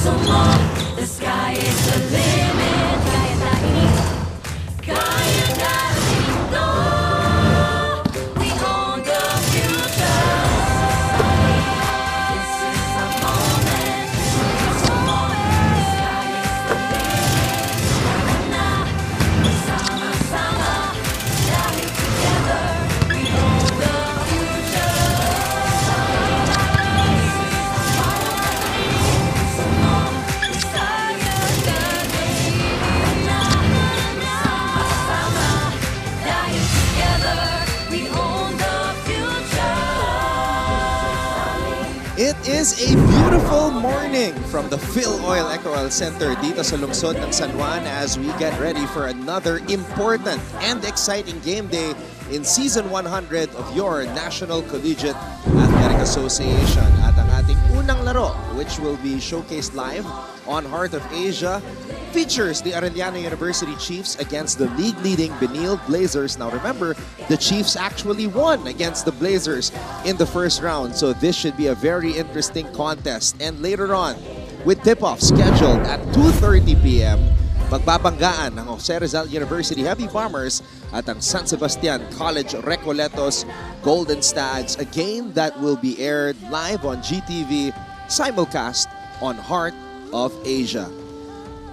some more. The sky is the limit. Kaya tayo, kaya natin to. We own the future. This is the moment. Some more. The sky is the limit. Kaya na, sama-sama. Dahil together, we own the future. It is a beautiful morning from the Phil Oil Eco Oil Center dito sa lungsod ng San Juan as we get ready for another important and exciting game day in Season 100 of your National Collegiate Athletic Association. At ang ating unang laro, which will be showcased live on Heart of Asia, features the Arellano University Chiefs against the league-leading Benilde Blazers. Now remember, the Chiefs actually won against the Blazers in the first round, so this should be a very interesting contest. And later on, with tip-off scheduled at 2:30 p.m., magbabanggaan ng Jose Rizal University Heavy Bombers at ang San Sebastian College Recoletos Golden Stags, a game that will be aired live on GTV, simulcast on Heart of Asia.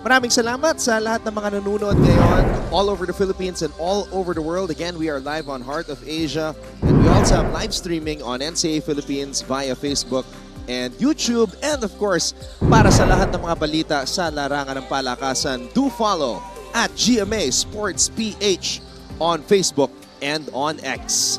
Maraming salamat sa lahat ng mga nanonood ngayon all over the Philippines and all over the world. Again, we are live on Heart of Asia and we also have live streaming on NCAA Philippines via Facebook and YouTube. And of course, para sa lahat ng mga balita sa larangan ng palakasan, do follow at GMA Sports PH on Facebook and on X.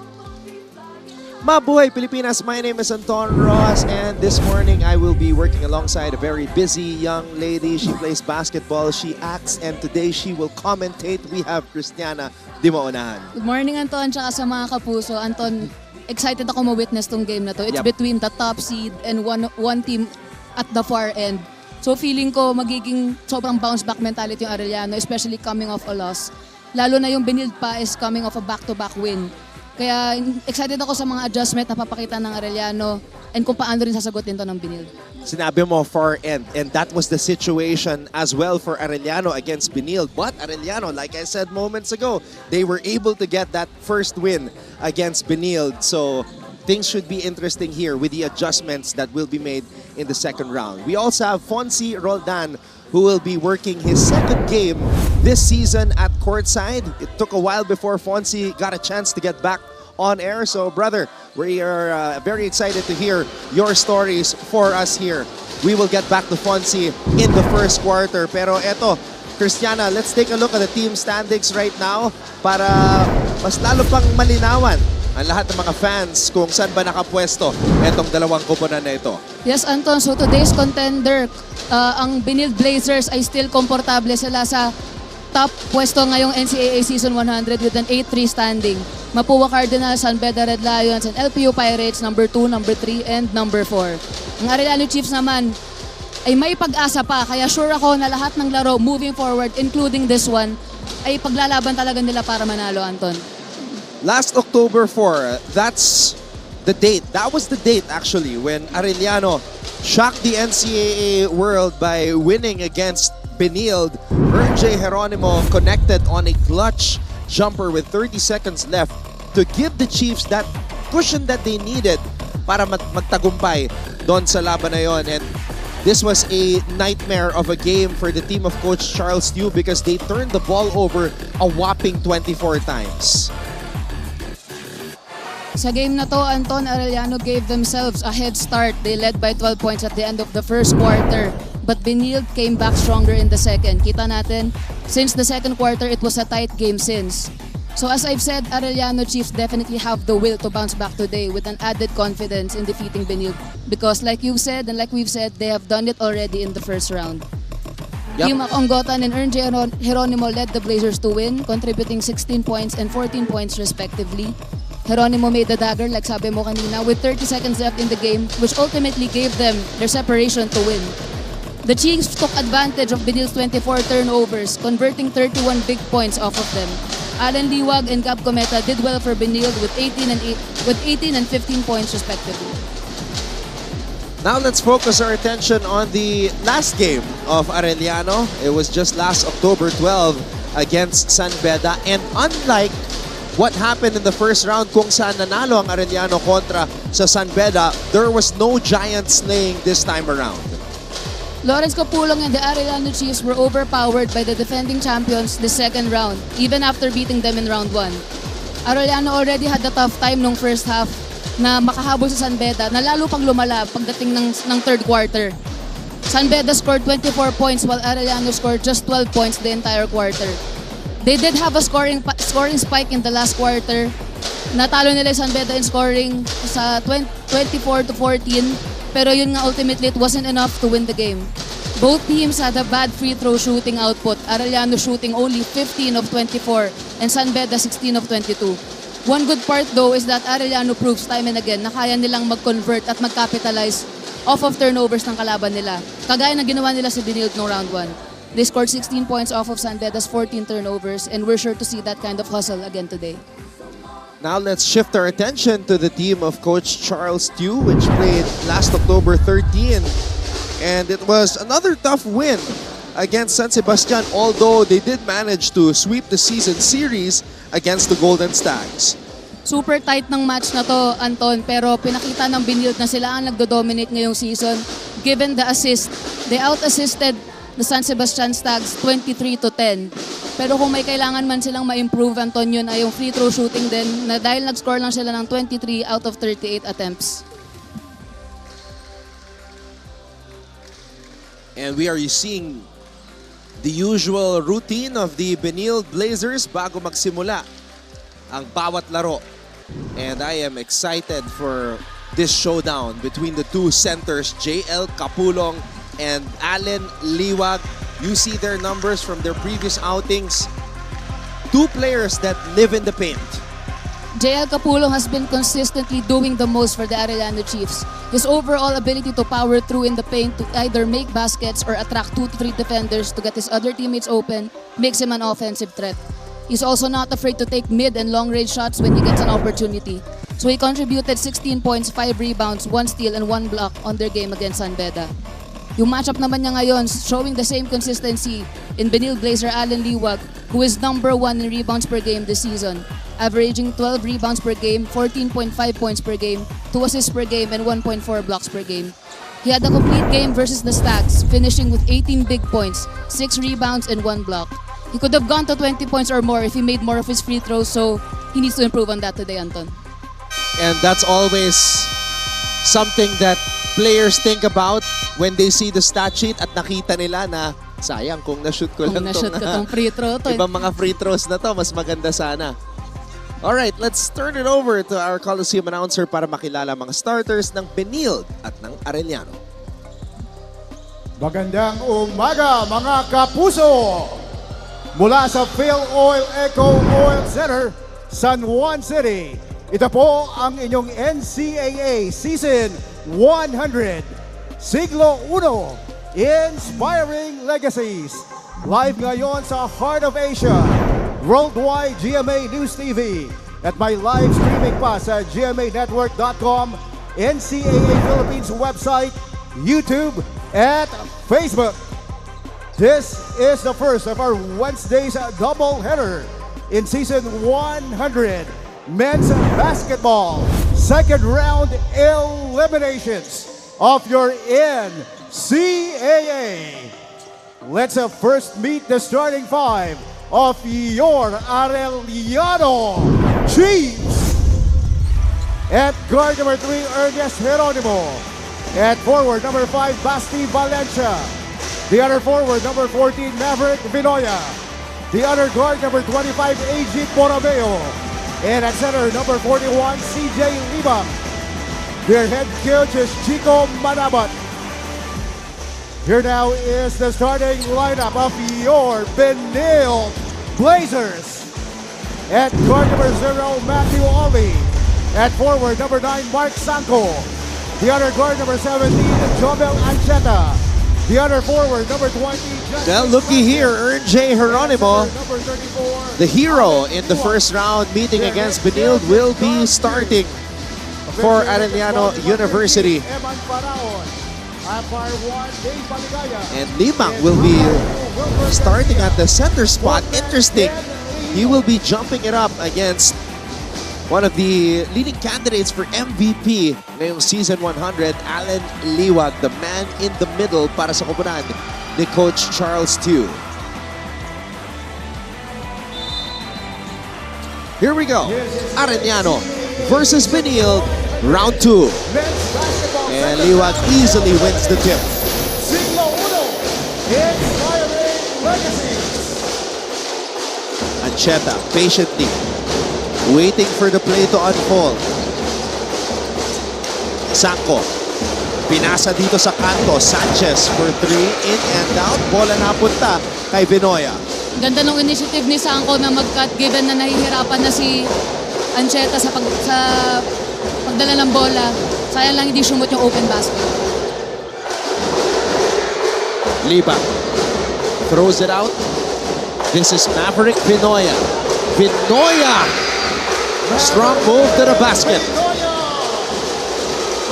Mabuhay Pilipinas! My name is Anton Ross and this morning I will be working alongside a very busy young lady. She plays basketball, she acts, and today she will commentate. We have Christiana Dimaunahan. Good morning, Anton, tsaka sa mga kapuso. Anton, excited ako ma-witness tong game na to. It's Yep. between the top seed and one team at the far end. So feeling ko magiging sobrang bounce back mentality yung Arellano, especially coming off a loss. Lalo na yung Benilde pa is coming off a back-to-back win. Kaya excited ako sa mga adjustment na papakita ng Arellano and kung paano rin sasagutin to ng Benilde. Sinabi mo far end, and that was the situation as well for Arellano against Benilde. But Arellano, like I said moments ago, they were able to get that first win against Benilde. So things should be interesting here with the adjustments that will be made in the second round. We also have Fonzie Roldan, who will be working his second game this season at courtside. It took a while before Fonzie got a chance to get back on air. So, brother, we are very excited to hear your stories for us here. We will get back to Fonzie in the first quarter. Pero eto, Christiana, let's take a look at the team standings right now para mas lalo pang malinawan ang lahat ng mga fans kung saan ba nakapwesto etong dalawang koponan na ito. Yes, Anton. So today's contender, ang Benilde Blazers ay still komportable sila sa top pwesto ngayong NCAA Season 100 with an 8-3 standing. Mapua Cardinals, San Beda Red Lions, and LPU Pirates, number 2, number 3, and number 4. Ang Arellano Chiefs naman ay may pag-asa pa, kaya sure ako na lahat ng laro moving forward, including this one, ay paglalaban talaga nila para manalo, Anton. Last October 4, that's the date. That was the date actually when Arellano shocked the NCAA world by winning against Benilde. J. Geronimo connected on a clutch jumper with 30 seconds left to give the Chiefs that cushion that they needed para magtagumpay doon sa laban na yon. And this was a nightmare of a game for the team of Coach Charles Yu because they turned the ball over a whopping 24 times. Sa game na to, Anton, Arellano gave themselves a head start. They led by 12 points at the end of the first quarter. But Benilde came back stronger in the second. Kita natin, since the second quarter, it was a tight game since. So as I've said, Arellano Chiefs definitely have the will to bounce back today with an added confidence in defeating Benilde. Because like you've said and like we've said, they have done it already in the first round. Yep. Team Onggotan and J. Geronimo led the Blazers to win, contributing 16 points and 14 points respectively. Geronimo made the dagger, like sabi mo kanina, with 30 seconds left in the game, which ultimately gave them their separation to win. The Chiefs took advantage of Benilde's 24 turnovers, converting 31 big points off of them. Alan Liwag and Gab Cometa did well for Benilde with 18 and 15 points respectively. Now let's focus our attention on the last game of Arellano. It was just last October 12 against San Beda. And unlike what happened in the first round kung saan nanalo ang Arellano kontra sa San Beda, there was no giant slaying this time around. Lawrence Capulong and the Arellano Chiefs were overpowered by the defending champions the second round, even after beating them in round 1. Arellano already had a tough time nung first half na makahabol sa San Beda na lalo pang lumala pagdating ng third quarter. San Beda scored 24 points while Arellano scored just 12 points the entire quarter. They did have a scoring spike in the last quarter. Natalo nila yung San Beda in scoring sa 24-14, pero yun nga ultimately it wasn't enough to win the game. Both teams had a bad free throw shooting output. Arellano shooting only 15 of 24 and San Beda 16 of 22. One good part though is that Arellano proves time and again na kaya nilang mag-convert at mag-capitalize off of turnovers ng kalaban nila. Kagaya na ginawa nila sa Benilde no round 1. They scored 16 points off of San Beda's 14 turnovers and we're sure to see that kind of hustle again today. Now let's shift our attention to the team of Coach Charles Tew, which played last October 13. And it was another tough win against San Sebastian, although they did manage to sweep the season series against the Golden Stags. Super tight ng match na to, Anton, pero pinakita ng Benilde na sila ang nagdo-dominate ngayong season. Given the assist, they out-assisted the San Sebastian Stags 23-10. Pero kung may kailangan man silang ma-improve, Anton, yun ay yung free throw shooting din, na dahil nag-score lang sila ng 23 out of 38 attempts. And we are seeing the usual routine of the Benilde Blazers bago magsimula ang bawat laro. And I am excited for this showdown between the two centers, JL Capulong and Allen Liwag. You see their numbers from their previous outings. Two players that live in the paint. JL Capulong has been consistently doing the most for the Arellano Chiefs. His overall ability to power through in the paint to either make baskets or attract 2 to 3 defenders to get his other teammates open makes him an offensive threat. He's also not afraid to take mid and long-range shots when he gets an opportunity. So he contributed 16 points, 5 rebounds, 1 steal, and 1 block on their game against San Beda. Yung matchup naman niya ngayon, showing the same consistency in Benilde Blazer Allen Liwag, who is number 1 in rebounds per game this season, averaging 12 rebounds per game, 14.5 points per game, 2 assists per game, and 1.4 blocks per game. He had a complete game versus the Stags, finishing with 18 big points, 6 rebounds, and 1 block. He could have gone to 20 points or more if he made more of his free throws, so he needs to improve on that today, Anton. And that's always something that players think about when they see the stat sheet at nakita nila na sayang kung na-shoot ko Kung lang na-shoot ko tong free throw to. ibang mga free throws na to, mas maganda sana. Alright, let's turn it over to our Coliseum announcer para makilala mga starters ng Benilde at ng Arellano. Magandang umaga mga kapuso! Mula sa Phil Oil Eco Oil Center, San Juan City, ito po ang inyong NCAA Season 100, Siglo 1, Inspiring Legacies. Live ngayon sa Heart of Asia, Worldwide GMA News TV, at may live streaming pa sa gmanetwork.com, NCAA Philippines website, YouTube, at Facebook. This is the first of our Wednesday's doubleheader in Season 100 Men's Basketball Second Round Eliminations of your NCAA. Let's first meet the starting 5 of your Arellano Chiefs. At guard number 3, Ernest Geronimo. At forward number 5, Basti Valencia. The other forward, number 14, Maverick Vinoya. The other guard, number 25, Agit Moraveo. And at center, number 41, CJ Libak. Their head coach is Chico Manabat. Here now is the starting lineup of your Benilde Blazers. At guard number 0, Matthew Ollie. At forward, number 9, Mark Sanko. The other guard, number 17, Jobel Ancheta. The other forward, number 20, Well, looky here, J. Geronimo, the hero in the first round meeting against Benilde, will be starting. for Arellano University. And Limang will be starting at the center spot. Interesting. He will be jumping it up against one of the leading candidates for MVP ngayong Season 100, Alan Liwag, the man in the middle para sa koponan ni Coach Charles Tew. Here we go. Arellano versus Benilde, round 2. And Liwag easily wins the tip. Ancheta patiently waiting for the play to unfold. Sangko, pinasa dito sa kanto. Sanchez for 3, in and out. Bola napunta kay Benoya. Ganda ng initiative ni Sangko na mag-cut given na nahihirapan na si Ancheta sa pagdala ng bola. Sayang lang hindi sumot yung open basket. Liba throws it out. This is Maverick Benoya. Benoya! Strong move to the basket.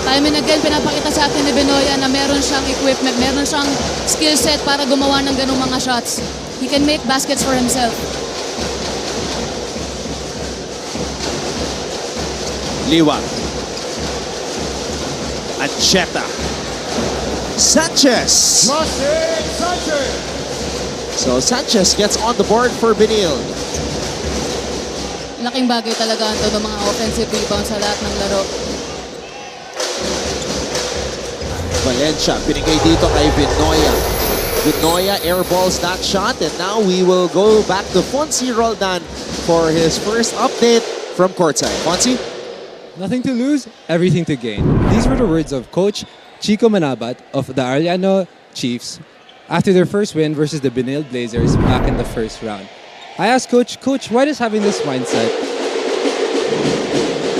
Time and again, pinapakita sa atin ni Benoya na meron siyang equipment, meron siyang skill set para gumawa ng ganung mga shots. He can make baskets for himself. Liwag. Ancheta. Sanchez. So Sanchez gets on the board for Benilde. Laking bagay talaga ito ng mga offensive rebounds sa lahat ng laro. Valencia, pinigay dito kay Benoya. Benoya airballs that shot, and now we will go back to Fonzie Roldan for his first update from courtside. Fonzie? Nothing to lose, everything to gain. These were the words of Coach Chico Manabat of the Arellano Chiefs after their first win versus the Benilde Blazers back in the first round. I asked Coach, why does having this mindset,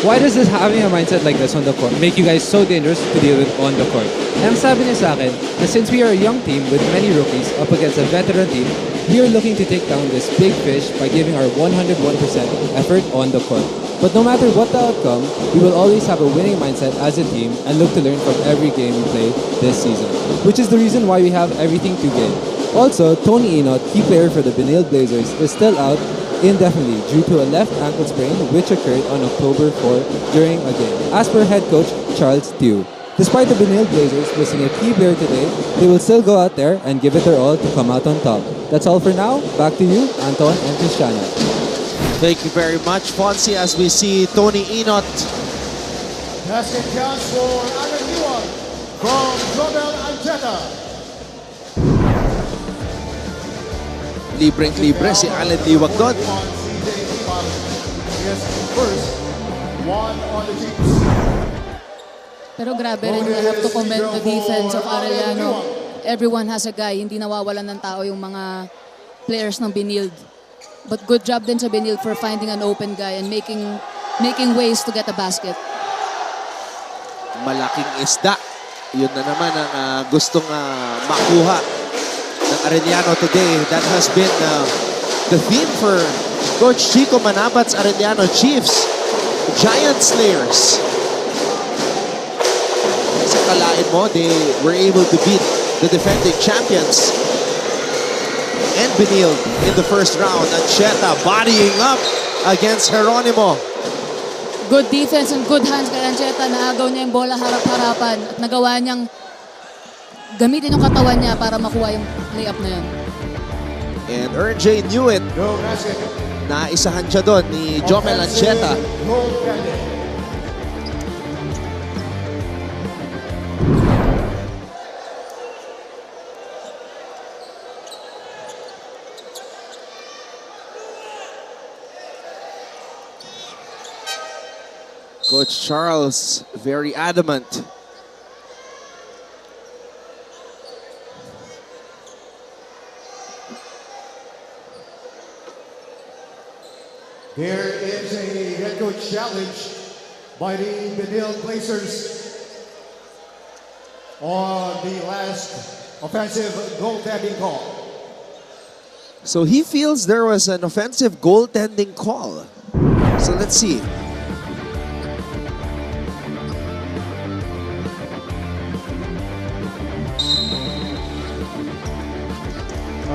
why does this having a mindset like this on the court make you guys so dangerous to deal with on the court? And ang sabi niya sa akin, na since we are a young team with many rookies up against a veteran team, we are looking to take down this big fish by giving our 101% effort on the court. But no matter what the outcome, we will always have a winning mindset as a team and look to learn from every game we play this season, which is the reason why we have everything to gain. Also, Tony Inot, key player for the Benilde Blazers, is still out indefinitely due to a left ankle sprain which occurred on October 4 during a game, as per head coach Charles Tew. Despite the Benilde Blazers missing a key player today, they will still go out there and give it their all to come out on top. That's all for now. Back to you, Anton and Cristiano. Thank you very much, Fonzie, as we see Tony Inot. Basket counts for Alan Liwag from Jobel Ancheta. Libreng-libre si Alan Liwag doon. First, one on the Chiefs. Pero grabe rin, we have to commend the defense of Arellano. Everyone has a guy, hindi nawawalan ng tao yung mga players ng Benilde. But good job din sa Benilde for finding an open guy and making ways to get a basket. Malaking isda. Yun na naman ang gustong makuha ng Arellano today. That has been the theme for Coach Chico Manabat's Arellano Chiefs. Giant Slayers. Sa kalain mo, they were able to beat the defending champions and Benilde in the first round. Ancheta bodying up against Geronimo. Good defense and good hands kay Ancheta. Naagaw niya yung bola harap-harapan at nagawa niyang gamitin yung katawan niya para makuha yung layup na yun. And RJ knew it. Naisahan siya doon ni Jomel Ancheta. Coach Charles, very adamant. Here is a head coach challenge by the Benilde Blazers on the last offensive goaltending call. So he feels there was an offensive goaltending call. So let's see.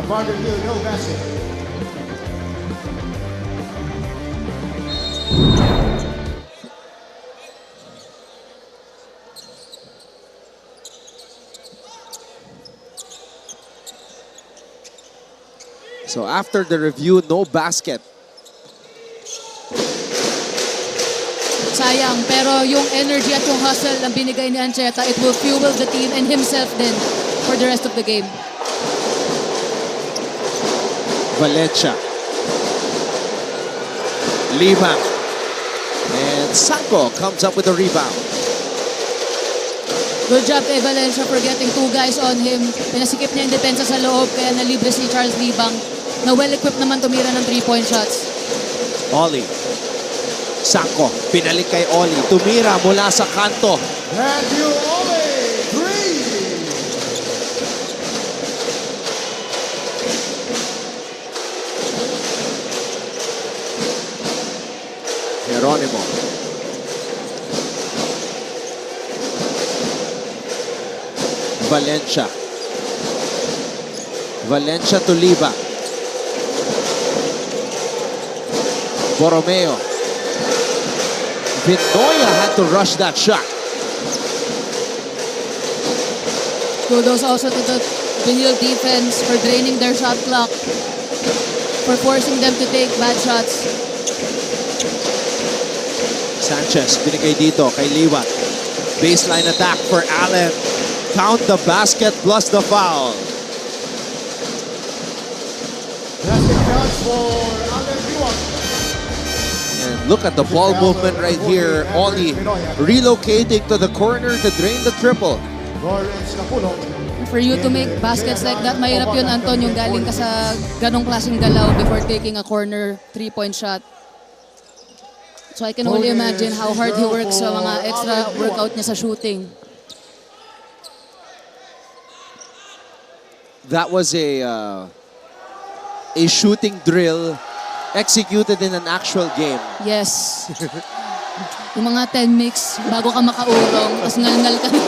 farther field, no basket. So after the review, no basket. Sayang, pero yung energy at yung hustle na binigay ni Ancheta, it will fuel the team and himself din for the rest of the game. Valencia. Lima. And Sanko comes up with a rebound. Good job kay Valencia for getting two guys on him. Pinasikip niya yung depensa sa loob, kaya nalibre si Charles Libang na well-equipped naman tumira ng 3-point shots. Oli. Sanko, pinalik kay Oli. Tumira mula sa kanto. Matthew Ole, 3. Geronimo. Valencia. Valencia to Liba. Borromeo. Vinoya had to rush that shot. Kudos also to the Benilde defense for draining their shot clock, for forcing them to take bad shots. Sanchez, binigay dito kay Liwat. Baseline attack for Allen. Count the basket plus the foul. Basket counts for Allen Liwag. And look at the ball movement right here. Oli relocating to the corner to drain the triple. Lawrence Capullo. For you to make baskets like that, mahirap yun, Anton, yung galing ka sa ganong klaseng galaw before taking a corner 3-point shot. So I can only imagine how hard he works sa mga extra workout niya sa shooting. That was a shooting drill executed in an actual game. Yes. Yung mga 10 mix, bago ka makaurong, tapos ngalngal ka na.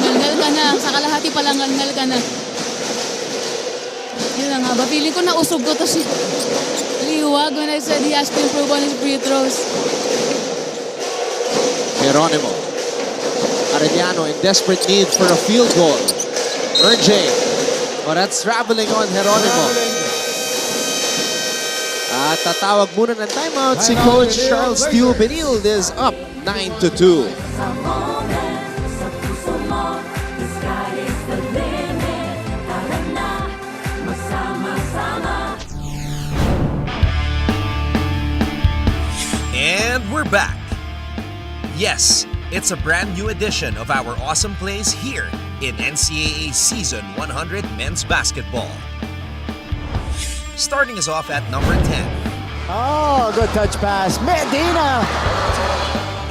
Ngalngal ka na. Sa kalahati pa lang, ngalngal ka na. Yun na nga ba? Feeling ko nausog ko to si Liwag when I said he has to improve on his free throws. Geronimo. Arellano in desperate need for a field goal. RJ. Oh, that's traveling on Geronimo. At tatawag muna ng timeout si Coach Charles Stew. Benilde is up 9-2. Sa moment, sa puso mo, the sky is the limit. Tara na, magsama-sama. And we're back. Yes, it's a brand new edition of our awesome plays here in NCAA Season 100 Men's Basketball. Starting us off at number 10, Oh, good touch pass. Medina.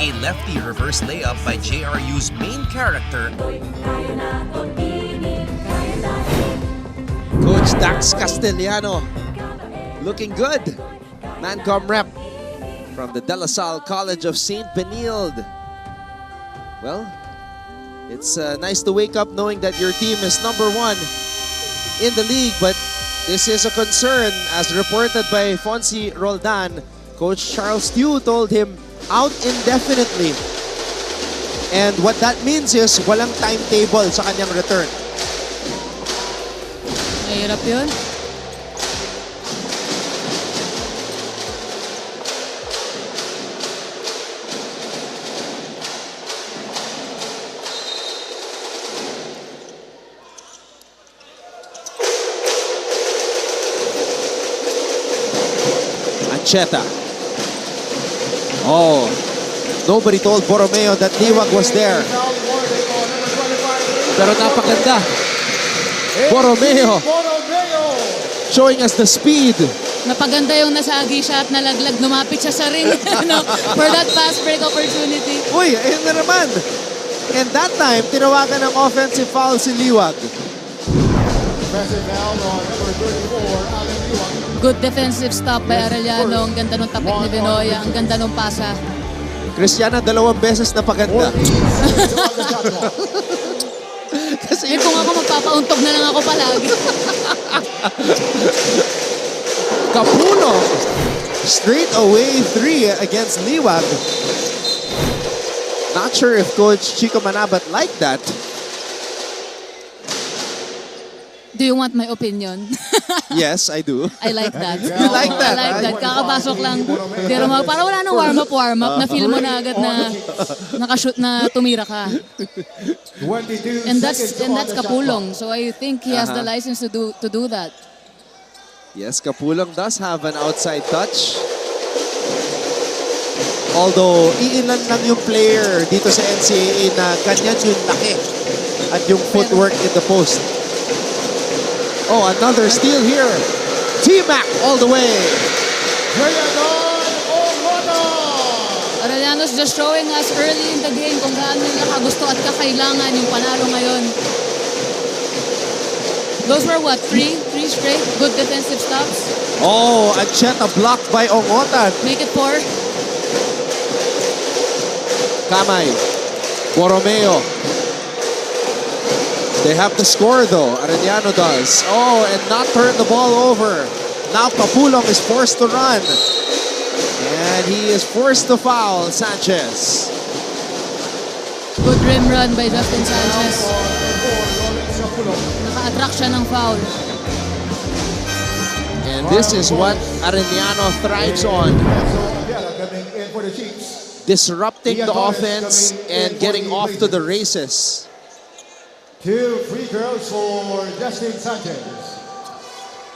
a lefty reverse layup by JRU's main character, Tayo na pag-ibig, tayo natin. Coach Dax Castellano looking good. Mancom rep from the De La Salle College of St. Benilde. Well, it's nice to wake up knowing that your team is number 1 in the league, but this is a concern. As reported by Fonzie Roldan, Coach Charles Stew told him out indefinitely. And what that means is walang timetable sa kanyang return. Mahirap yun. Ancheta. Oh, nobody told Borromeo that Liwag was there. Pero napakaganda. Borromeo showing us the speed. Napaganda yung nasagi siya at nalaglag, lumapit siya sa ring for that fast break opportunity. Uy, ayun na naman. And that time, tinawagan ng offensive foul si Liwag. Impressive foul on number 34, Allen Liwag. Good defensive stop by Arellano. Ang ganda ng tapik ni Benoya. Ang ganda ng pasa. Cristiana, 2 beses na paganda. Kasi Eh kung ako magpapauntog na lang ako palagi. Capulong. Straight away 3 against Liwag. Not sure if Coach Chico Manabat liked that. Do you want my opinion? Yes, I do. I like that. You like that, I like huh? that. Kakapasok lang. Pero parang wala nang warm up. Na-feel mo na agad na nakashoot na tumira ka. 22 And that's seconds on the shot Kapulong. clock. So I think he has the license to do that. Yes, Capulong does have an outside touch. Although, iilan lang yung player dito sa NCAA na ganyan yung laki at yung footwork in the post. Oh, another steal here. T-Mac all the way. Arellano's just showing us early in the game kung gaano nila kagusto at kakailangan yung panalo ngayon. Those were what? Three straight good defensive stops. Oh, Ancheta blocked by Ongotan. Make it 4. Kamay. Borromeo. They have the score though. Arellano does. Oh, and not turn the ball over. Now Capulong is forced to run. And he is forced to foul Sanchez. Good rim run by Justin Sanchez. Naka-attract siya ng foul. And this is what Arellano thrives on. Coming in for the Chiefs. Disrupting the offense and getting off to the races. 2 free throws for Justin Sanchez.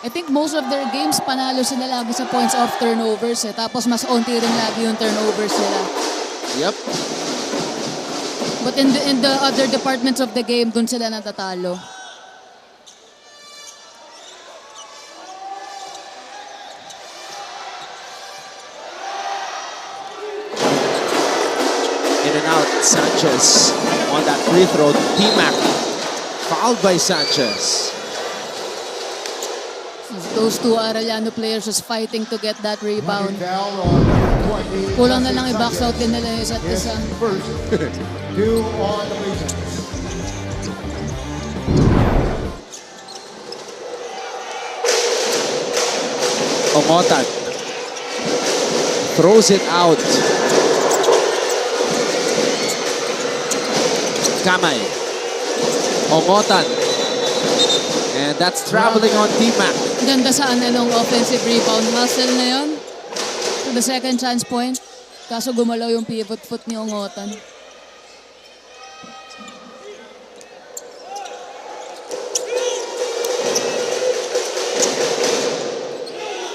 I think most of their games panalo sila lagi sa points off turnovers eh. Tapos mas onti rin lagi yung turnovers nila. Yep. But in the other departments of the game, dun sila natatalo. In and out, Sanchez on that free throw. T-Mac fouled by Sanchez. Those two Arellano players just fighting to get that rebound. Foul on number 20. Kulang na lang i-box out din nila yung isa't His isa. first 2 on the Blazers. Ongotan throws it out. Kamay. Ongotan. And that's traveling on T-Mac. Ganda saan na nung offensive rebound. Hustle na yun. To the second chance point. Kaso gumalaw yung pivot foot ni Ongotan.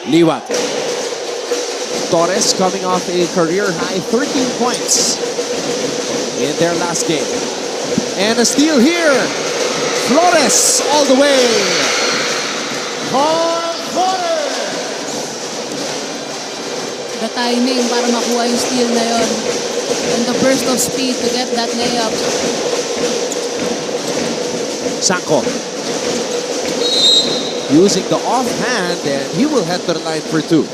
Liwag. Torres coming off a career-high 13 points in their last game. And a steal here. Flores all the way. The timing para makuha yung steal na yun. And the burst of speed to get that layup. Sanko. Using the offhand, and he will head to the line for 2.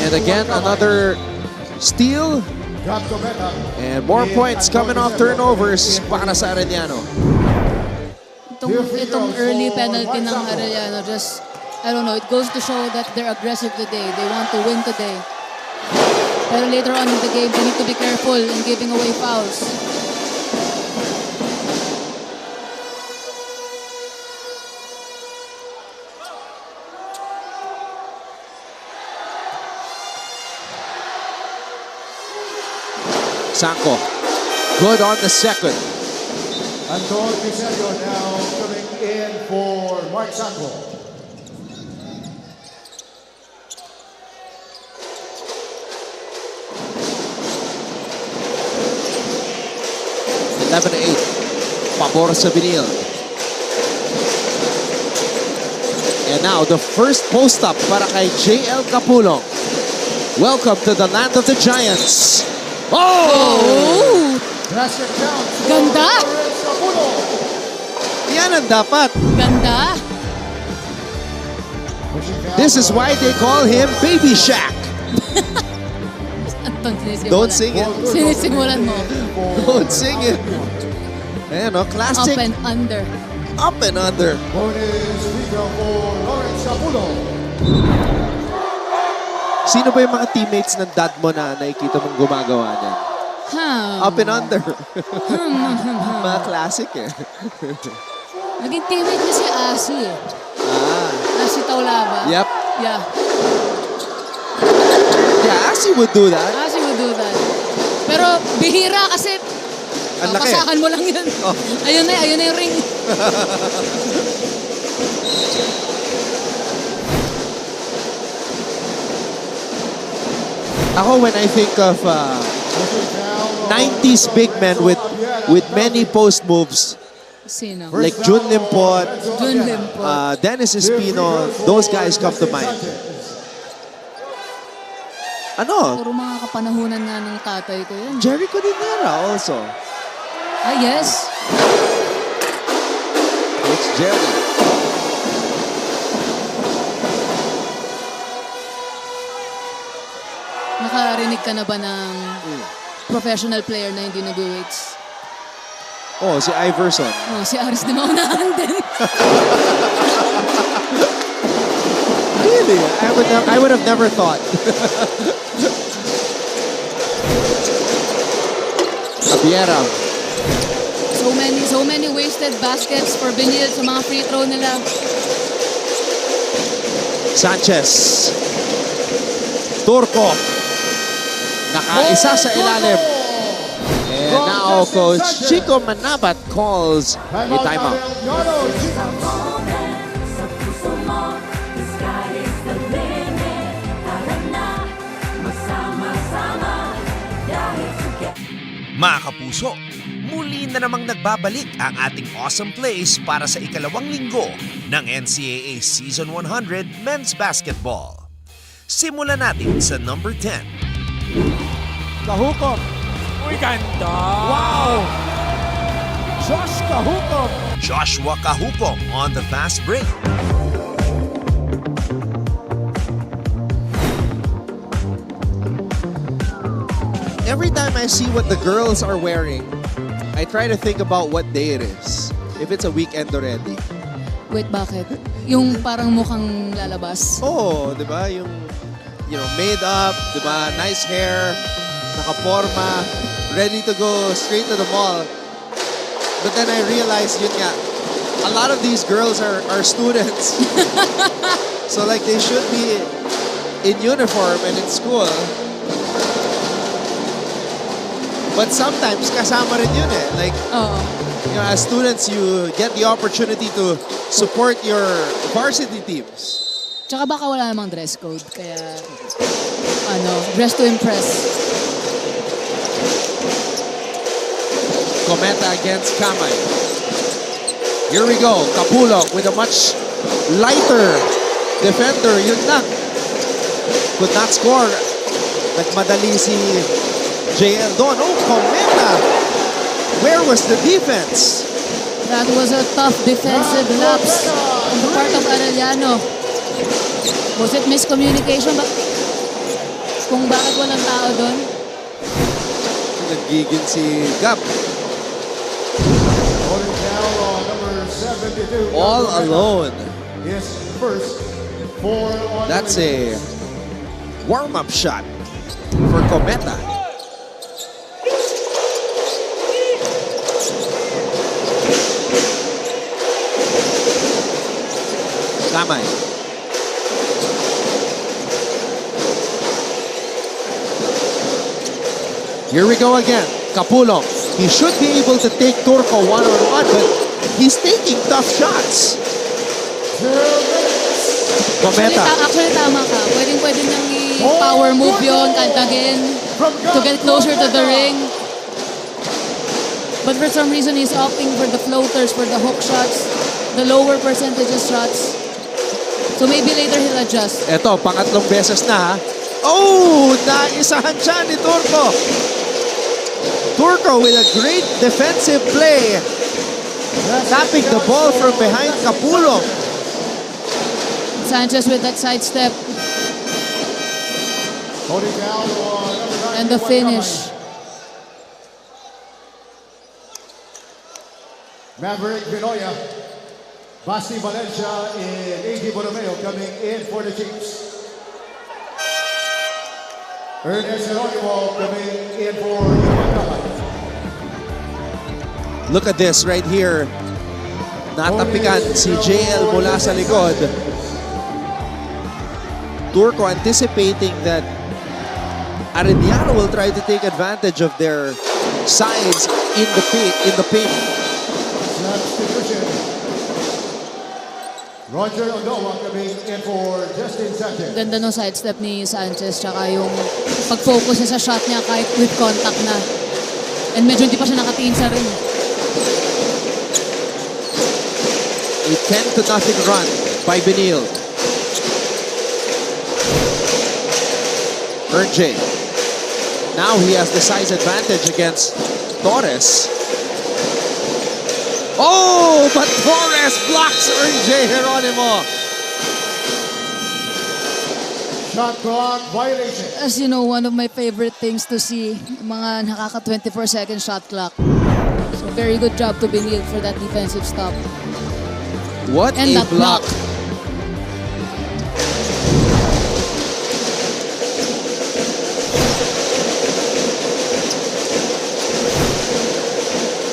And again, another steal. And more points coming off turnovers para sa Arellano. Itong early penalty ng Arellano, just, I don't know, it goes to show that they're aggressive today. They want to win today. Pero later on in the game, they need to be careful in giving away fouls. Sanko, good on the second. Anton Pisello now coming in for Mark Sanko. Eleven to 8. Pabor sa Benilde. And now the first post-up para kay JL Capulong. Welcome to the land of the Giants. Oh! Basket count. Ganda! Yan ang dapat. Ganda! This is why they call him Baby Shaq. Anton, sinisimulan. Don't sing it. Sinisimulan mo. Don't sing it. Ayan, no? Up Classic and under. up and under. Bonus free throw for Lawrence Capulo. Sino ba yung mga teammates ng dad mo na nakikita mong gumagawa niyan? Up and under. Mga classic eh. Naging teammate niya si Asi eh. Asi Taulaba. Yep. Yeah. Yeah, Asi would do that. Asi would do that. Pero bihira kasi Ang laki. pasahan mo lang yun. Oh. Ayun na yung ring. Ako, when I think of 90s big men with many post moves, Sino? like Jun Limpot, Jun Limpo. Dennis Espino, those guys come to mind. Ano? Puro mga kapanahunan nga ng tatay ko yun. Jerry Codinera also. Ah, yes. It's Jerry. Nakarinig ka na ba ng professional player na hindi nag-weights? Oh, si Iverson. Oh, si Aris din maunahan din. Really? I would have never thought. Abiera. So many wasted baskets for Benilde sa mga free throw nila. Sanchez. Turco. Nakaisa sa ilalim. And now Coach Chico Manabat calls a timeout. Arellano Chiefs. Sa puso mo, the sky is the limit. Tara na, magsama-sama, dahil together. Mga kapuso, muli na namang nagbabalik ang ating awesome plays para sa ikalawang linggo ng NCAA Season 100 Men's Basketball. Simulan natin sa number 10. Kahukom. Uy, ganda! Wow! Josh Kahukom. Joshua Kahukom on the fast break. Every time I see what the girls are wearing, I try to think about what day it is. If it's a weekend already. Wait, bakit? Yung parang mukhang lalabas. Oh, di ba? Yung, made up, di ba? Nice hair, nakaporma, ready to go straight to the mall. But then I realized, yun nga, a lot of these girls are students. So like they should be in uniform and in school. But sometimes kasama rin yun eh. Like, Oo. as students, you get the opportunity to support your varsity teams. Tsaka baka wala namang dress code. Kaya, dress to impress. Cometa against Kamay. Here we go. Kapulok with a much lighter defender. Yun lang. Could not score. Nagmadali si JL doon. Oh, Cometa. Where was the defense? That was a tough defensive lapse on the part of Arellano. Was it miscommunication? Kung bakit walang tao doon? Nagigil si Gap. Holding down on number 72. All alone. His first 4 on That's the a warm-up shot for Cometa. Kamay. Here we go again. Kapulong. He should be able to take Turco one-on-one, but he's taking tough shots. Cometa. Actually, tama ka. Pwede niyang i-power move yun, kantagin, to get closer to the ring. But for some reason, he's opting for the floaters, for the hook shots, the lower percentages shots. So maybe later he'll adjust. Eto, pangatlong beses na ha. Oh! Naisahan siya ni Turco. Turco with a great defensive play. Tapping the ball from behind Kapulong. Sanchez with that sidestep Holding down on number 91. and the finish. Maverick Vinoya, Basti Valencia, and A.D. Borromeo coming in for the Chiefs. Ernest Geronimo coming in for Iwakahan. Look at this right here. Natapikan si JL mula sa likod. Turco anticipating that Arellano will try to take advantage of their sides in the paint. Substitution. Roger Odoa coming in for Justin Sanchez. Ganda no sidestep ni Sanchez, tsaka yung pag-focus niya sa shot niya kahit with contact na. And medyo hindi pa siya nakatingin sa ring. A 10-0 run by Benilde. Ernje. Now he has the size advantage against Torres. Oh, but Torres blocks Ernje Geronimo. Shot clock violation. As you know, one of my favorite things to see, mga nakaka 24-second shot clock. So very good job to Benilde for that defensive stop. What And a that block.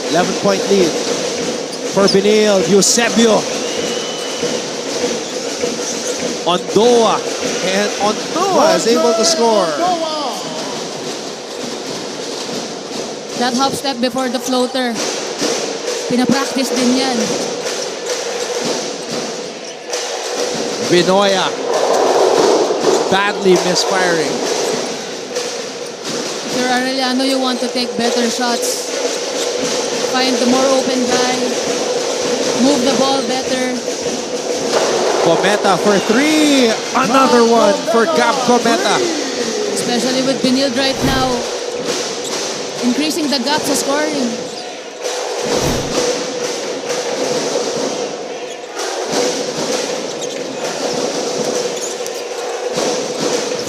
block. Point lead for Benilde. Eusebio. Ondoa. And Ondoa is able to score. That hop step before the floater. Pinapractice din yan. Vinoya. Badly misfiring. If you're Arellano, you want to take better shots. Find the more open guy. Move the ball better. Cometa for three. Another one for Gab Cometa. Especially with Benilde right now. Increasing the gap sa scoring.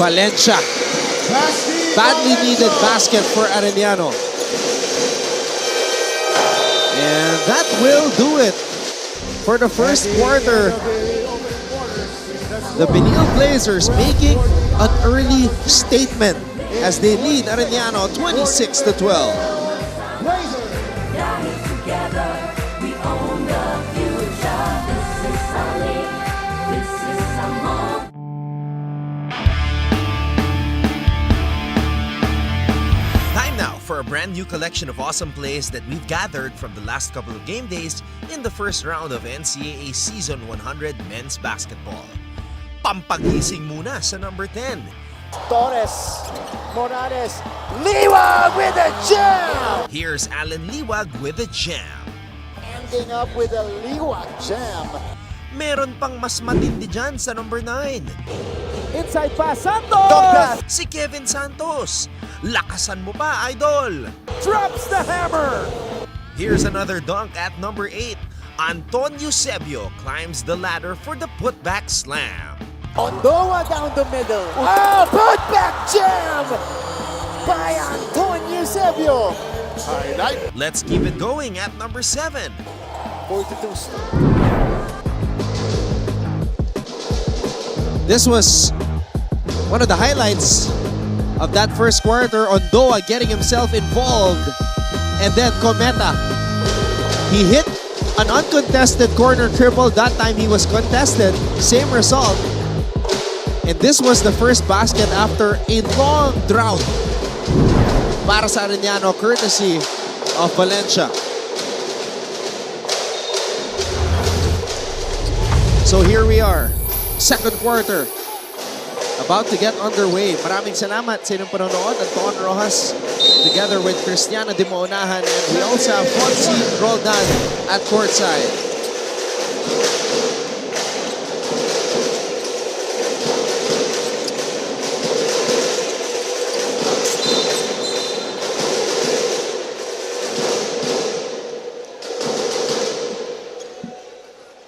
Valencia. Badly needed basket for Arellano. And that will do it for the first quarter. The Benilde Blazers making an early statement as they lead Arellano 26-12. Rally together, we own the future. This is our league, this is our home. Time now for a brand new collection of awesome plays that we've gathered from the last couple of game days in the first round of NCAA Season 100 Men's Basketball. Pampagising muna sa number 10. Torres, Morales, Liwag with a jam! Here's Alan Liwag with a jam. Ending up with a Liwag jam. Meron pang mas matindi dyan sa number 9. Inside pass, Santos! Si Kevin Santos. Lakasan mo pa, idol! Drops the hammer! Here's another dunk at number 8. Anton Eusebio climbs the ladder for the putback slam. Ondoa down the middle. Oh, putback jam! By Anton Eusebio. Highlight. Let's keep it going at number 7. 42. This was one of the highlights of that first quarter. Ondoa getting himself involved. And then Cometa. He hit an uncontested corner triple. That time he was contested. Same result. And this was the first basket after a long drought para sa Arellano, courtesy of Valencia. So here we are, second quarter, about to get underway. Maraming salamat sa inyong panonood. Anton Rojas together with Cristiana de Maunahan, and we also have Fonzie Roldan at courtside.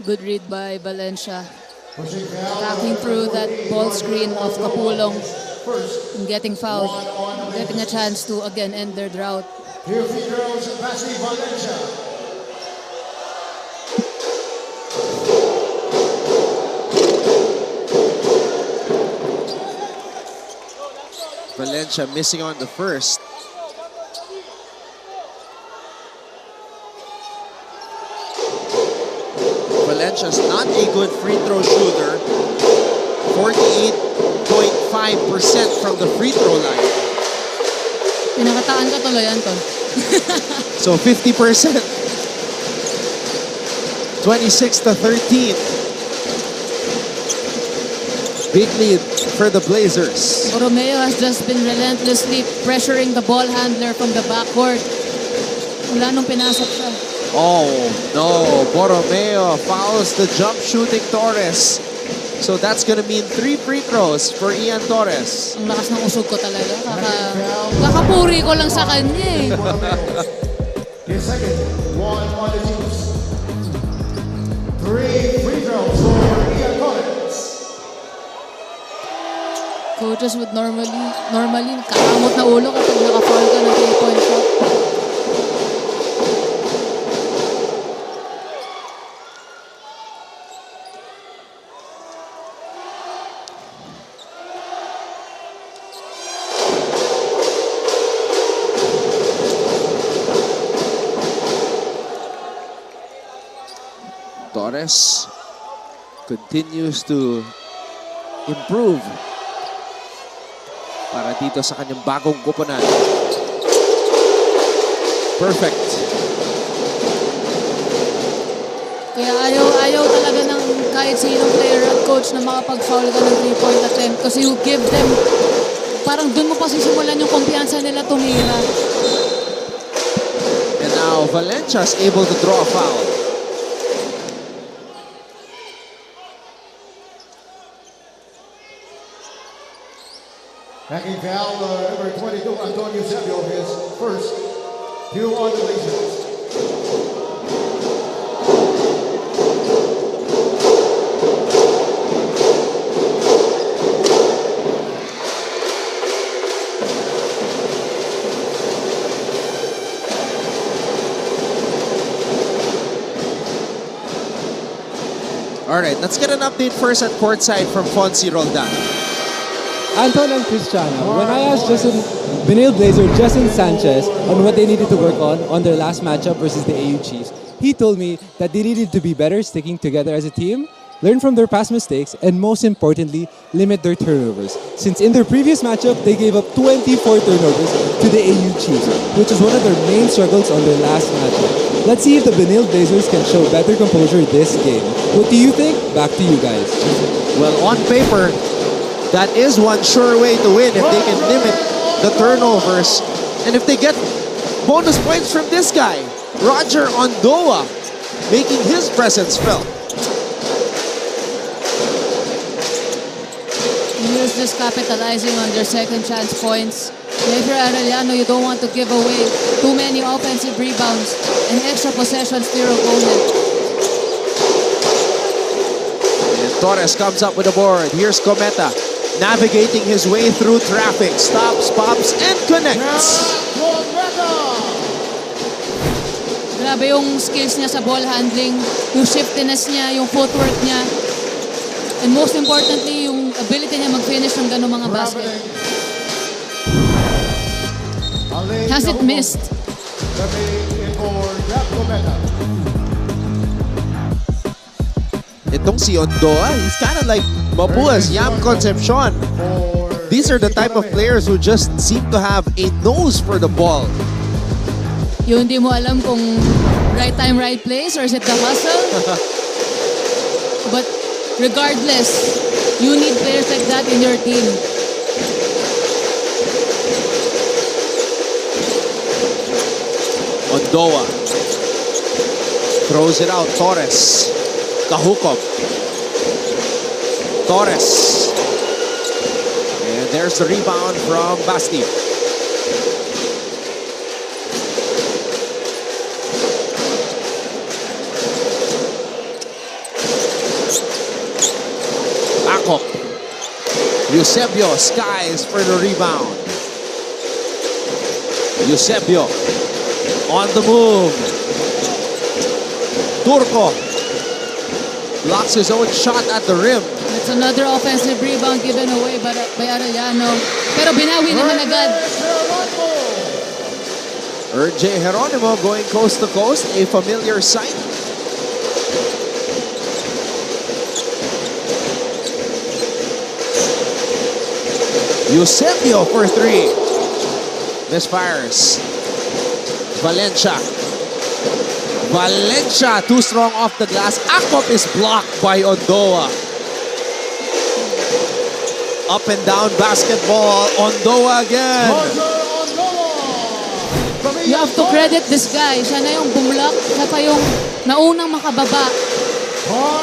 Good read by Valencia. Attacking through that ball screen of Capulong and getting fouled. Getting a chance to again end their drought. Here for girls, Basti Valencia. Valencia missing on the first. Valencia's not a good free throw shooter. 48.5% from the free throw line. Pinakataan ka tuloy, Anton. So 50%. 26-13. Big lead for the Blazers. Romeo has just been relentlessly pressuring the ball handler from the backcourt. Mula nung pinasok siya. Oh no, Borromeo fouls the jump shooting Torres. So that's gonna mean 3 free throws for Ian Torres. Ang lakas ng usog ko talaga. Kakapuri ko lang sa kanya eh. His second one on the Chiefs. 3 free throws for Ian Torres. Coaches would normally kakamot na ulo kapag naka-foul ka ng 3-point shot. Torres continues to improve para dito sa kanyang bagong kupunan. Perfect. Kaya ayaw talaga ng kahit sinong player at coach na makapag-foul ka ng 3-point attempt kasi you give them, parang dun mo pa sisimulan yung kumpiyansa nila tumira. And now Valencia's able to draw a foul. Hacking foul, number 22, Antonio Sebio, his first 2 on the Blazers. All right, let's get an update first at courtside from Fonzie Roldan. Anton and Cristiano, when I asked Benilde Blazer Justin Sanchez on what they needed to work on their last matchup versus the AU Chiefs, he told me that they needed to be better sticking together as a team, learn from their past mistakes, and most importantly, limit their turnovers. Since in their previous matchup, they gave up 24 turnovers to the AU Chiefs, which is one of their main struggles on their last matchup. Let's see if the Benilde Blazers can show better composure this game. What do you think? Back to you guys. Well, on paper, that is one sure way to win if they can limit the turnovers. And if they get bonus points from this guy, Roger Ondoa, making his presence felt. He's just capitalizing on their second chance points. If you're Arellano, you don't want to give away too many offensive rebounds and extra possessions to your opponent. And Torres comes up with a board. Here's Cometa, navigating his way through traffic. Stops, pops, and connects. Grabe yung skills niya sa ball handling, yung shiftiness niya, yung footwork niya. And most importantly, yung ability niya mag-finish ng gano'ng mga basket. Has it missed? Itong si Ondoa, he's kind of like Mabua's Yam Concepcion. These are the type of players who just seem to have a nose for the ball. Yung hindi mo alam kung right time, right place, or is it the hustle? But regardless, you need players like that in your team. Ondoa throws it out. Torres, kahukob. Torres. And there's the rebound from Basti. Akop. Eusebio skies for the rebound. Eusebio on the move. Turco blocks his own shot at the rim. It's another offensive rebound given away by Arellano. Pero binawi naman agad. RJ Geronimo going coast to coast, a familiar sight. Eusebio for three. Misfires. Valencia. Valencia too strong off the glass. Akop is blocked by Ondoa. Up and down basketball. Ondoa again. You have to credit this guy. Siya na yung bumlock. Siya pa yung naunang makababa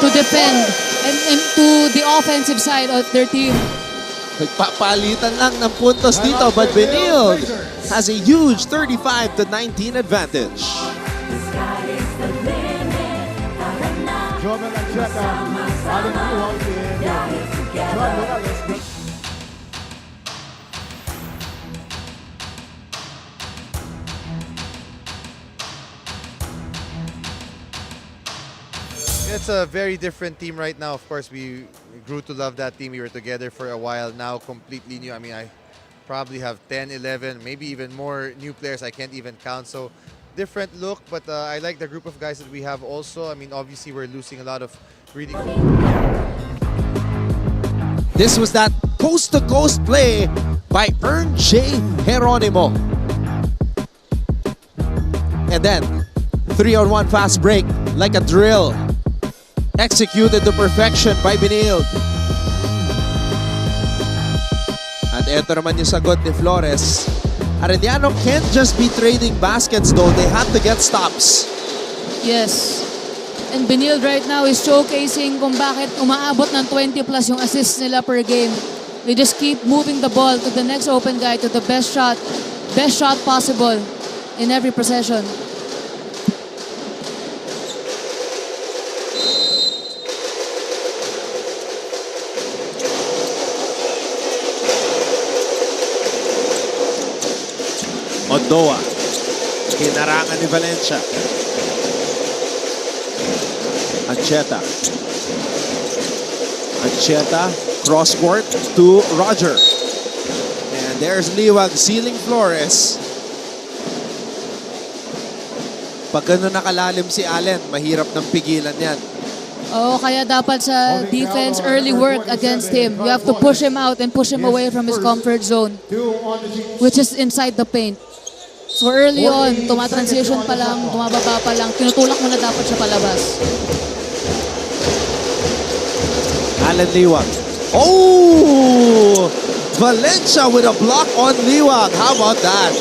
to defend and to the offensive side of their team. Nagpapalitan lang ng puntos dito, but Benilde has a huge 35-19 advantage. Jomel Ancheta, Alan Luwag, and John Morales. It's a very different team right now. Of course, we grew to love that team. We were together for a while. Now, completely new. I mean, I probably have 10, 11, maybe even more new players. I can't even count. So, different look, but I like the group of guys that we have also. I mean, obviously, we're losing a lot of really good. This was that coast-to-coast play by J. Geronimo. And then, 3-on-1 fast break like a drill. Executed to perfection by Benilde. At eto naman yung sagot ni Flores. Arellano can't just be trading baskets though. They have to get stops. Yes. And Benilde right now is showcasing kung bakit umaabot ng 20 plus yung assists nila per game. They just keep moving the ball to the next open guy, to the best shot possible in every possession. Ondoa. Hinarangan ni Valencia. Ancheta. Ancheta. Cross court to Roger. And there's Liwag sealing Flores. Pag gano'n nakalalim si Allen, mahirap ng pigilan yan. Oh, kaya dapat sa defense, early work against him. You have to push him out and push him away from his comfort zone, which is inside the paint. So early on, tumatransition pa lang, tumababa pa lang, tinutulak mo na dapat siya palabas. Allen Liwag. Oh! Valencia with a block on Liwag. How about that?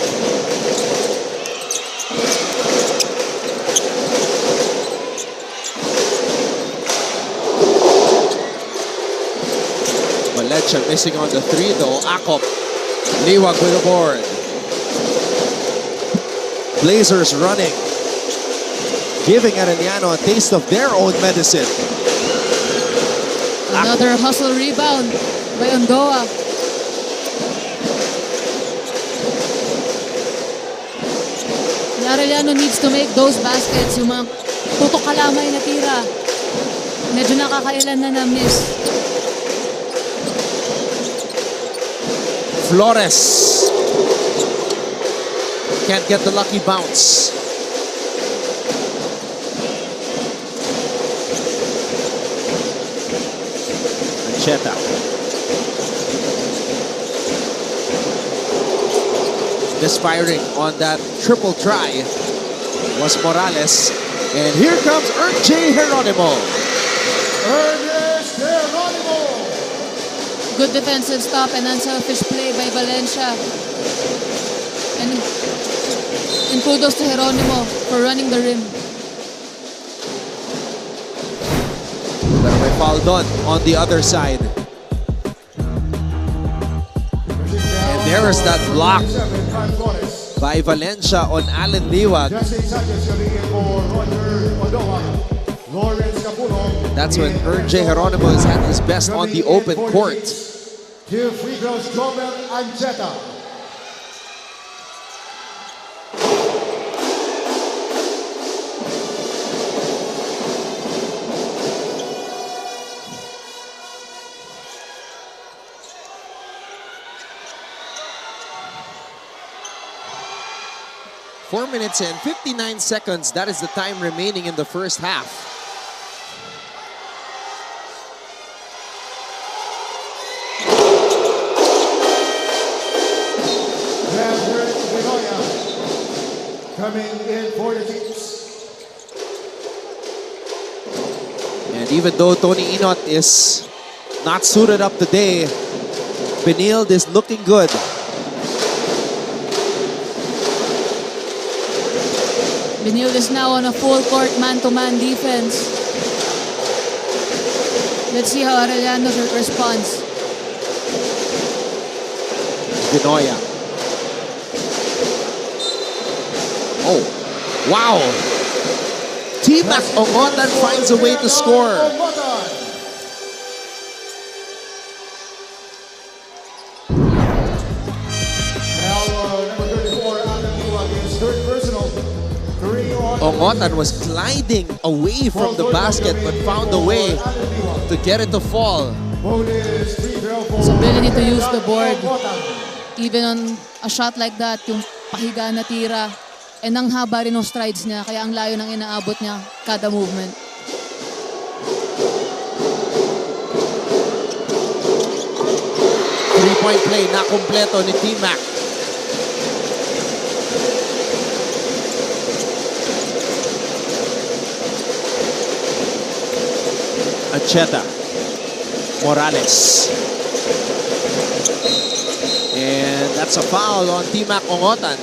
Valencia missing on the three though. Akop. Liwag with a board. Blazers running. Giving Arellano a taste of their own medicine. Another hustle rebound by Ondoa. Arellano needs to make those baskets. Yung mga tutok kalamay na tira. Medyo nakakailan na miss. Flores. Can't get the lucky bounce. Ancheta. Misfiring on that triple try was Morales. And here comes J. Geronimo. Ernest Geronimo. Good defensive stop and unselfish play by Valencia. And kudos to Geronimo for running the rim. Pero may foul doon on the other side. And there is that block by Valencia on Allen Liwag. That's when J. Geronimo has had his best on the open court. Two free throws, Jomel Ancheta. 4 minutes and 59 seconds. That is the time remaining in the first half. Coming in for the Chiefs. And even though Tony Inot is not suited up today, Benilde is looking good. Benilde is now on a full court man-to-man defense. Let's see how Arellano responds. Binoya. Oh, wow. T-Mac Ongotan finds a way to score. Ongotan was gliding away from the basket but found a way to get it to fall. His ability to use the board, even on a shot like that, yung pahiga na tira, and ang haba rin ng strides niya, kaya ang layo ng inaabot niya kada movement. Three-point play na kumpleto ni T-Mac. Ancheta. Morales. And that's a foul on T-Mac Ongotan.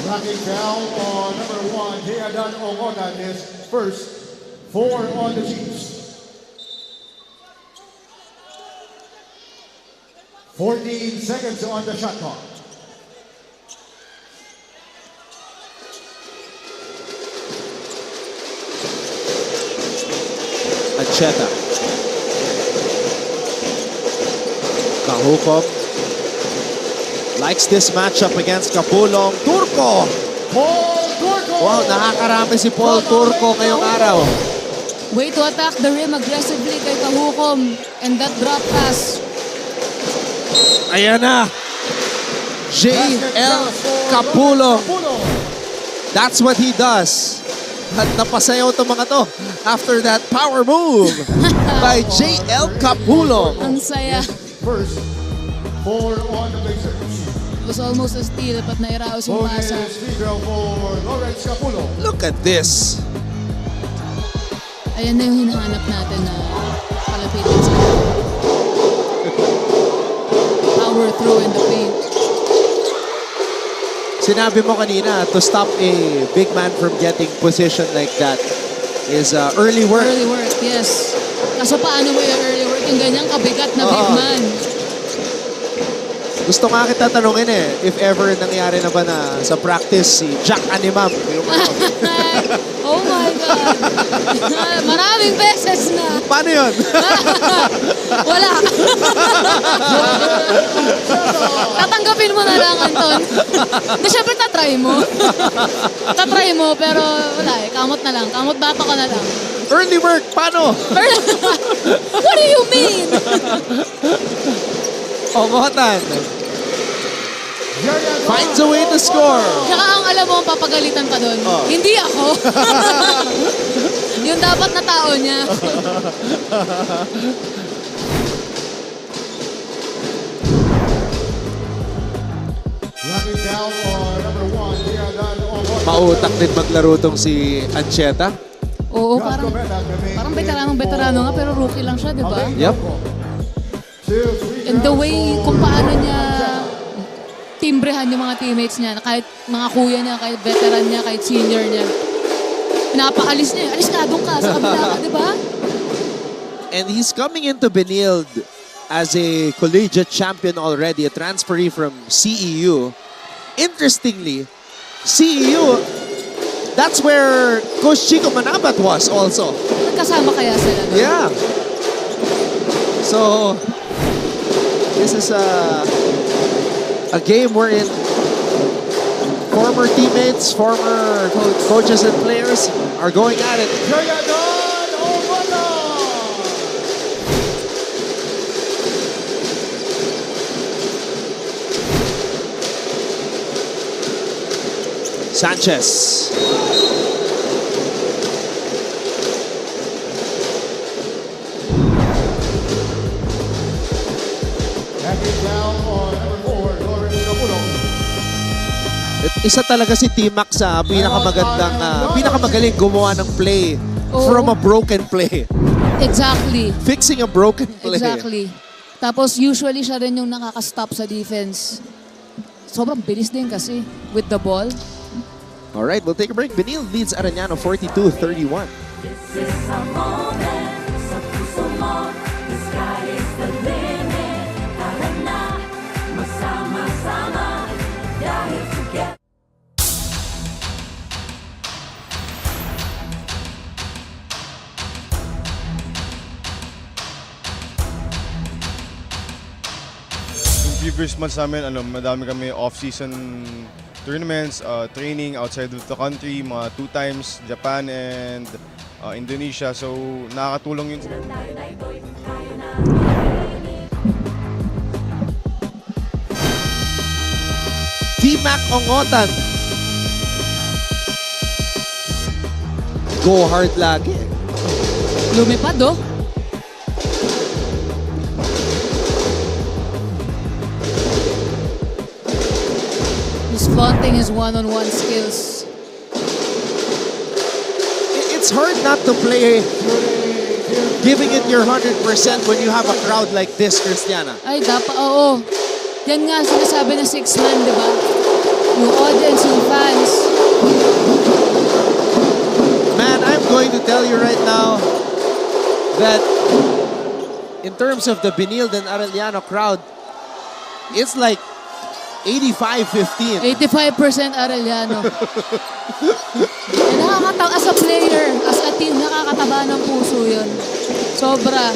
Knocking foul on number 1, Arellano Ongotan, is first. 4 on the Chiefs. 14 seconds on the shot clock. Ancheta. Kahukom likes this matchup against Kapulong. Turco! Paul Turco! Wow, nakakarami si Paul Turco ngayong araw. Way to attack the rim aggressively kay Kahukom, and that drop pass. Ayan na. J.L. Kapulong. That's what he does. At napasayaw itong mga to after that power move by J.L. Kapulong. Ang saya. First, 4 on the Blazers. It was almost a steal, but nairaos yung Bonus pasa. free throw for Lawrence Capullo. Look at this. Ayan na yung hinahanap natin na palapitin sa power through in the paint. Sinabi mo kanina, to stop a big man from getting position like that is early work. Early work, yes. Kaso paano mo yung early work? Yung ganyang kabigat na big man. Gusto nga kita tanungin if ever nangyari na ba na sa practice si Jack Animam. Yung Oh my God. Maraming beses na. Paano yun? Wala. Tatanggapin mo na lang, Anton. Hindi, syempre tatry mo. Tatry mo, pero wala eh. Kamot na lang. Kamot bato ka na lang. Early work, paano? What do you mean? Ongotan finds a way to score. Tsaka ang alam mo, ang papagalitan pa doon. Hindi ako. Yung dapat na tao niya. Knocking down for number 1, Arellano Ongotan. Mautak din maglaro tong si Ancheta. Oo, parang veterano nga, pero rookie lang siya, di ba? Yep. And the way kung paano niya timbrehan yung mga teammates niya, kahit mga kuya niya, kahit veteran niya, kahit senior niya. Pinapaalis niya. Alis ka, doon ka, sa kabila ka, di ba? And he's coming into Benilde as a collegiate champion already, a transferee from CEU. Interestingly, CEU, that's where Coach Chico Manabat was also. Nagkasama kaya sila doon? Yeah. So, this is a game wherein former teammates, former coaches and players are going at it. Arellano Ongotan. Sanchez. Backing down on number 4, Lawrence Capulong. Isa talaga si T-Mac sa pinakamagaling gumawa ng play from a broken play. Exactly. Fixing a broken play. Exactly. Tapos usually siya rin yung nakaka-stop sa defense. Sobrang bilis din kasi with the ball. All right, we'll take a break. Benilde leads Arellano 42-31. This is a moment sa puso mo. The sky is the limit. Tara na, magsama-sama. Dahil together. Yung previous months namin, madami kami off-season tournaments, training outside of the country, mga 2 times, Japan and Indonesia. So, nakakatulong yun. T-Mac Ongotan. Go hard lagi. Lumipad, oh. He's flaunting his one-on-one skills. It's hard not to play giving it your 100% when you have a crowd like this, Christiana. Ay, dapat, oo. Yan nga sinasabi na 6-man, di ba? Yung audience, yung fans. Man, I'm going to tell you right now that in terms of the Benilde and Arellano crowd, it's like 85-15. 85% Arellano. As a player, as a team, nakakataba ng puso yun. Sobra.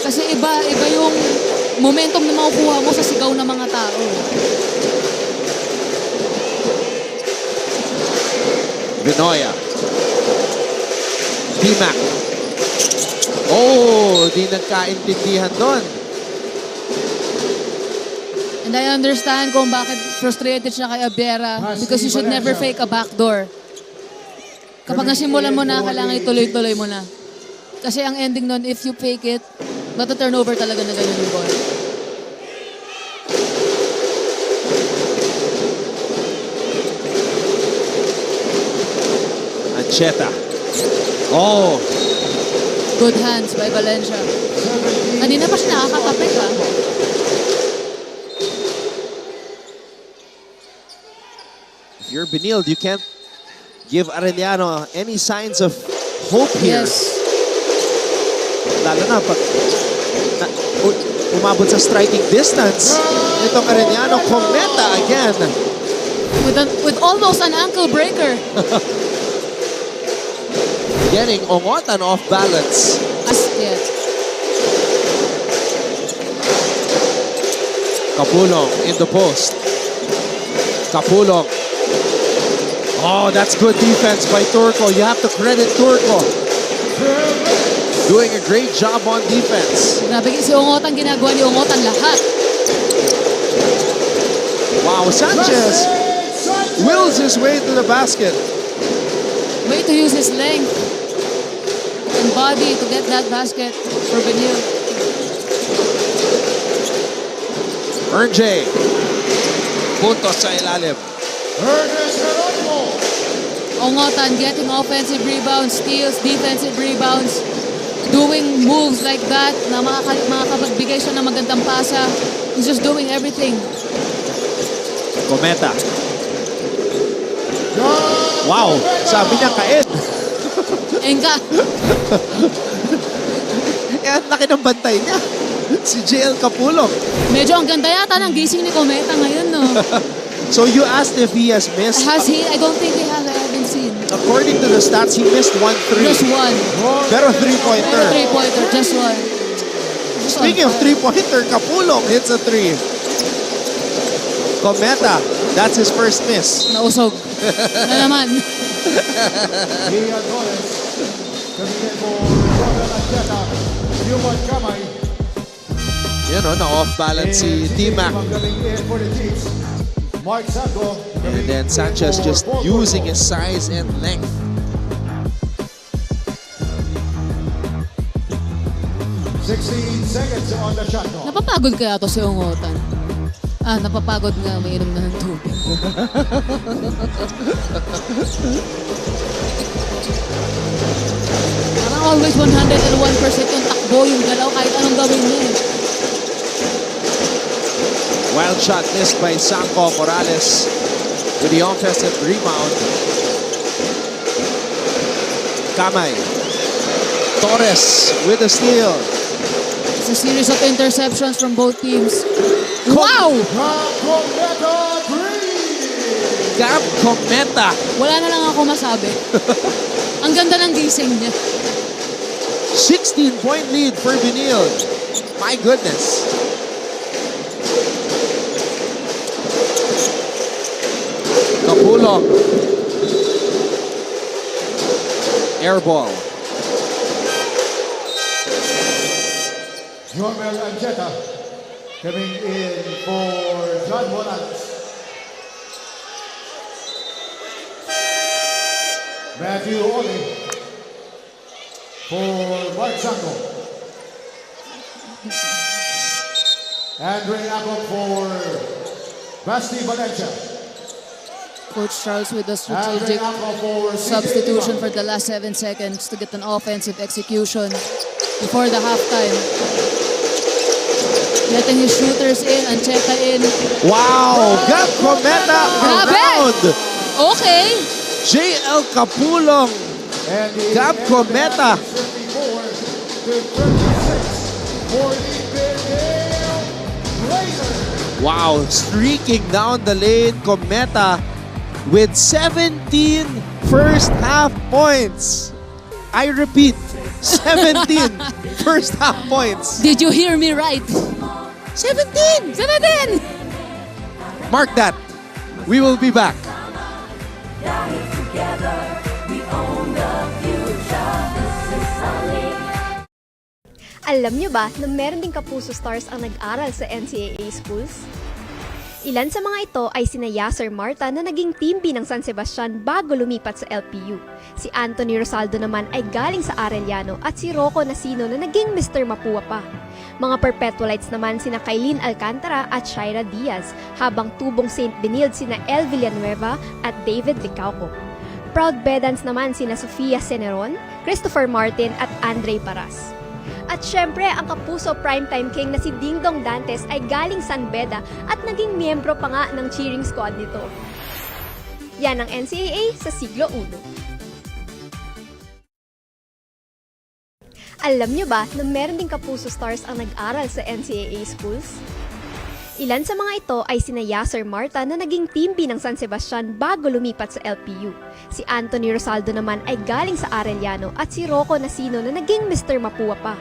Kasi iba yung momentum na makukuha mo sa sigaw ng mga tao. Binoya. T-Mac. Oh, di nagkaintindihan doon. And I understand kung bakit frustrated siya kay Abera because you should never fake a backdoor. Kapag nasimulan mo na, kailangan ituloy-tuloy mo na. Kasi ang ending nun, if you fake it, mata-turnover talaga na ganyan yung ball. Ancheta. Oh, Good hands by Valencia. Kanina pa siya nakakatapik, ha? if you're Benilde, you can't give Arellano any signs of hope here. Yes. Lalo na pag umabot sa striking distance. Itong Arellano, Cometa again. With almost an ankle breaker. Getting Ongotan off balance. Yes. Capulong in the post. Capulong. Oh, that's good defense by Turco. You have to credit Turco. Doing a great job on defense. Grabe si Ongotan, ginagawa ni Ongotan lahat. Wow, Sanchez wills his way to the basket. Way to use his length and body to get that basket for Benilde. RJ. Puntos sa ilalim. Ongotan getting offensive rebounds, steals, defensive rebounds, doing moves like that na makakapagbigay siya ng magandang pasa. He's just doing everything. Cometa. Wow, sabi niya kain. Enga. Yan, laki ng bantay niya. Si JL Capulong. Medyo ang ganda yata ng gising ni Cometa ngayon, no? So you asked if he has missed. Has he? I don't think he has. I haven't seen. According to the stats, he missed 1 3. Just one. Pero three-pointer. Pero three-pointer, just one. Just Speaking of three-pointer, Capulong hits a 3. Cometa, that's his first miss. Nausog. Na naman. Ian Torres, coming in for Robert Ancheta, Yuman Kamay. Yan o, na-off balance si T-Mac. Magaling in for the Chiefs. Mark Sango. And then Sanchez just using his size and length. Seconds on the shot clock. Napapagod kaya to si Ongotan? Napapagod nga, may inom na ng tubig. Parang always 101% yung takbo, yung galaw, kahit anong gawin niya eh. Wild shot missed by Sanko Morales with the offensive rebound. Kamay. Torres with the steal. It's a series of interceptions from both teams. Wow! Gab Cometa. Wala na lang ako masabi. Ang ganda ng gising niya. 16-point lead for Benilde. My goodness. Kapulong. Air ball. Jomel Anjeta coming in for John Morales. Matthew Oli for Mark Sango. Andre Akop for Basti Valencia. Coach Charles with a Andre strategic Akop for substitution for the last 7 seconds to get an offensive execution before the halftime. Letting his shooters in, Ancheta in. Wow! Gab Cometa Grabe! around. Okay. JL Kapulong. And the Gab Cometa. 54 to 36 for the Benilde Blazers. Wow, streaking down the lane, Cometa with 17 first half points. I repeat, 17 first half points. Did you hear me right? 17! 17! Mark that. We will be back. Dahil together, we own the future. This is solid. Alam nyo ba na meron ding kapuso stars ang nag-aral sa NCAA schools? Ilan sa mga ito ay sina Yasser Marta na naging team B ng San Sebastian bago lumipat sa LPU. Si Anthony Rosaldo naman ay galing sa Arellano at si Rocco Nasino na naging Mr. Mapua pa. Mga perpetualites naman sina Kailin Alcantara at Shaira Diaz, habang tubong St. Benilde sina El Villanueva at David Licauco. Proud Bedans naman sina Sofia Ceneron, Christopher Martin at Andre Paras. At syempre, ang kapuso primetime king na si Dingdong Dantes ay galing San Beda at naging miyembro pa nga ng cheering squad nito. Yan ang NCAA sa siglo I. Alam nyo ba na meron ding kapuso stars ang nag-aral sa NCAA schools? Ilan sa mga ito ay sina Yasser Marta na naging team B ng San Sebastian bago lumipat sa LPU. Si Anthony Rosaldo naman ay galing sa Arellano at si Rocco Nasino na naging Mr. Mapua pa.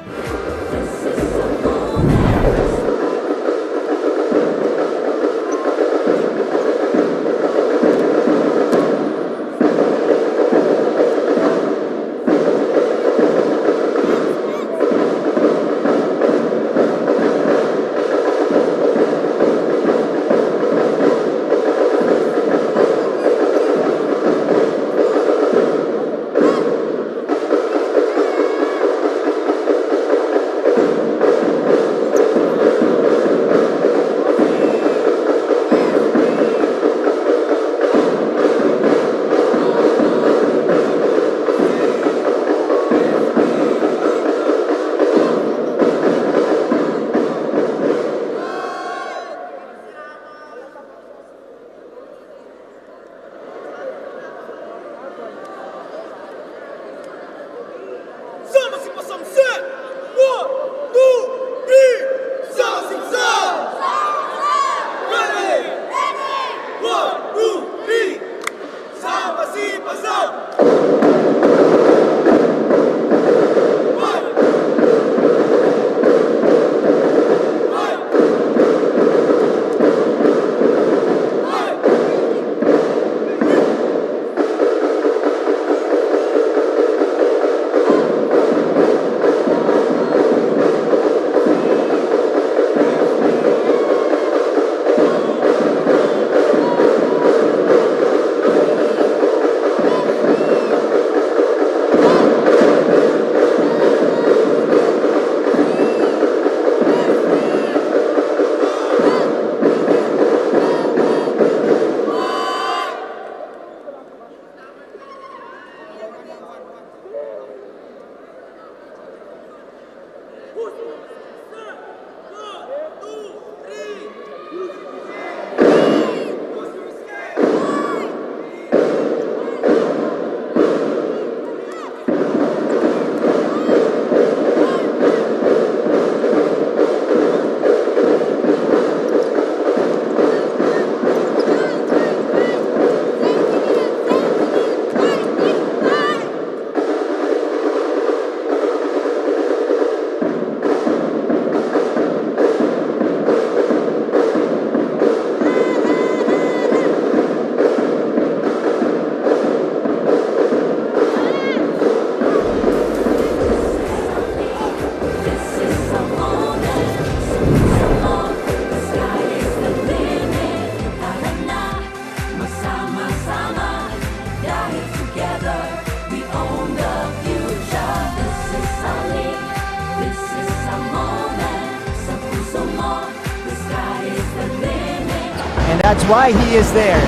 That's why he is there.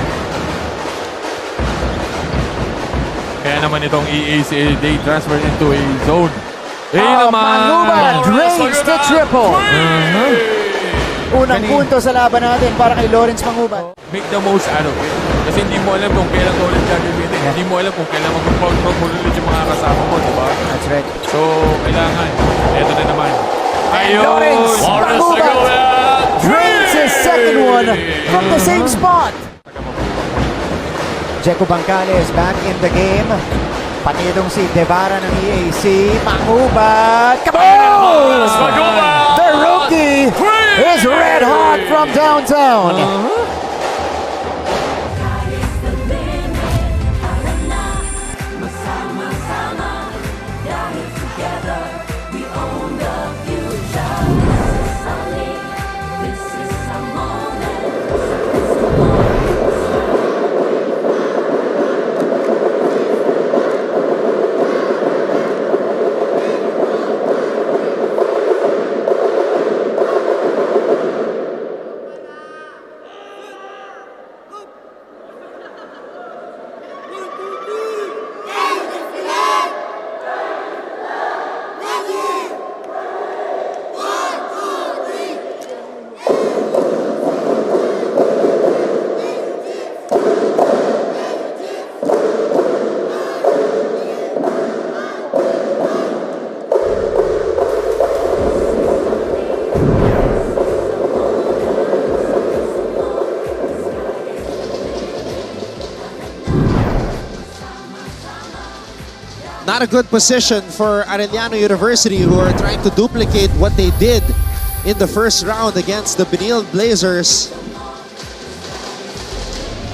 Kaya naman itong EACA, they transferred into a zone. Manguba drains the triple. Unang punto sa laban natin para kay Lawrence Manguba. Make the most out of it. Kasi hindi mo alam kung kailan ka ulit gagamitin. Hindi mo alam kung kailan mag-ulit yung mga kasama mo, diba? That's right. So, kailangan. Ito na naman. And Lawrence Manguba drains his second one from the same spot. Jeco Bancales back in the game. Pati itong si Devara ng EAC. Manguba. Kaboom! The rookie is red hot from downtown. Not a good position for Arellano University, who are trying to duplicate what they did in the first round against the Benilde Blazers.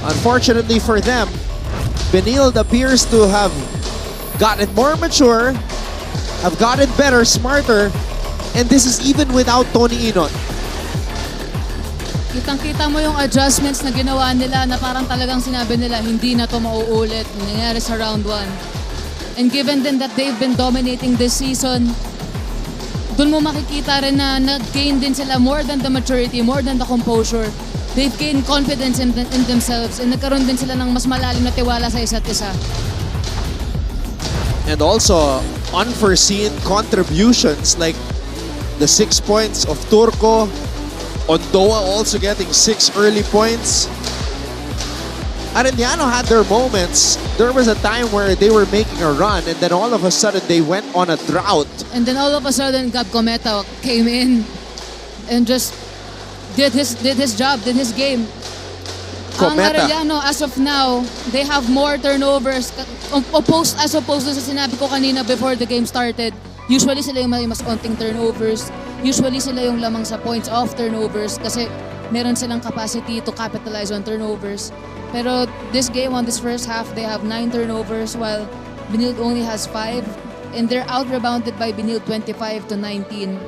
Unfortunately for them, Benilde appears to have gotten more mature, have gotten better, smarter, and this is even without Tony Inot. Kitang-kita mo yung adjustments na ginawa nila na parang talagang sinabi nila, hindi na to mauulit. Nangyari sa round 1. And given then that they've been dominating this season, dun mo makikita rin na nag-gain din sila more than the maturity, more than the composure. They've gained confidence in themselves and nagkaroon din sila ng mas malalim na tiwala sa isa't isa. And also, unforeseen contributions like the 6 points of Turco, Ondoa also getting 6 early points. Arellano had their moments. There was a time where they were making a run and then all of a sudden they went on a drought. And then all of a sudden, Gab Cometa came in and just did his job, did his game. Ang Cometa. Arellano, as of now, they have more turnovers as opposed to sa sinabi ko kanina before the game started. Usually sila yung may mas konting turnovers. Usually sila yung lamang sa points of turnovers kasi meron silang capacity to capitalize on turnovers. Pero this game, on this first half, they have 9 turnovers while Benilde only has 5. And they're out-rebounded by Benilde 25-19.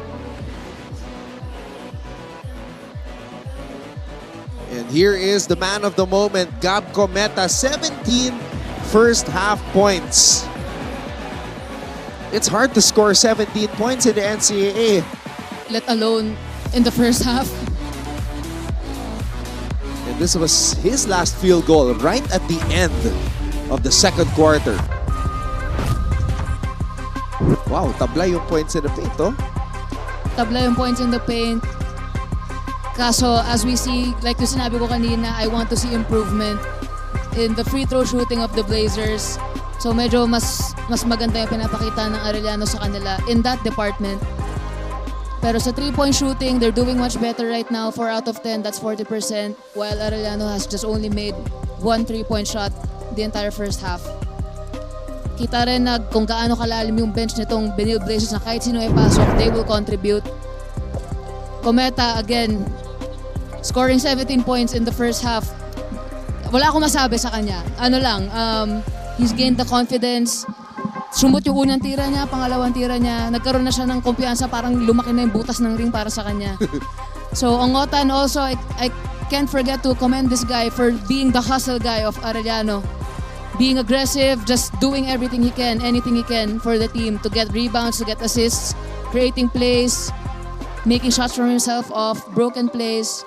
And here is the man of the moment, Gab Cometa, 17 first half points. It's hard to score 17 points in the NCAA. Let alone in the first half. And this was his last field goal right at the end of the second quarter. Wow, tabla yung points in the paint, oh. Tabla yung points in the paint. Kaso, as we see, like yung sinabi ko kanina, I want to see improvement in the free throw shooting of the Blazers. So medyo mas maganda yung pinapakita ng Arellano sa kanila in that department. Pero sa 3-point shooting, they're doing much better right now. 4 out of 10, that's 40%. While Arellano has just only made 1 3-point shot the entire first half. Kita rin na kung gaano kalalim yung bench nitong Benilde Blazers na kahit sino ay pasok, they will contribute. Cometa, again, scoring 17 points in the first half. Wala akong masabi sa kanya. Ano lang, he's gained the confidence. Sumot yung unang tira niya, pangalawang tira niya. Nagkaroon na siya ng kumpiyansa, parang lumaki na yung butas ng ring para sa kanya. So, Ongotan also, I can't forget to commend this guy for being the hustle guy of Arellano. Being aggressive, just doing everything he can, anything he can for the team to get rebounds, to get assists, creating plays, making shots from himself off, broken plays.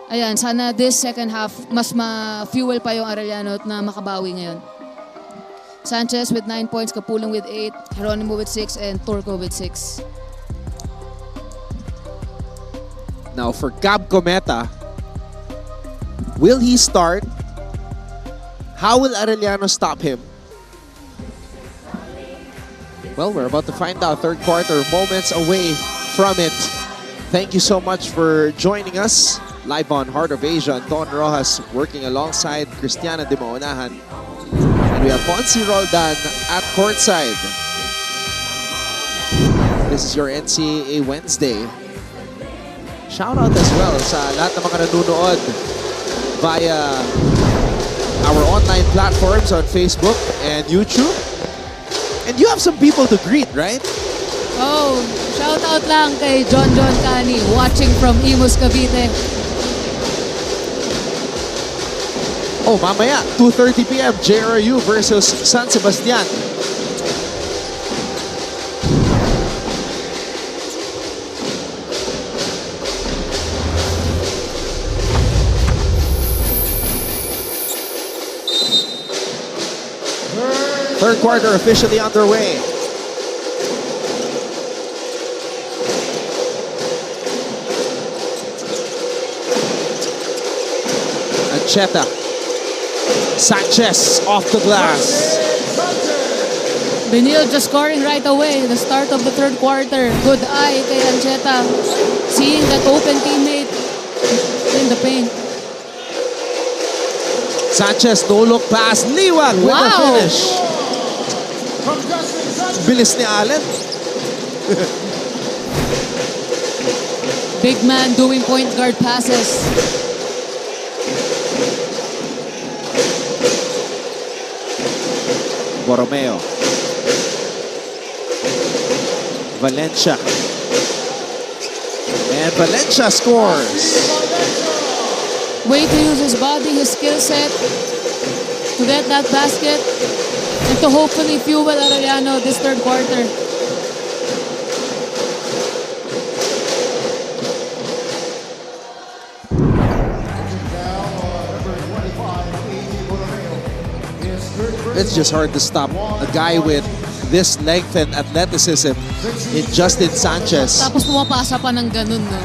Ayan, sana this second half, mas ma-fuel pa yung Arellano na makabawi ngayon. Sanchez with 9 points, Kapulong with 8, Geronimo with 6, and Turco with 6. Now for Gab Cometa, will he start? How will Arellano stop him? Well, we're about to find out. Third quarter, moments away from it. Thank you so much for joining us. Live on Heart of Asia, Don Rojas working alongside Cristiana de Maunahan. And we have Fonzie Roldan at courtside. This is your NCAA Wednesday. Shout out as well sa lahat ng mga nanonood via our online platforms on Facebook and YouTube. And you have some people to greet, right? Oh, shout out lang kay John Cani watching from Imus, Cavite. Oh, mamaya, 2:30 p.m. JRU versus San Sebastian. Third quarter officially underway. Ancheta. Sanchez off the glass. Benilde just scoring right away, the start of the third quarter. Good eye kay Ancheta, seeing that open teammate in the paint. Sanchez, no look pass. Liwag with the Wow. finish. Bilis ni Allen. Big man doing point guard passes. Borromeo. Valencia. And Valencia scores. Way to use his body, his skill set to get that basket and to hopefully fuel Arellano this third quarter. It's just hard to stop a guy with this length and athleticism in Justin Sanchez. Tapos pumapasa pa ng ganun, no?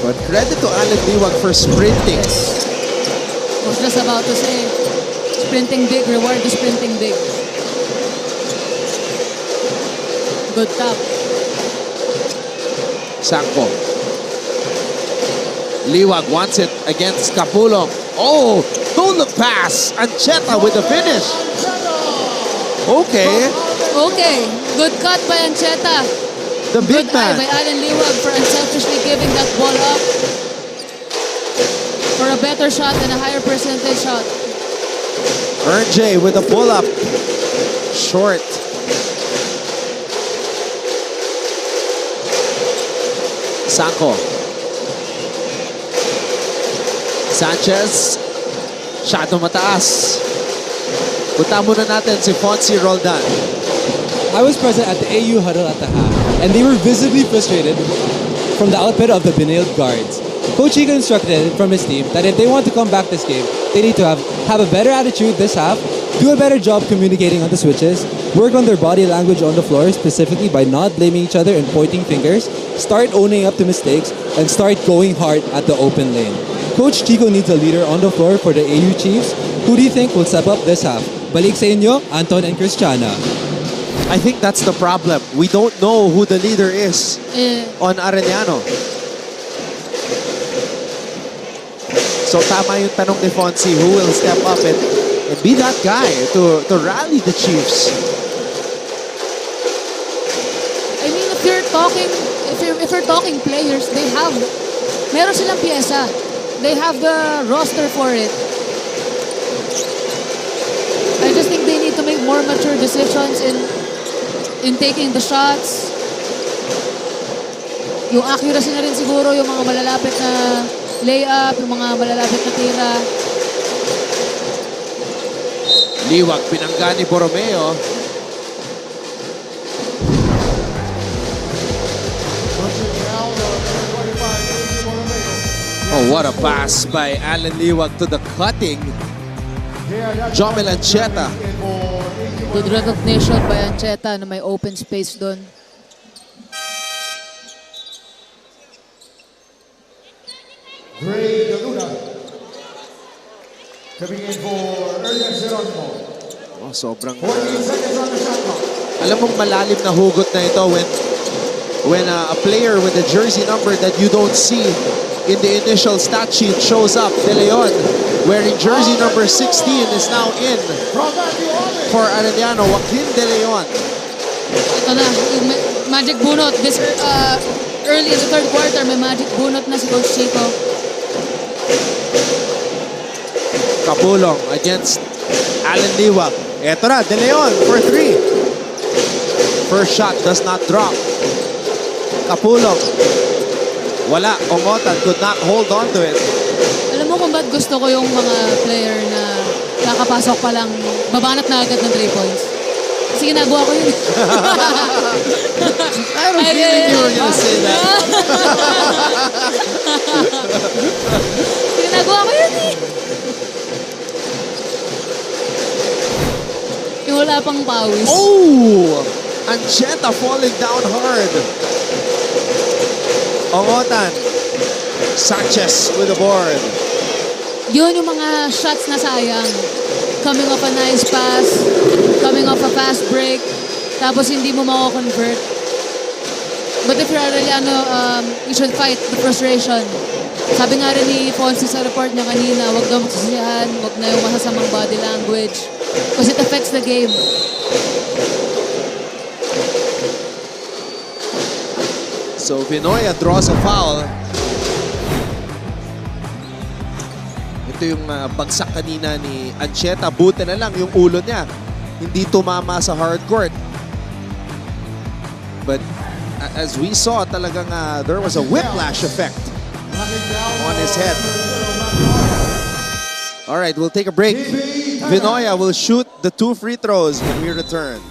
But credit to Allen Liwag for sprinting. I was just about to say, sprinting big, reward the sprinting big. Good tap. Sangko. Liwag wants it against Kapulong. Oh, don't look pass. Ancheta with the finish. Okay. Okay, good cut by Ancheta. The big Good eye man. by Allen Liwag for unselfishly giving that ball up for a better shot and a higher percentage shot. J with a pull-up. Short. Sangko. Sanchez. Shadow mataas. Punta muna natin si Fonzie Roldan. I was present at the AU huddle at the half, and they were visibly frustrated from the output of the Benilde guards. Coach Chico instructed from his team that if they want to come back this game, they need to have a better attitude this half, do a better job communicating on the switches, work on their body language on the floor, specifically by not blaming each other and pointing fingers, start owning up to mistakes, and start going hard at the open lane. Coach Chico needs a leader on the floor for the AU Chiefs. Who do you think will step up this half? Balik sa inyo, Anton and Cristiana. I think that's the problem. We don't know who the leader is on Arellano. So tama yung tanong ni Fonzie, who will step up and be that guy to rally the Chiefs? I mean, if you're talking players, meron silang pyesa. They have the roster for it. I just think they need to make more mature decisions in taking the shots. Yung accuracy na rin siguro, yung mga malalapit na layup, yung mga malalapit na tira. Liwag, pinangga ni Borromeo. Oh, what a pass by Alan Liwag to the cutting Jomel Ancheta. Good recognition by Ancheta na may open space doon. Gray Galuna. Coming in for Ernest Geronimo. Oh, sobrang 14 seconds on the shot clock. alam mong malalim na hugot na ito when a player with a jersey number that you don't see in the initial stat sheet shows up. De Leon, wearing jersey number 16, is now in for Arellano. Joaquin De Leon. Ito na, yung magic bunot. This early in the third quarter, may magic bunot na si Coach Chico. Kapulong against Alan Liwag. Eto na, De Leon for 3. First shot does not drop. Kapulong. Wala. Omotan could not hold on to it. Alam mo kung ba't gusto ko yung mga player na kakapasok pa lang, babanat na agad ng 3 points? Kasi ginagawa ko yun. I have a feeling you were gonna say that. Ginagawa ko yun eh. Yung wala pang pawis. Oh! Ancheta falling down hard. Omotan. Sanchez with the board. Yun yung mga shots na sayang. Coming off a nice pass, coming off a fast break, tapos hindi mo mako-convert. But if you're Arellano, you should fight the frustration. Sabi nga rin ni Fonzie sa report niya kanina, wag daw magsisihan, wag na yung masasamang body language. Because it affects the game. So Vinoya draws a foul. Ito yung bagsak kanina ni Ancheta. Buti na lang yung ulo niya hindi tumama sa hard court. But as we saw, talagang there was a whiplash effect on his head. All right, we'll take a break. Vinoya will shoot the 2 free throws when we return.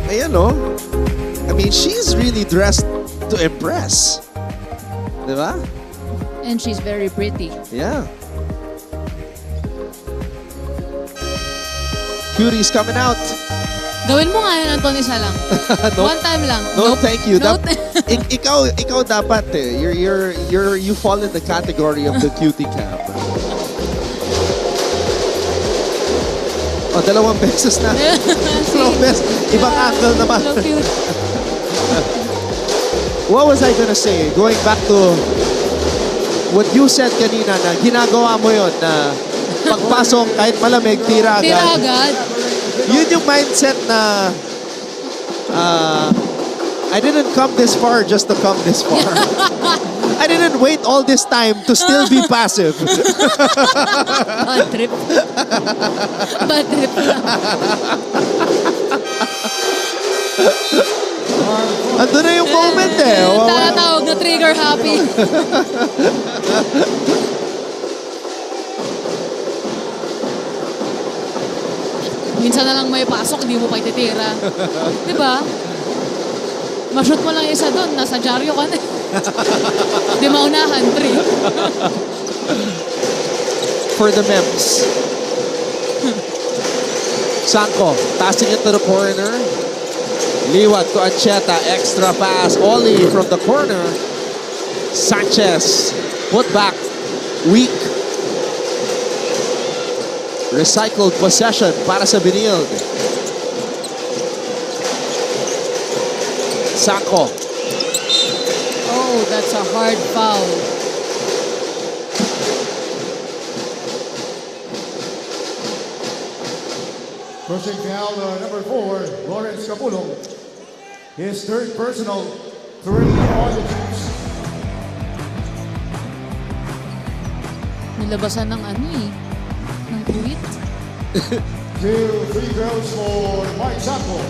Ayan, no? I mean, she's really dressed to impress. Diba? And she's very pretty. Yeah. Curie's coming out. Gawin mo nga yun, Anthony, isa lang. No. One time lang. No, Nope. thank you. No, Ikaw dapat eh. You fall in the category of the cutie cam. Oh, 2 beses na. 2 beses. Ibang angle naman. So cute. What was I gonna say? Going back to what you said kanina na ginagawa mo yon na pagpasok kahit malamig, tira agad. Tira agad. Yun yung mindset na I didn't come this far just to come this far. I didn't wait all this time to still be passive. Bad trip. Bad trip lang. Ando na yung moment eh. Tatawag na trigger happy. Minsan na lang may pasok, hindi mo pa ititira. Diba? Ma-shoot mo lang isa doon, nasa dyaryo ka na. Di maunahan, 3. For the memes. Sanko, passing it to the corner. Liwag to Ancheta, extra pass. Oli from the corner. Sanchez, put back, weak. Recycled possession para sa Benilde. Sanko. Oh, that's a hard foul. Pushing foul, number 4, Lawrence Capulong. His third personal, 3 on the Chiefs. Nilabasan ng ano eh. Ng tweet. 2 free throws for Mike Sacco.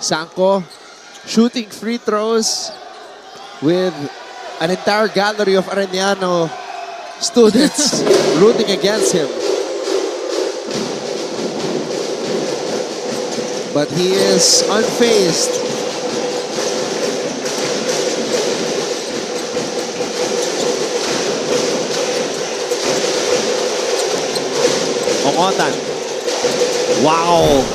Sanko shooting free throws with an entire gallery of Arellano students rooting against him. But he is unfazed. Ongotan. Wow.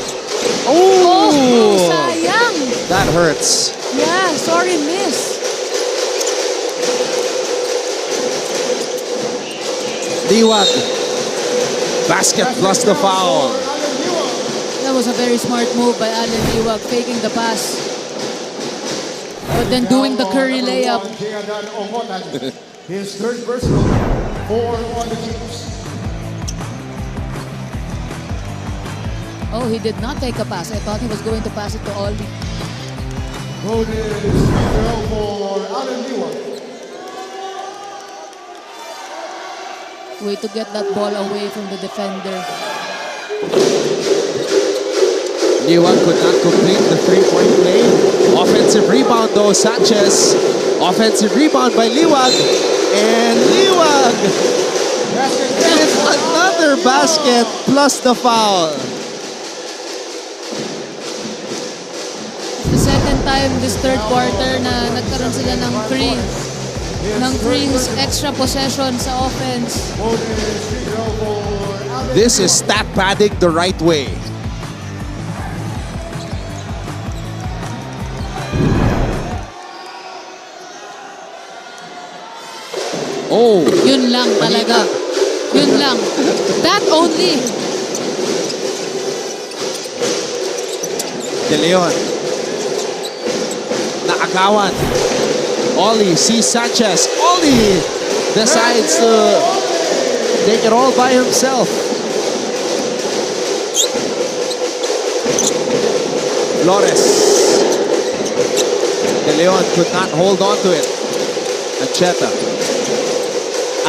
Oh, sayang. That hurts. Yeah, sorry, miss. Liwag. Basket plus the foul. That was a very smart move by Allen Liwag, faking the pass. But then doing the Curry layup. His third personal, 4 on the Chiefs. Oh, he did not take a pass. I thought he was going to pass it to Ollie. Bonus free throw for Allen Liwag. Way to get that ball away from the defender. Liwag could not complete the three-point play. Offensive rebound though, Sanchez. Offensive rebound by Liwag. And Liwag with another basket plus the foul. The second time this third quarter na nagkaroon sila ng free extra possession sa offense. This is stat padding the right way. Oh, Yun lang talaga. Yun lang. That only. De Leon. Nakagawan. Ollie sees Sanchez. Ollie decides to take it all by himself. Flores. De Leon could not hold on to it.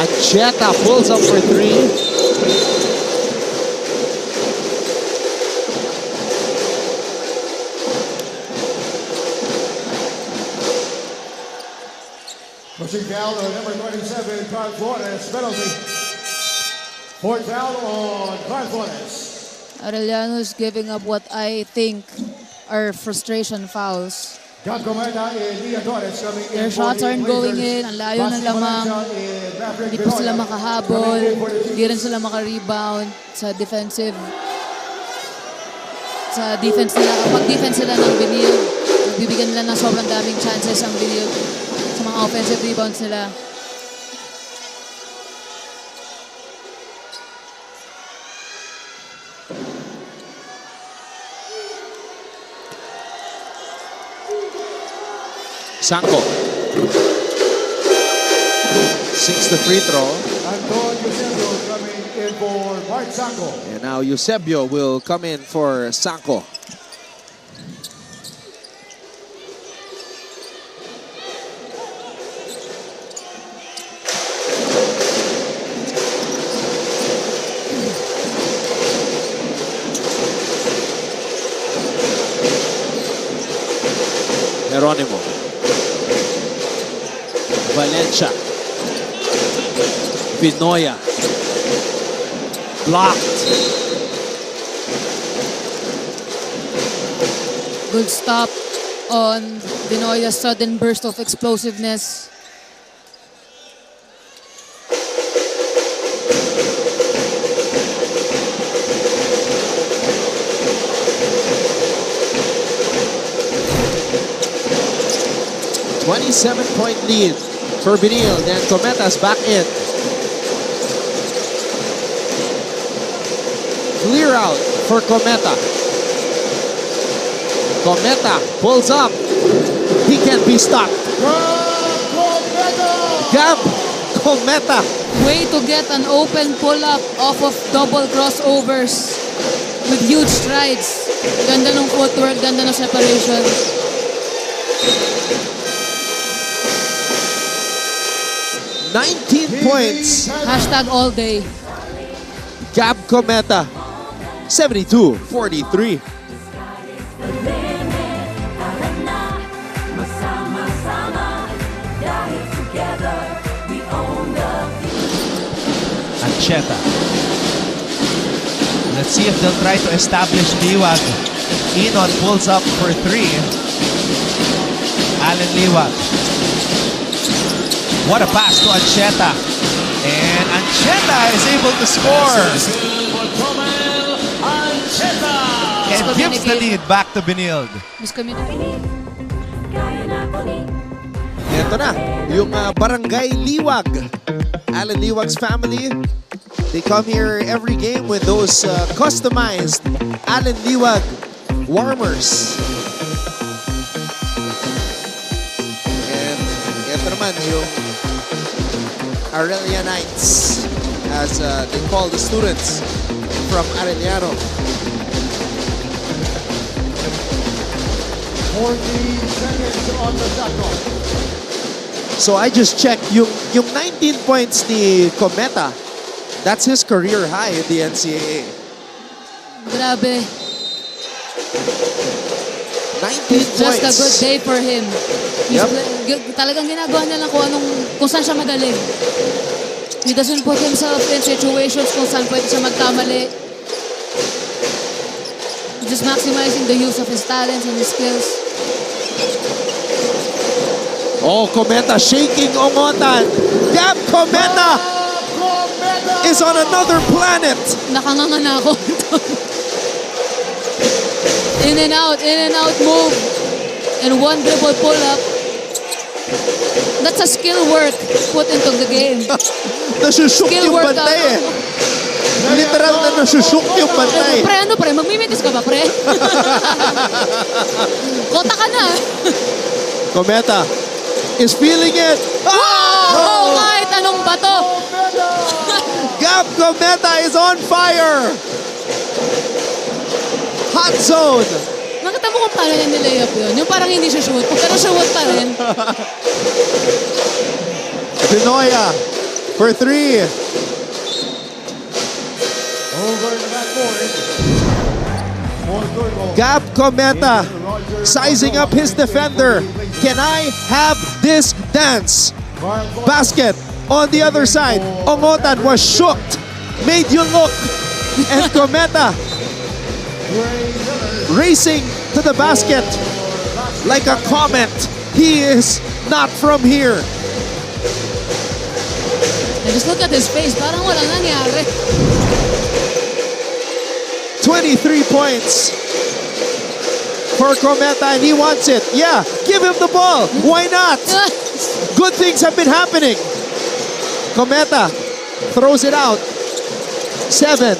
Ancheta pulls up for 3. Pushing foul, number 27, Carl Flores, penalty. Fourth foul on Carl Flores. Arellano is giving up what I think are frustration fouls. Got Cometa and Nia Torres coming in. Their shots aren't going in. Ang layo ng lamang. Hindi pa sila makahabol. Hindi rin sila makarebound sa defense nila. Kapag defense sila ng Benilde, nagbibigyan nila ng sobrang daming chances ang Benilde sa mga offensive rebounds nila. Sanko sinks the free throw. Anton Eusebio coming in for Mark Sanko. And now Eusebio will come in for Sanko. Geronimo. Valencia. Pinoya. Blocked. Good stop on Binoya's sudden burst of explosiveness. A 27-point lead for Benilde, and Cometa's back in. Clear Pressure out for Cometa. Cometa pulls up. He can't be stopped. Gab Cometa. Way to get an open pull-up off of double crossovers with huge strides. Ganda ng footwork, ganda ng separation. $19 points. Hashtag all day. Gab Cometa. 72-43. Ancheta. Let's see if they'll try to establish Liwag. Inon pulls up for 3. Allen Liwag. What a pass to Ancheta. And Ancheta is able to score. And gives the lead back to Benilde. Miscommunication. Ito na, yung Barangay Liwag. Alan Liwag's family, they come here every game with those customized Alan Liwag warmers. And ito naman yung Arellanites, as they call the students from Arellano. 40 seconds on the shot clock. So I just checked, yung 19 points ni Cometa, that's his career high in the NCAA. Grabe. 19 It's just points. a good day for him. Talagang ginagawa niya lang kung saan siya magaling. He doesn't put himself in situations kung saan pwede siya magkamali. Just maximizing the use of his talents and his skills. Oh, Cometa shaking Ongotan. Gab Cometa is on another planet. Nakanganga na ako. in and out move. And one dribble pull up. That's a skill work put into the game. Nasushook Skill yung workout. bantay eh. Literal na nasushook yung bantay. Pre, magmimitis ka ba, pre? Kota ka na. Cometa is feeling it. Oh, kahit anong bato. Gab Cometa is on fire. Hot zone. Nakita mo kung paano niya nilayup yun? Yung parang hindi siya shoot, pero shoot pa rin. Denoya for 3. Over the backboard. Gab Cometa sizing up his defender. Can I have this dance? Basket on the other side. Ongotan was shooked. Made you look. And Cometa racing to the basket like a comet. He is not from here. And just look at his face, parang walang nangyari. 23 points for Cometa, and he wants it. Yeah, give him the ball. Why not? Good things have been happening. Cometa throws it out. 7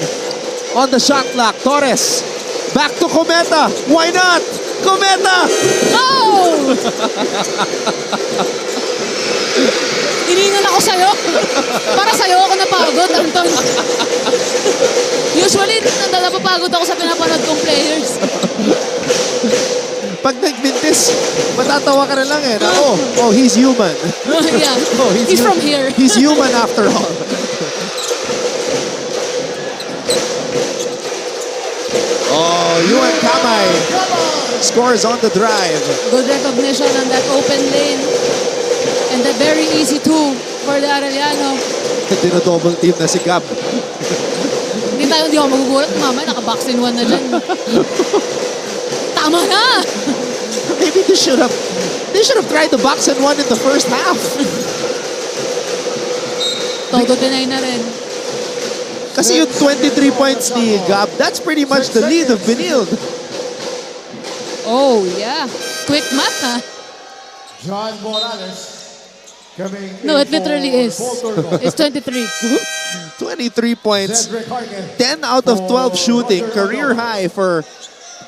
on the shot clock. Torres back to Cometa. Why not? Cometa! Oh! Hiningan ako sa'yo. Para sa'yo ako napagod, Anton. Usually, napapagod ako sa pinapanood kong players. Pag nagmintis, matatawa ka na lang eh. Oh, he's human. Yeah, Oh, he's from here. He's human after all. Oh, Yuan Kamay scores on the drive. Good recognition on that open lane. And that very easy two for the Arellano. Dino-double team na si Gab. Hindi ako magugulat. Mamaya, naka-box in one na dyan. Tama na! Maybe they should have tried the box and one in the first half. Todo deny na rin. Kasi yung 23 points ni Gab, that's pretty much the lead of Benilde. Oh, yeah. Quick math, ha? John Morales. No, it literally is. It's 23. 23 points. Cedric Harkin. 10 out of 12 shooting. Career high for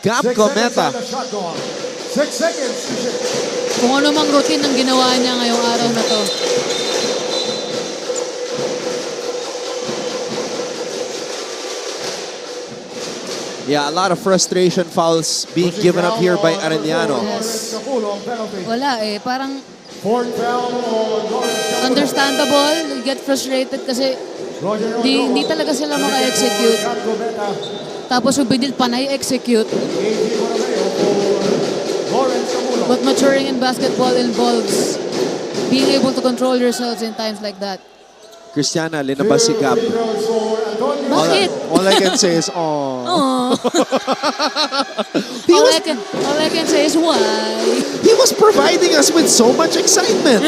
Gab 6 seconds Cometa. on the shot clock. 6 seconds to shoot. Kung ano mang routine ang ginawa niya ngayong araw na to. Yeah, a lot of frustration fouls being given up here by Arellano. Yes. Kapulong penalty. Wala eh. Parang Fourth foul on Lawrence Kapulong. understandable. You get frustrated kasi Roger hindi talaga sila maka-execute. Gab Cometa. Tapos yung Benilde panay execute. 80 Borromeo for Lawrence Kapulong. But maturing in basketball involves being able to control yourselves in times like that. Christiana, linabas si Gab. Free throws for Antonio. Bakit? All I can say is, oh. Aww. all I can say is why. He was providing us with so much excitement.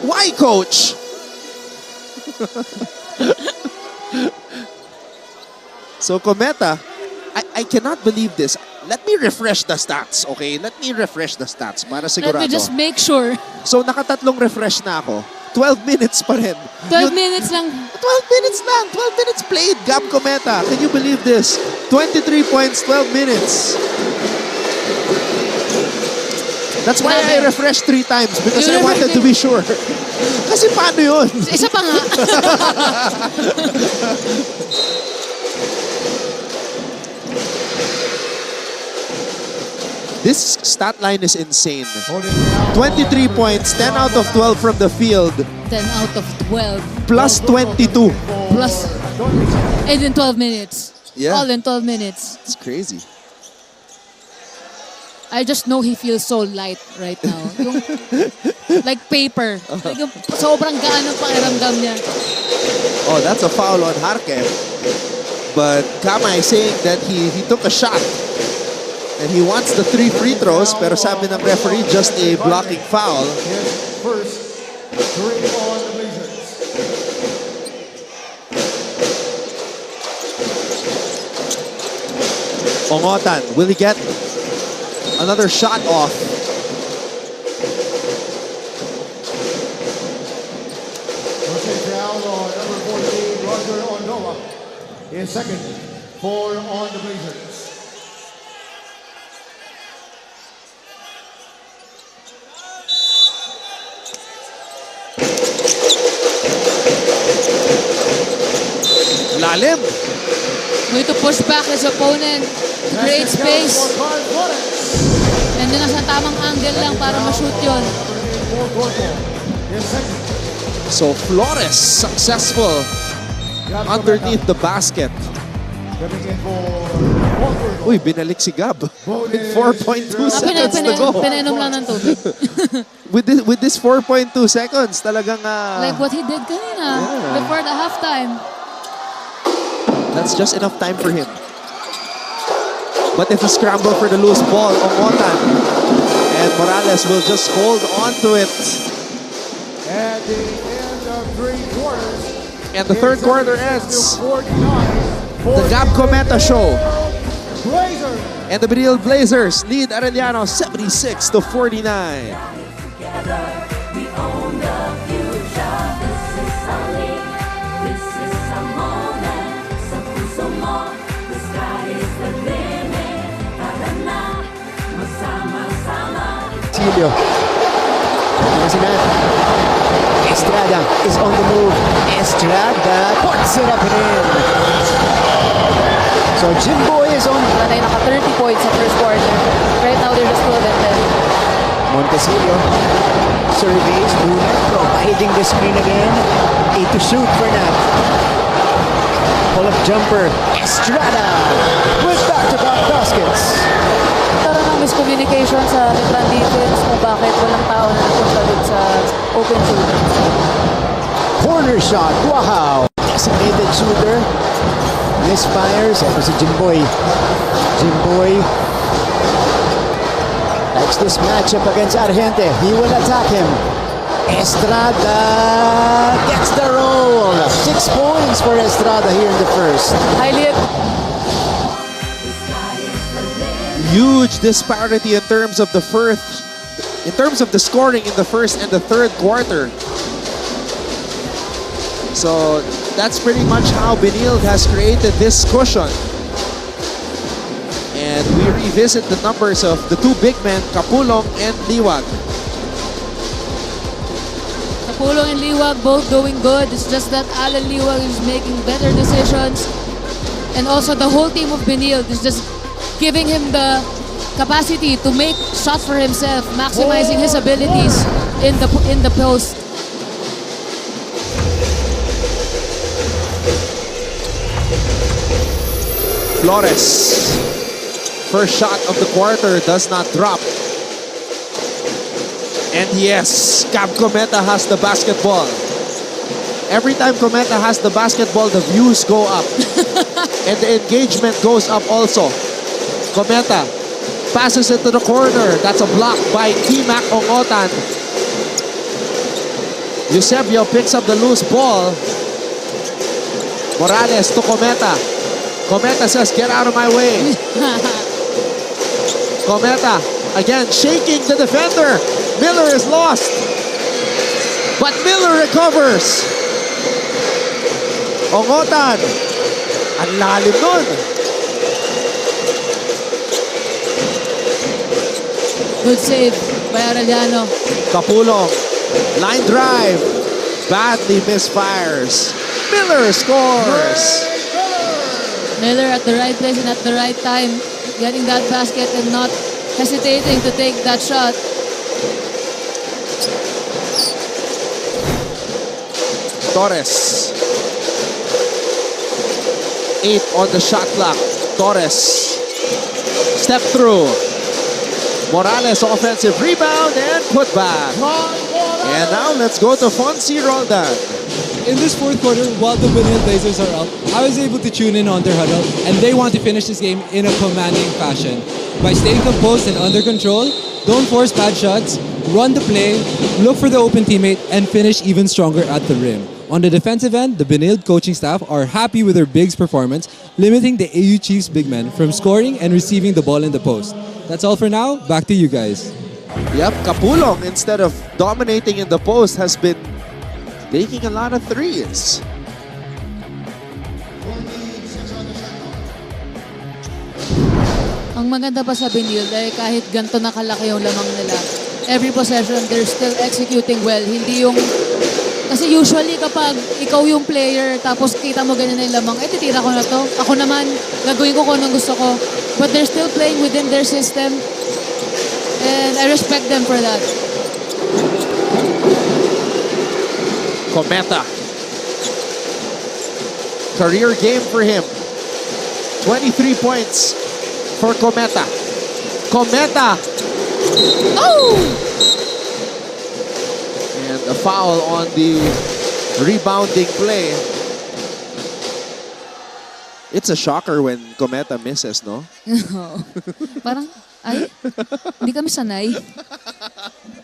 Why, coach? So, Cometa, I cannot believe this. Let me refresh the stats, okay? Let me refresh the stats para sigurado. Let me just make sure. So, nakatatlong refresh na ako. 12 minutes pa rin. 12 minutes lang. 12 minutes lang. 12 minutes played. Gab Cometa. Can you believe this? 23 points, 12 minutes. That's why I refreshed 3 times because I wanted to be sure. Kasi paano yun? Isa pa nga. This stat line is insane. 23 points, 10 out of 12 from the field, 10 out of 12. plus 22. Plus, and in 12 minutes. Yeah. All in 12 minutes. It's crazy. I just know he feels so light right now. Yung, like paper. Like yung sobrang gaan ng pakiramdam niya. Oh, that's a foul on Harke. But Kama is saying that he took a shot. And he wants the 3 free throws, pero sabi ng referee, just a blocking foul. His first 3 on the Blazers. Ongotan, will he get another shot off? First foul on number 14, Roger Ondoa. His second, 4 on the Blazers. Lalim. Way to push back his opponent to create space. And yun nasa tamang angle lang para ma-shoot yun. So Flores successful underneath the basket. Uy, binalik si Gab. With 4.2 seconds to go. Pinainom lang ng tubig. With this 4.2 seconds, talagang... Like what he did kanina. Yeah. Before the halftime. That's just enough time for him. But if a scramble for the loose ball, Ongotan and Morales will just hold on to it. At the end of 3 quarters. And the third quarter ends. The Gab Cometa Show. Blazers. And the Benilde Blazers lead Arellano 76-49. Together, we own the future. This is our league. This is our moment. Sa puso mo, the sky is the limit. Tara na, masama-sama. Silio. Si Matt. Estrada is on the move. Estrada puts it up and in. So Jimboy is on. Natay naka 30 points sa first quarter. Right now they're just 12 and Montesilio surveys Bruner, providing the screen again. 8 to shoot for Nat. Pull-up jumper. Estrada with back-to-back baskets. Nagkaroon ng miscommunication sa Letran defense kung bakit walang tao na napunta dun sa open shooter. Corner shot. Wow. Designated shooter. Misfires. Ito si Jimboy. Jimboy likes this matchup against Argente. He will attack him. Estrada gets the roll. 6 points for Estrada here in the first. Highly Huge disparity in terms of the in terms of the scoring in the first and the third quarter. So that's pretty much how Benilde has created this cushion. And we revisit the numbers of the two big men, Kapulong and Liwag. Kapulong and Liwag both doing good. It's just that Alan Liwag is making better decisions. And also the whole team of Benilde is just giving him the capacity to make shots for himself, maximizing his abilities in the post. Flores. First shot of the quarter does not drop. And yes, Cab Cometa has the basketball. Every time Cometa has the basketball, the views go up. And the engagement goes up also. Cometa passes it to the corner. That's a block by T-Mac Ongotan. Eusebio picks up the loose ball. Morales to Cometa. Cometa says, get out of my way. Cometa, again, shaking the defender. Miller is lost. But Miller recovers. Ongotan. Ang lalim nun. Good save by Arellano. Kapulong. Line drive. Badly misfires. Miller scores. Miller at the right place and at the right time, getting that basket and not hesitating to take that shot. Torres. 8 on the shot clock. Torres. Step through. Morales offensive rebound and put back. And now let's go to Fonzie Roldan. In this fourth quarter, while the Benilde Blazers are up, I was able to tune in on their huddle, and they want to finish this game in a commanding fashion. By staying composed and under control, don't force bad shots, run the play, look for the open teammate, and finish even stronger at the rim. On the defensive end, the Benilde coaching staff are happy with their bigs performance, limiting the AU Chiefs big men from scoring and receiving the ball in the post. That's all for now. Back to you guys. Yep, Kapulong, instead of dominating in the post, has been taking a lot of threes. Ang maganda pa sa Benilde ay kahit ganito na kalaki yung lamang nila, every possession they're still executing well. Hindi yung... Kasi usually kapag ikaw yung player tapos kita mo ganyan na yung lamang, titira ko na to. Ako naman, gagawin ko kung anong gusto ko. But they're still playing within their system. And I respect them for that. Cometa. Career game for him. 23 points for Cometa. Cometa. Oh! And a foul on the rebounding play. It's a shocker when Cometa misses, no? Parang, ay, hindi kami sanay.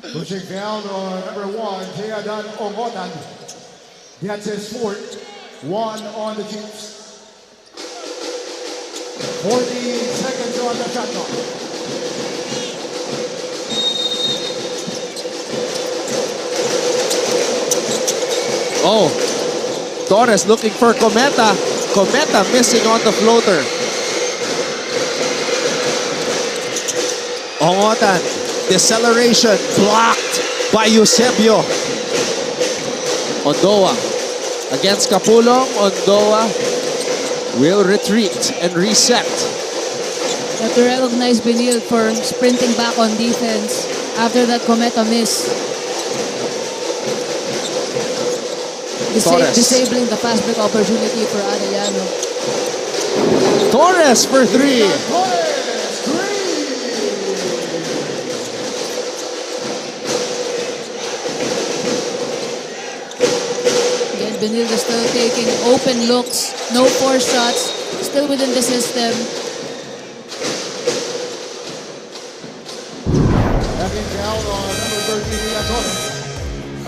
Pushing down on number 1, Jayadan Ongotan. That's his fourth. 1 on the Chiefs. 40 seconds on the shot clock. Oh, Torres looking for Cometa. Cometa missing on the floater. Ongotan, deceleration blocked by Eusebio. Ondoa against Kapulong. Ondoa will retreat and reset. You have to recognize Benilde for sprinting back on defense after that Cometa miss. Torres. Disabling the fast break opportunity for Arellano. Torres for 3. Again, Benilde is still taking open looks, no forced shots, still within the system. Backing down on number 13, Ian Torres.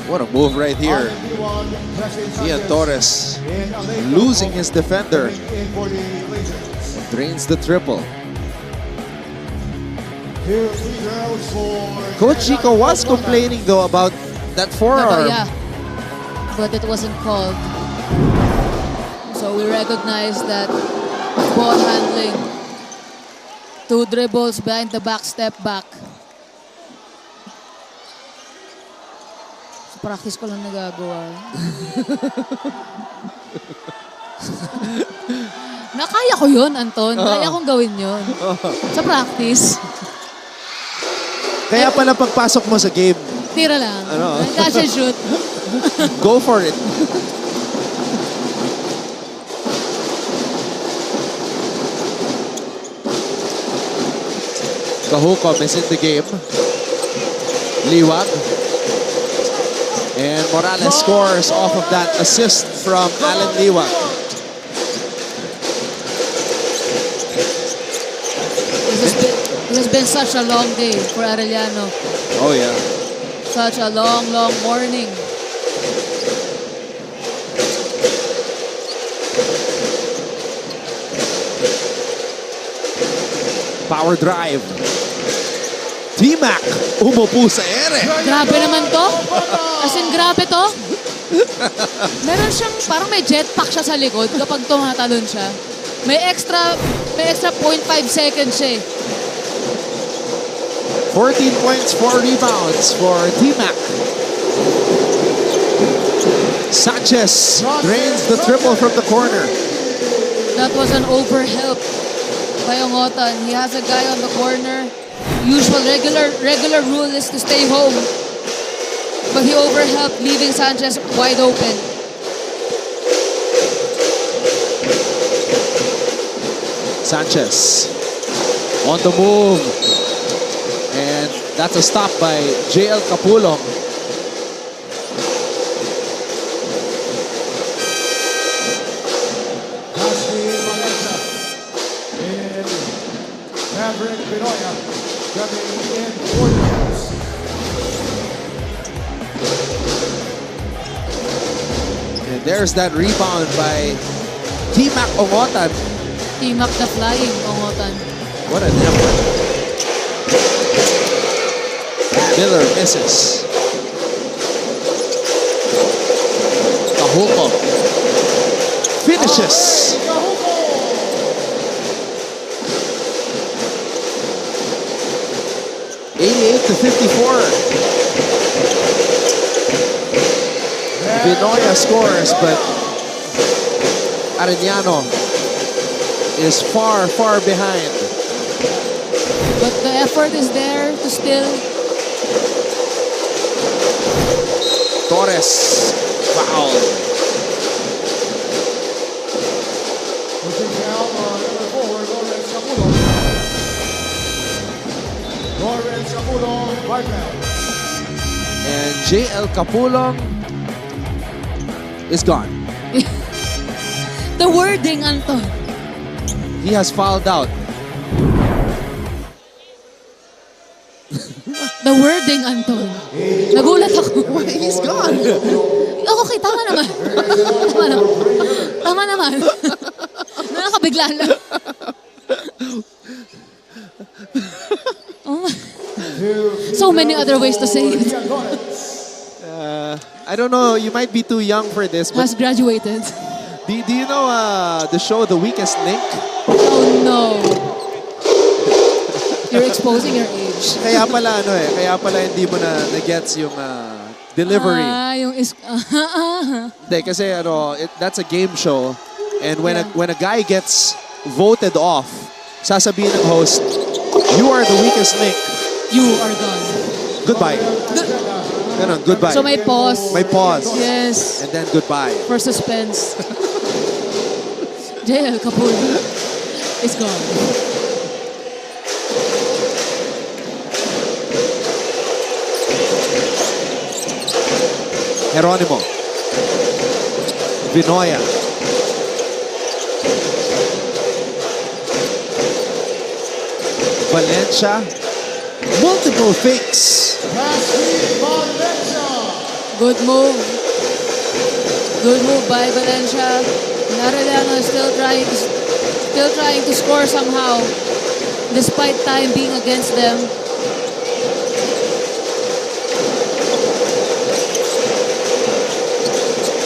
What a move right here. Ian Torres losing his defender. Drains the triple. Coach Chico was complaining though about that forearm. Yeah, but it wasn't called. So we recognize that ball handling. 2 dribbles behind the back, step back. Sa practice ko lang nagagawa. Nakaya ko yun, Anton. Kaya kong gawin yun. Sa practice. Kaya pala pagpasok mo sa game, Tira lang. Ano? Catch and shoot. go for it. Kahukom is in the game. Liwag. And Morales scores off of that assist from Alan Liwag. It has been such a long day for Arellano. Oh yeah. Such a long, long morning. Power drive. T-Mac umupo sa ere. Grabe naman to. As in, grabe to. Meron siyang, parang may jetpack siya sa likod kapag tumatalon siya. May extra 0.5 seconds siya eh. 14 points, 4 rebounds for T-Mac. Sanchez drains the triple from the corner. That was an overhelp by Ongotan. He has a guy on the corner. Usual regular rule is to stay home. But he overhelped, leaving Sanchez wide open. Sanchez on the move. And that's a stop by JL Capulong. And there's that rebound by T-Mac Ongotan. T-Mac the flying, Ongotan. What a number. Miller misses. Kahukom finishes. (88-54). Vinoya scores, but Arellano is far, far behind. But the effort is there to still. Torres foul. And JL Capulong is gone. The wording, Anton. He has fouled out. The wording, Anton. Nagulat ako. He's gone. Okay, tama naman. Tama naman. Nakakabigla lang. Oh. So many other ways to say it. I don't know, you might be too young for this, but Has graduated. do you know the show The Weakest Link? Oh no. You're exposing your age. Kaya pala hindi mo na gets yung delivery. Yung is... Hindi, kasi that's a game show, and when a guy gets voted off, sasabihin ng host, you are the weakest link. You are gone. Goodbye. Ganon, goodbye. So may pause. May pause. Yes. And then goodbye. For suspense. JL Kapul is gone. Geronimo. Vinoya. Valencia. Multiple fakes. Good move. Good move by Valencia. Arellano is still trying to score somehow. despite time being against them.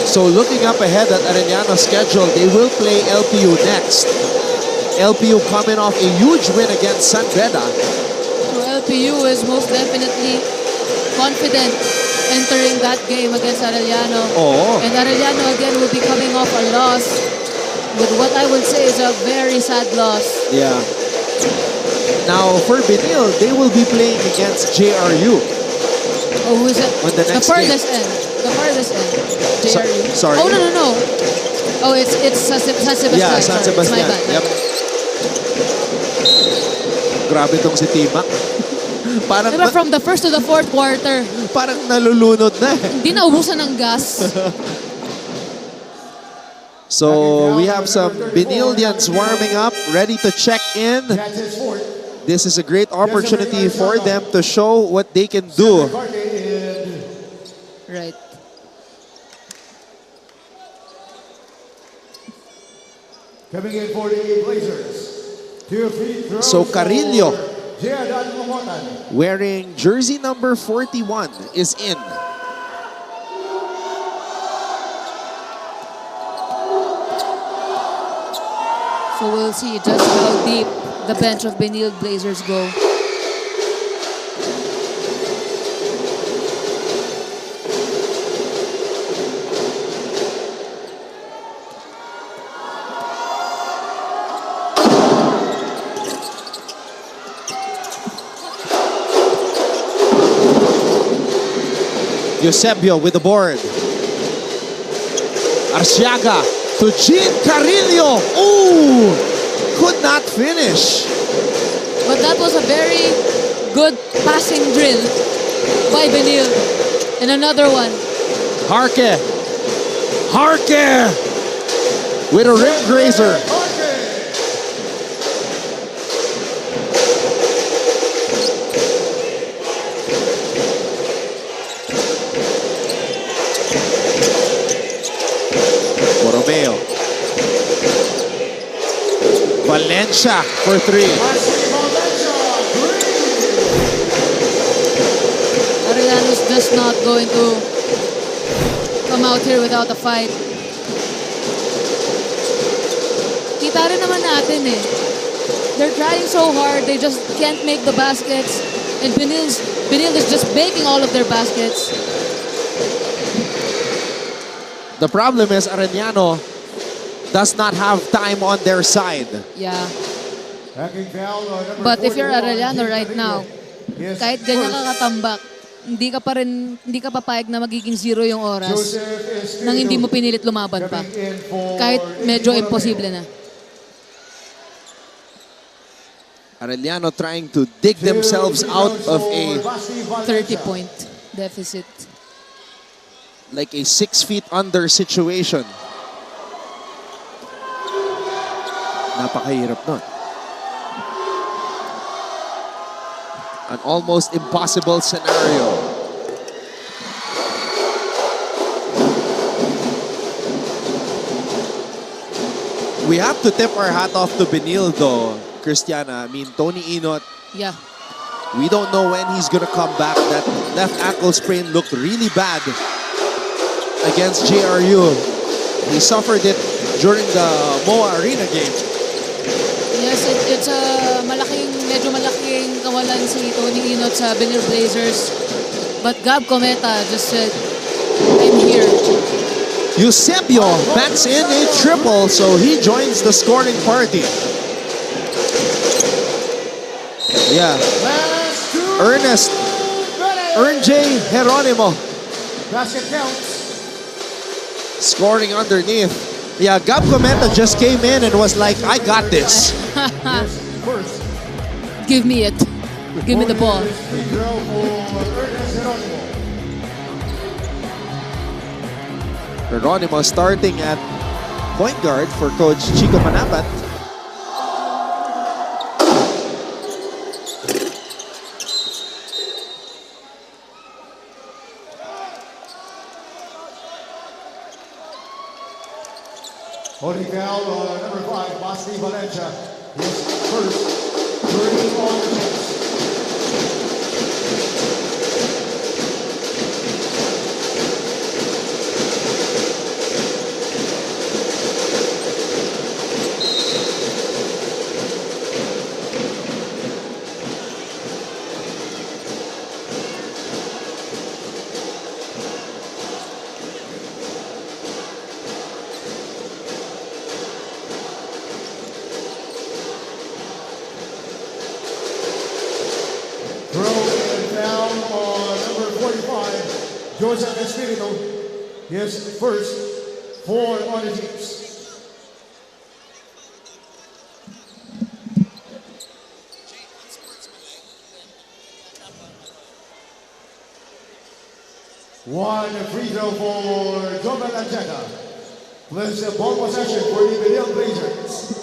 So looking up ahead at Arellano's schedule, they will play LPU next. LPU coming off a huge win against San Beda. So LPU is most definitely confident entering that game against Arellano. Oh. And Arellano again will be coming off a loss with what I would say is a very sad loss. Yeah. Now for Benilde, they will be playing against JRU. Oh, who is it? On the next furthest end. The furthest end. JRU. Sorry. Oh, no. Oh, it's San Sebastian. Yeah, San Sorry, it's Sebastian. my bad. Yep. Grabe tong si Timac. Parang, Diba from the first to the fourth quarter, parang nalulunod na eh. hindi naubusan ng gas. So we have some Benildians warming up, ready to check in. That's his fourth. This is a great opportunity for them to show what they can do. Right. Coming in for the Blazers. 2 free throws. So Carillo, for wearing jersey number 41, is in. So we'll see just how deep the bench of Benilde Blazers go. Eusebio with the board. Arciaga to Jean Carillo. Ooh! Could not finish. But that was a very good passing drill by Benilde. And another one. Harke. Harke! With a rim grazer. Borromeo. Valencia for three. Arellano's just not going to come out here without a fight. Kita rin naman natin eh. They're trying so hard, they just can't make the baskets. And Benilde is just making all of their baskets. The problem is Arellano does not have time on their side. Yeah. But if you're Arellano right now, kahit ganyan ka katambak, hindi ka papayag na magiging zero yung oras nang hindi mo pinilit lumaban pa. Kahit medyo imposible na. Arellano trying to dig themselves out of a 30-point deficit. like a 6 feet under situation. Napakahirap nun. An almost impossible scenario. We have to tip our hat off to Benilde though, Christiana. I mean, Tony Inot, Yeah. we don't know when he's gonna come back. That left ankle sprain looked really bad against JRU. He suffered it during the MOA Arena game. Yes, it's a medyo malaking kawalan si Tony Inot sa Benilde Blazers. But Gab Cometa just said, I'm here. Eusebio bats in a triple, so he joins the scoring party. Yeah. Ernest. J. Geronimo. Basket counts. Scoring underneath. Yeah, Gab Cometa just came in and was like, I got this. Give me it. Give me the ball. Geronimo starting at point guard for Coach Chico Manapat. Holding foul, number 5, Basti Valencia. His first 3 on the bench. Throw and down on number 45, Joseph Espirito. His first 4 on the Chiefs. One free throw for Jovan Anjeta. Plus a ball possession for the Benilde Blazers.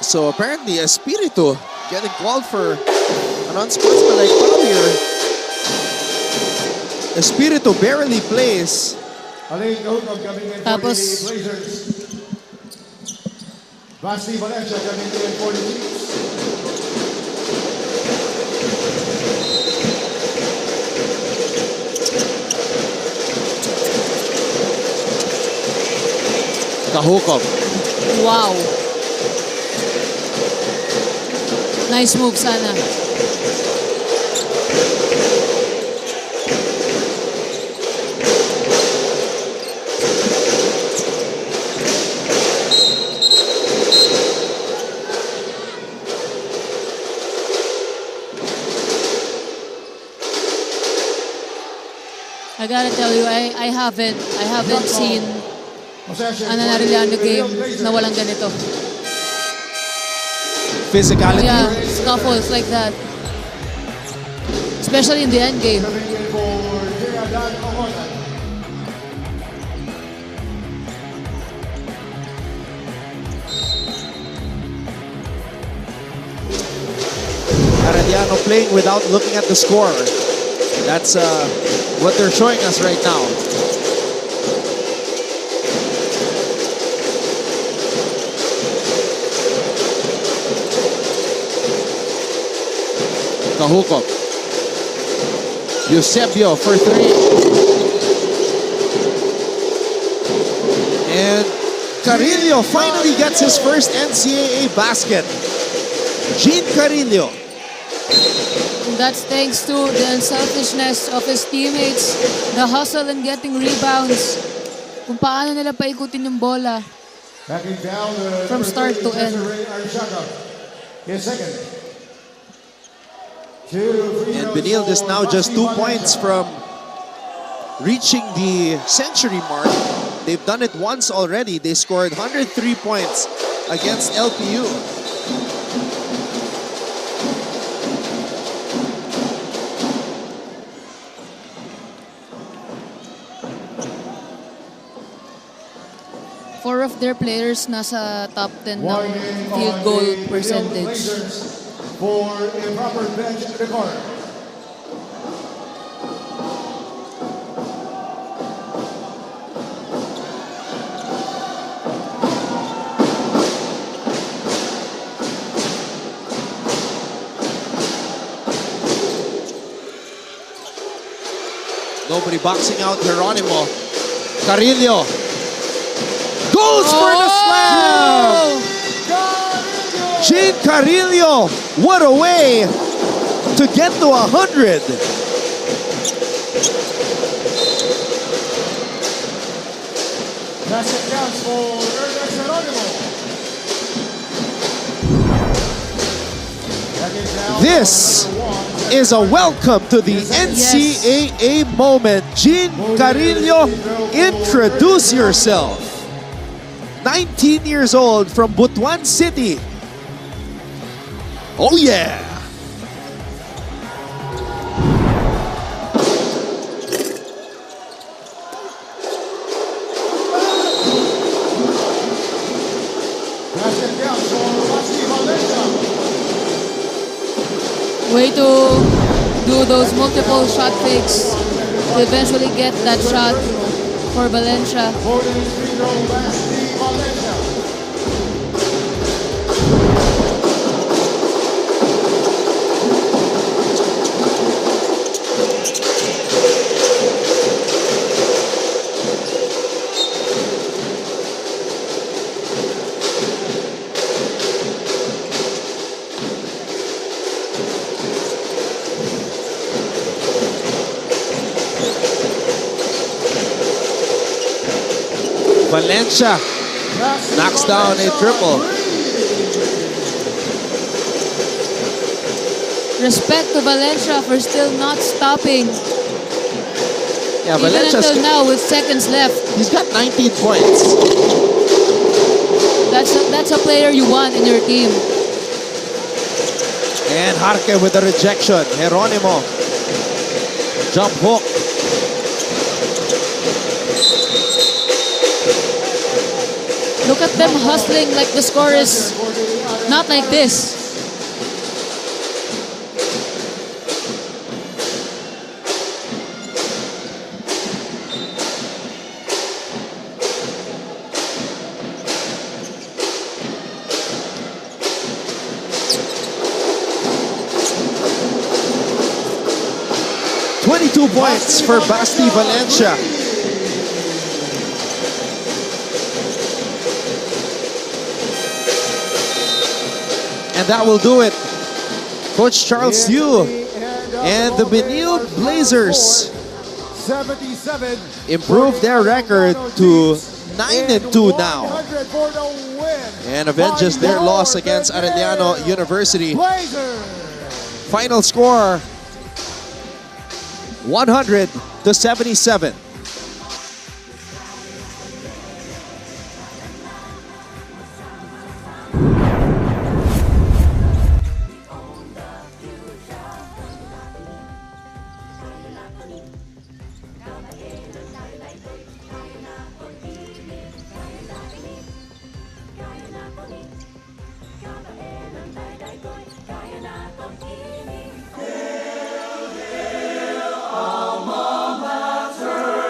So apparently Espiritu getting called for an unsportsmanlike foul here. Espiritu barely plays. Tapos, Blazers. Basti Valencia coming in for the Chiefs. Kahukom. wow. Nice move sana. I gotta tell you, I haven't seen an Arellano game na walang ganito. Physicality. Yeah, scuffles like that. Especially in the end game. Arellano playing without looking at the score. That's what they're showing us right now. Kahukom. Eusebio for 3. And Carillo finally gets his first NCAA basket. Gene Carillo. And that's thanks to the unselfishness of his teammates, the hustle and getting rebounds, kung paano nila paikutin yung bola from start to end. His second. And Benilde is now just 2 points from reaching the century mark. They've done it once already. They scored 103 points against LPU. Four of their players nasa top 10 ng field goal percentage. For improper bench in the corner. Nobody boxing out Geronimo. Carillo goes for the slam! Gene Carillo, what a way to get to 100. Basket counts for Ernest Geronimo. This is a welcome to the NCAA moment. Gene Carillo, introduce yourself. 19 years old from Butuan City. Oh yeah! Way to do those multiple shot fakes to eventually get that shot for Valencia. Valencia knocks down a triple. Respect to Valencia for still not stopping. Yeah, Even Valencia's until now with seconds left. he's got 19 points. That's a player you want in your team. And Jarque with the rejection. Geronimo. Jump hook. Look at them hustling like the score is not like this. Points for Basti Valencia. And that will do it. Coach Charles Yu and the Benilde Blazers 77 improved their record to 9-2 now and avenges their loss against Arellano University. Final score 100-77. Alma Mater.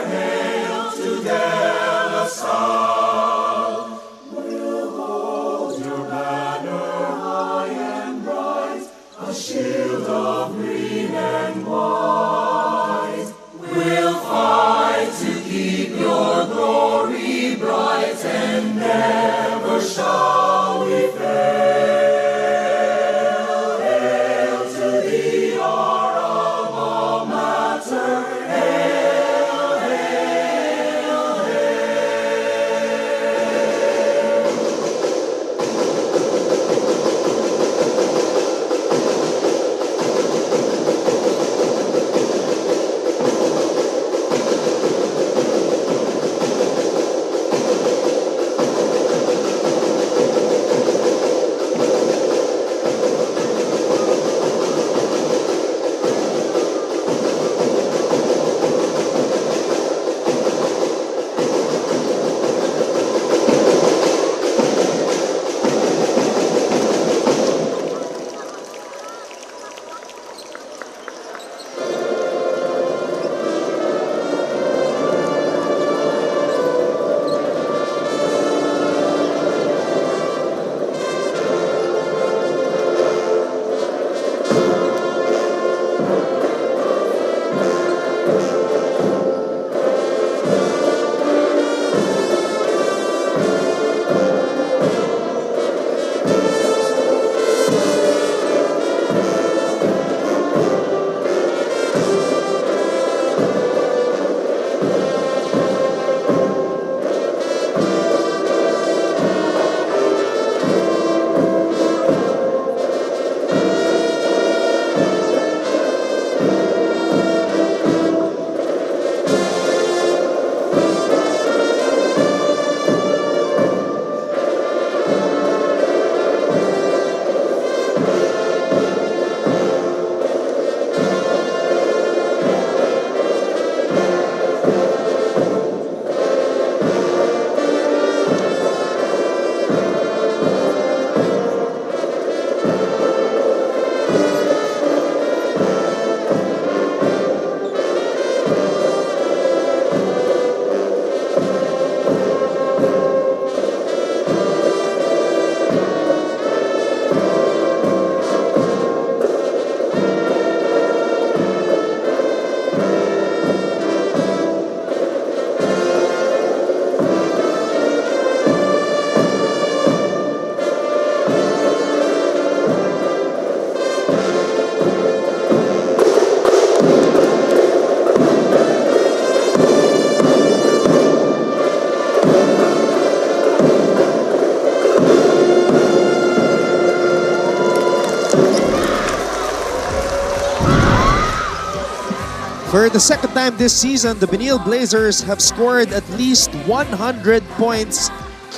For the second time this season, the Benilde Blazers have scored at least 100 points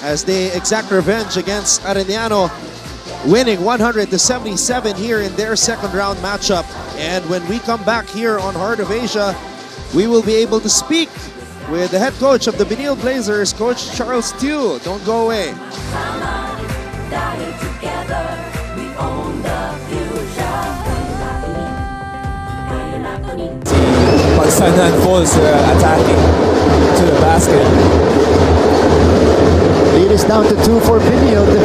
as they exact revenge against Arellano, winning 100-77 here in their second round matchup. And when we come back here on Heart of Asia, we will be able to speak with the head coach of the Benilde Blazers, Coach Charles Tew. Don't go away. Pagsanan falls attacking to the basket. Lead is down to 2 for Benilde.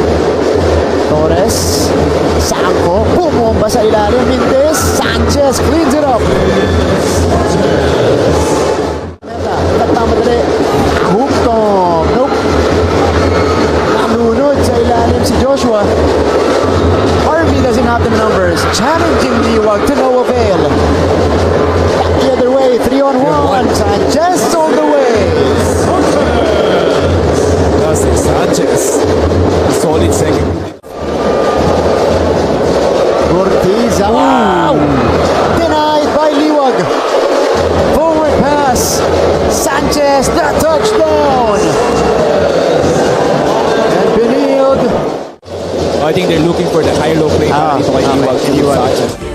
Torres, Sanko, bumomba sa ilalim. Mendez, Sanchez cleans it up. Meta, nagmamadali. Hookton, nope. Nalunod sa ilalim si Joshua. Harvey doesn't have the numbers. Challenging Liwag to no avail. Back the other way, 3-on-1. Sanchez on the way. Dustin Sanchez. Solid second. Ortiz, wow! Denied by Liwag. Forward pass. Sanchez, the touchdown. And Benilde. I think they're looking for the high-low play. Dito kay Liwag and Sanchez.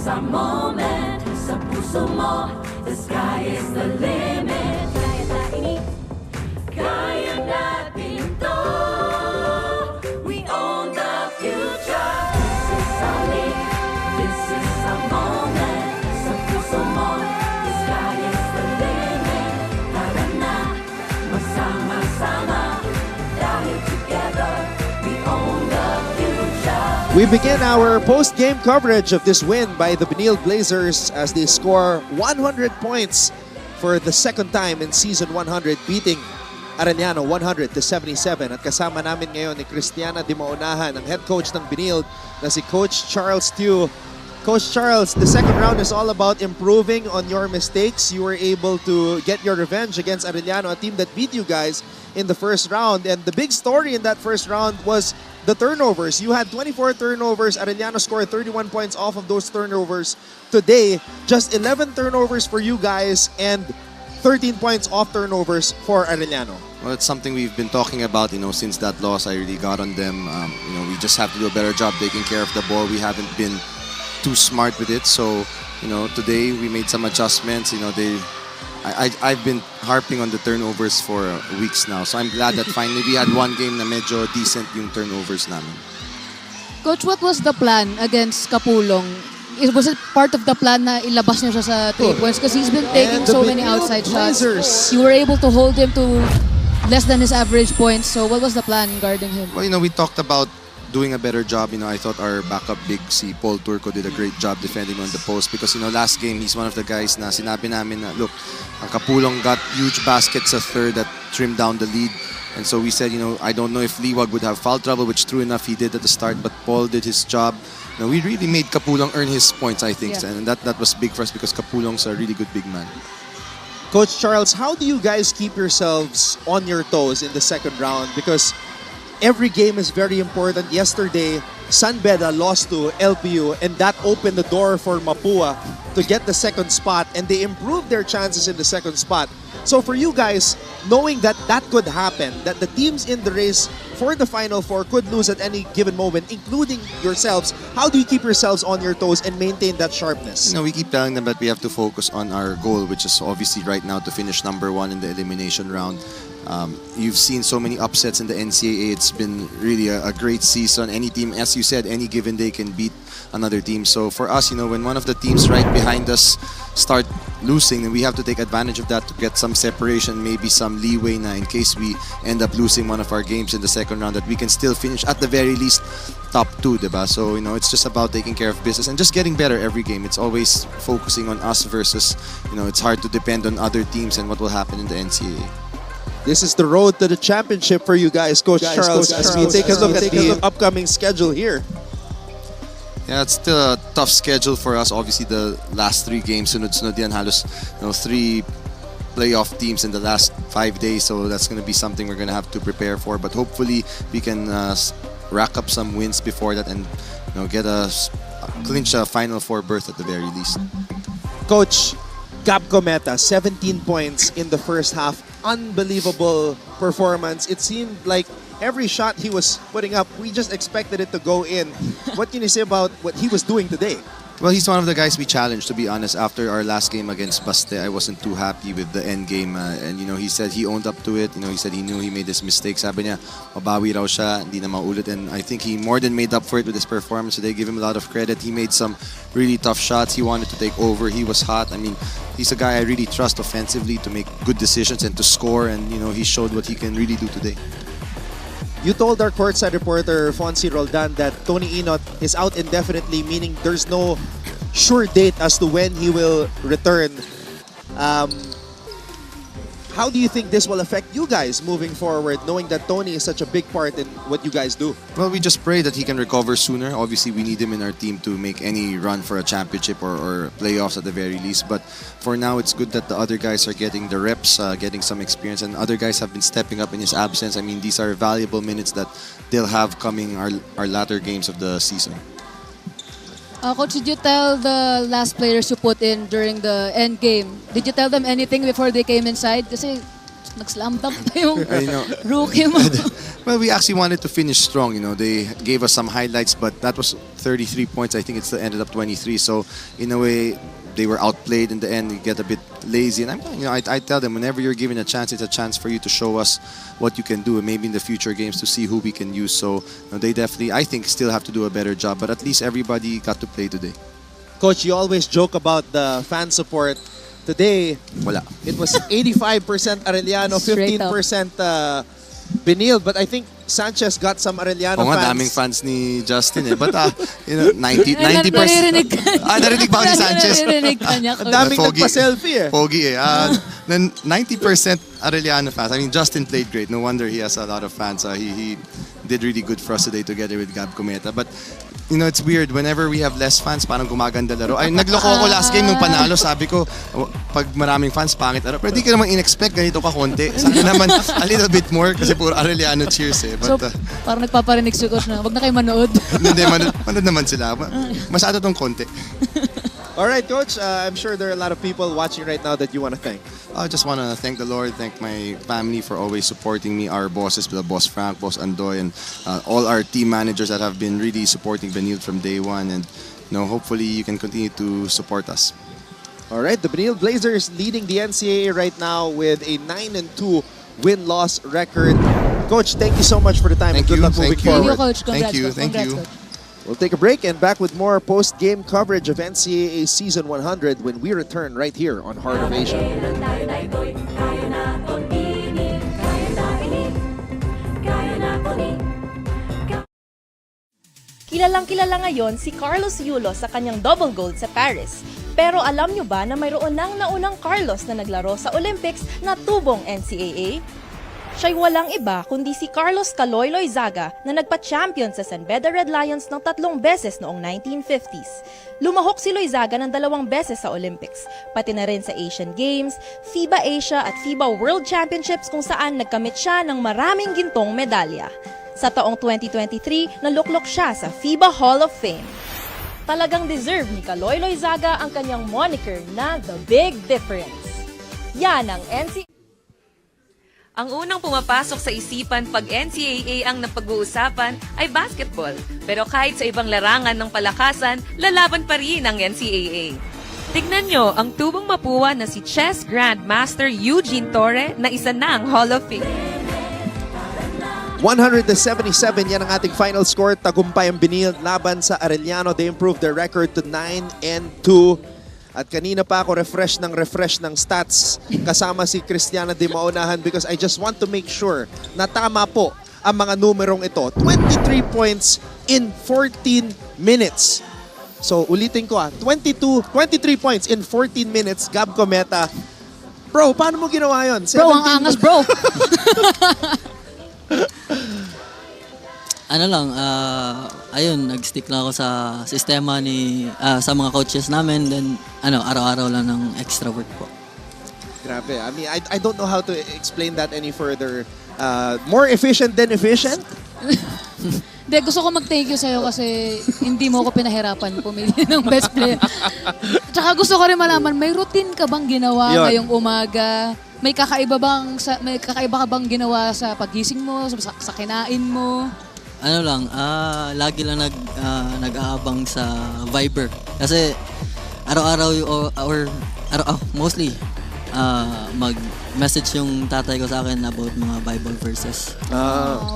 Sa moment, sa puso mo, the sky is the limit. Kaya natin to. We own the future. This is our league. This is our moment. Sa puso mo, the sky is the limit. Tara na, magsama-sama. Dahil together, we own the future. We begin our post-game coverage of this win by the Benilde Blazers as they score 100 points for the second time in Season 100, beating Arellano 100-77. At kasama namin ngayon ni Cristiana Di Maunahan, ang head coach ng Benilde, na si Coach Charles Tew. Coach Charles, the second round is all about improving on your mistakes. You were able to get your revenge against Arellano, a team that beat you guys in the first round. And the big story in that first round was the turnovers. You had 24 turnovers. Arellano scored 31 points off of those turnovers. Today, just 11 turnovers for you guys and 13 points off turnovers for Arellano. Well, it's something we've been talking about, since that loss. I really got on them. We just have to do a better job taking care of the ball. We haven't been too smart with it. So, today we made some adjustments. I've been harping on the turnovers for weeks now. So I'm glad that finally we had one game na medyo decent yung turnovers namin. Coach, what was the plan against Kapulong? Was it part of the plan na ilabas niyo siya sa 3 points? Because he's been taking so many outside shots. You were able to hold him to less than his average points. So what was the plan guarding him? Well, we talked about doing a better job. I thought our backup big, si Paul Turco, did a great job defending on the post because, last game, he's one of the guys na sinabi namin na, look, ang Kapulong got huge baskets sa third that trimmed down the lead. And so we said, I don't know if Liwag would have foul trouble, which true enough he did at the start, but Paul did his job. We really made Kapulong earn his points, I think. Yeah. And that was big for us because Kapulong's a really good big man. Coach Charles, how do you guys keep yourselves on your toes in the second round? Because every game is very important. Yesterday, San Beda lost to LPU and that opened the door for Mapua to get the second spot, and they improved their chances in the second spot. So for you guys, knowing that that could happen, that the teams in the race for the Final Four could lose at any given moment, including yourselves, how do you keep yourselves on your toes and maintain that sharpness? We keep telling them that we have to focus on our goal, which is obviously right now to finish number 1 in the elimination round. You've seen so many upsets in the NCAA. It's been really a great season. Any team, as you said, any given day can beat another team. So for us, when one of the teams right behind us start losing, then we have to take advantage of that to get some separation, maybe some leeway na in case we end up losing one of our games in the second round, that we can still finish at the very least top 2, diba? So, it's just about taking care of business and just getting better every game. It's always focusing on us versus, it's hard to depend on other teams and what will happen in the NCAA. This is the road to the championship for you guys, Coach Charles, as we take a look at the upcoming schedule here. Yeah, it's still a tough schedule for us. Obviously, the last 3 games, sunod-sunod yan, halos 3 playoff teams in the last 5 days. So that's going to be something we're going to have to prepare for. But hopefully, we can rack up some wins before that and clinch a Final Four berth at the very least. Coach, Gab Cometa, 17 points in the first half. Unbelievable performance. It seemed like every shot he was putting up, we just expected it to go in. What can you say about what he was doing today? Well, he's one of the guys we challenged, to be honest. After our last game against Baste, I wasn't too happy with the end game. And, he said he owned up to it. He said he knew he made this mistake. Sabi niya, mabawi raw siya, hindi na maulit. And I think he more than made up for it with his performance. So they give him a lot of credit. He made some really tough shots. He wanted to take over. He was hot. I mean, he's a guy I really trust offensively to make good decisions and to score. And, he showed what he can really do today. You told our courtside reporter, Fonzie Roldan, that Tony Inot is out indefinitely, meaning there's no sure date as to when he will return. How do you think this will affect you guys moving forward, knowing that Tony is such a big part in what you guys do? Well, we just pray that he can recover sooner. Obviously, we need him in our team to make any run for a championship or playoffs at the very least. But for now, it's good that the other guys are getting the reps, getting some experience, and other guys have been stepping up in his absence. I mean, these are valuable minutes that they'll have coming our latter games of the season. Coach, did you tell the last players you put in during the end game? Did you tell them anything before they came inside? Kasi nag-slam dunk pa yung rookie mo. Well, we actually wanted to finish strong. They gave us some highlights, but that was 33 points. I think it still ended up 23. So in a way, they were outplayed in the end. You get a bit lazy, and I tell them, whenever you're given a chance, it's a chance for you to show us what you can do, and maybe in the future games to see who we can use. So they definitely, I think, still have to do a better job. But at least everybody got to play today. Coach, you always joke about the fan support. Today, wala. It was 85% Arellano, 15% Benilde, but I think Sanchez got some Arellano fans. Daming fans ni Justin But 90%. Narinig ba ako ni Sanchez? Ang daming nagpa-selfie Pogi 90% Arellano fans. I mean, Justin played great. No wonder he has a lot of fans. He did really good for us today together with Gab Cometa. But it's weird. Whenever we have less fans, parang gumaganda laro. Ay, nagloko ako last game nung panalo. Sabi ko, pag maraming fans, pangit laro. Pero di ka naman in-expect ganito ka konti. Sana naman a little bit more kasi puro Arellano cheers But, so, parang nagpaparinig si Coach na, wag na kayo manood. Hindi, manood naman sila. Masyado tong konti. Alright, Coach. I'm sure there are a lot of people watching right now that you want to thank. I just want to thank the Lord, thank my family for always supporting me, our bosses, the Boss Frank, Boss Andoy, and all our team managers that have been really supporting Benilde from day one. And hopefully you can continue to support us. Alright, the Benilde Blazers leading the NCAA right now with a 9-2 win-loss record. Coach, thank you so much for the time and good luck moving forward. Thank you, Coach. Congrats, Thank you. Coach. We'll take a break and back with more post-game coverage of NCAA Season 100 when we return right here on Heart of Asia. Kilalang-kilala ngayon si Carlos Yulo sa kanyang double gold sa Paris. Pero alam nyo ba na mayroon nang naunang Carlos na naglaro sa Olympics na tubong NCAA? Siya'y walang iba kundi si Carlos Caloyloy Zaga na nagpa-champion sa San Beda Red Lions ng 3 beses noong 1950s. Lumahok si Loizaga ng 2 beses sa Olympics, pati na rin sa Asian Games, FIBA Asia at FIBA World Championships kung saan nagkamit siya ng maraming gintong medalya. Sa taong 2023, naluklok siya sa FIBA Hall of Fame. Talagang deserve ni Caloyloy Zaga ang kanyang moniker na The Big Difference. Yan ang NCAA. Ang unang pumapasok sa isipan pag NCAA ang napag-uusapan ay basketball. Pero kahit sa ibang larangan ng palakasan, lalaban pa rin ang NCAA. Tignan nyo ang tubong mapuwa na si Chess Grandmaster Eugene Torre na isa ng Hall of Fame. 177, yan ang ating final score. Tagumpay ang Benilde laban sa Arellano. They improved their record to 9-2. At kanina pa ako refresh ng stats kasama si Cristiana de Maunahan because I just want to make sure na tama po ang mga numerong ito. 23 points in 14 minutes. So ulitin ko 23 points in 14 minutes. Gab Cometa. Bro, paano mo ginawa yun? Bro, ang angas, bro. Ano lang, ayun, nag-stick lang ako sa sistema sa mga coaches namin. Then, araw-araw lang ng extra work po. Grabe. I mean, I don't know how to explain that any further. More efficient than efficient? Hindi, gusto ko mag-thank you sa'yo kasi hindi mo ako pinahirapan pumili ng best player. Tsaka gusto ko rin malaman, may routine ka bang ginawa ngayong umaga? May kakaiba ka bang ginawa sa pagising mo, sa kinain mo? Ano lang, lagi lang nag-aabang sa Viber. Kasi araw-araw mostly mag-message yung tatay ko sa akin about mga Bible verses.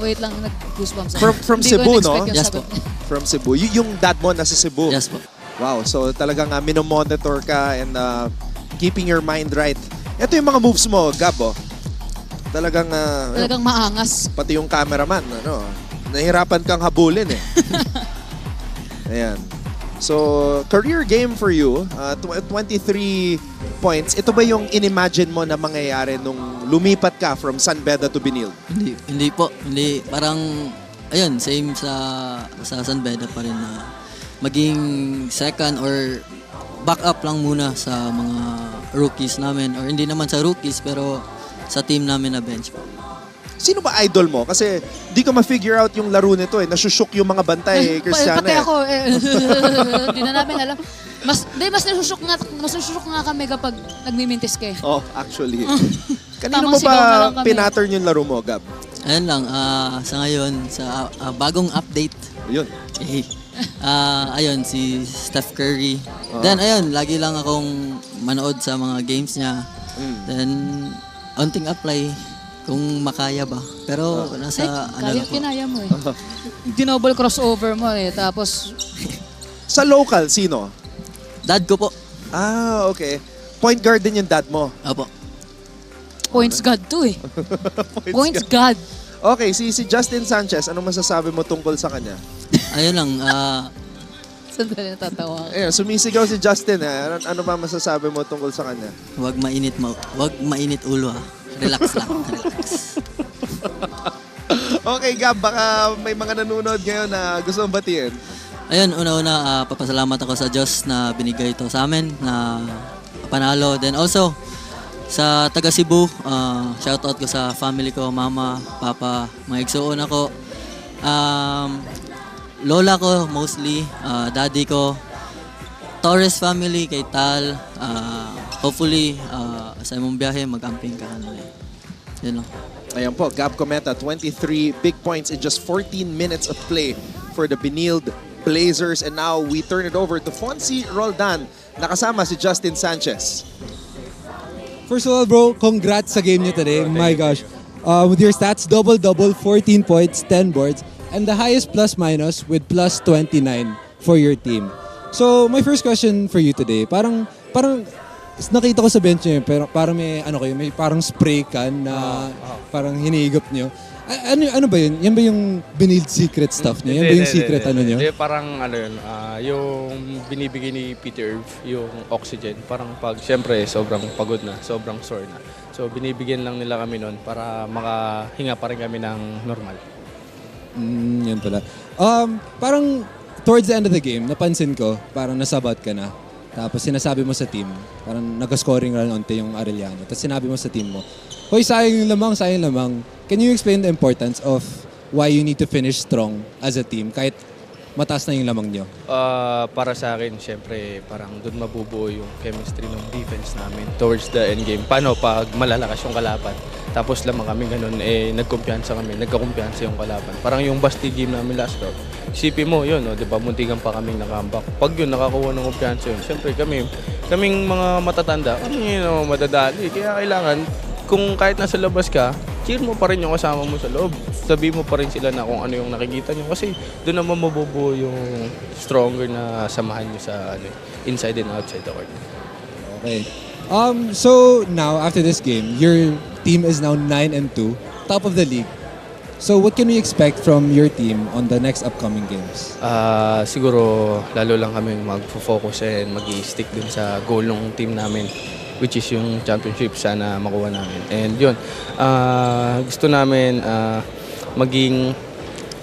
Wait lang, nag-goosebumps. From Cebu, no? Yes po. From Cebu. Yung dad mo nasa Cebu? Yes po. Wow, so talagang minomonitor ka and keeping your mind right. Ito yung mga moves mo, Gabo. Talagang maangas. Pati yung cameraman, nahihirapan kang habulin eh. Ayan. So, career game for you, 23 points. Ito ba yung inimagine mo na mangyayari nung lumipat ka from San Beda to Benilde? Hindi po. Hindi. Parang, ayun, same sa San Beda pa rin na maging second or backup lang muna sa mga rookies namin. Or hindi naman sa rookies, pero sa team namin na bench po. Sino ba idol mo? Kasi di ko ma-figure out yung laro nito eh. Nasushok yung mga bantay, Cristiano. Pati ako, di na namin alam. Mas nasushok nga kami kapag nagmimintis ka eh. Oh, actually. Kanino mo ba pinattern yung laro mo, Gab? Ayun lang, sa ngayon, sa bagong update. Ayun. Ayun, si Steph Curry. Then, ayun, lagi lang akong manood sa mga games niya. Then, onting apply kung makaya ba. Pero nasa lang po. Kinaya mo eh. Dinoble crossover mo eh. Tapos... Sa local, sino? Dad ko po. Okay. Point guard din yung dad mo? Opo. Points God to eh. Points God. Okay, si Justin Sanchez, ano masasabi mo tungkol sa kanya? Ayun lang, Sandali, natatawa. Sumisigaw si Justin eh. Ano ba masasabi mo tungkol sa kanya? Huwag mainit ulo ha. Relax lang, relax. Okay, Gab, baka may mga nanonood ngayon na gusto mong batiin. Ayun, una-una, papasalamat ako sa Diyos na binigay ito sa amin, na panalo. Then also, sa taga Cebu, shoutout ko sa family ko, mama, papa, mga igsuon ako. Lola ko mostly, daddy ko, Torres family, kay Tal. Hopefully, sa imong biyahe, mag-amping ka. Yun lang. Ayan po, Gab Cometa, 23 big points in just 14 minutes of play for the Benilde Blazers. And now we turn it over to Fonzie Roldan, nakasama si Justin Sanchez. First of all, bro, congrats sa game niyo today. My gosh. With your stats, double-double, 14 points, 10 boards, and the highest plus-minus with plus 29 for your team. So, my first question for you today, parang nakita ko sa bench niyo, pero parang may parang spray can na parang hinihigop niyo. Ano ba yun? Yan ba yung Benilde secret stuff niyo? Yan ba yung secret niyo? Hindi, parang yung binibigay ni Peter Irv, yung oxygen. Parang siyempre, sobrang pagod na, sobrang sore na. So, binibigyan lang nila kami nun para makahinga pa rin kami ng normal. Yan pala. Parang towards the end of the game, napansin ko, parang nasabat ka na. Tapos sinasabi mo sa team, parang nag-scoring run onte yung Arellano. Tapos sinabi mo sa team mo, hoy, sayang lamang. Can you explain the importance of why you need to finish strong as a team? Kahit mataas na yung lamang nyo? Para sa akin, syempre, parang doon mabubuo yung chemistry ng defense namin towards the end game. Paano pag malalakas yung kalaban? Tapos lamang kami ganun, nagkumpiyansa kami, nagkakumpiyansa yung kalaban. Parang yung basti game namin last round. Isipin mo yun, no? Diba, muntikan pa kaming nakambak. Pag yun, nakakuha ng kumpiyansa yun, syempre kaming mga matatanda, madadali. Kaya kailangan, kung kahit nasa labas ka, cheer mo pa rin yung kasama mo sa loob. Sabi mo pa rin sila na kung ano yung nakikita nyo. Kasi doon naman mabubuo yung stronger na samahan nyo sa inside and outside the court. Okay. So now, after this game, your team is now 9-2, top of the league. So what can we expect from your team on the next upcoming games? Siguro lalo lang kami mag-focus and mag-i-stick dun sa goal ng team namin, which is yung championship, sana makuha namin. And yun, gusto namin maging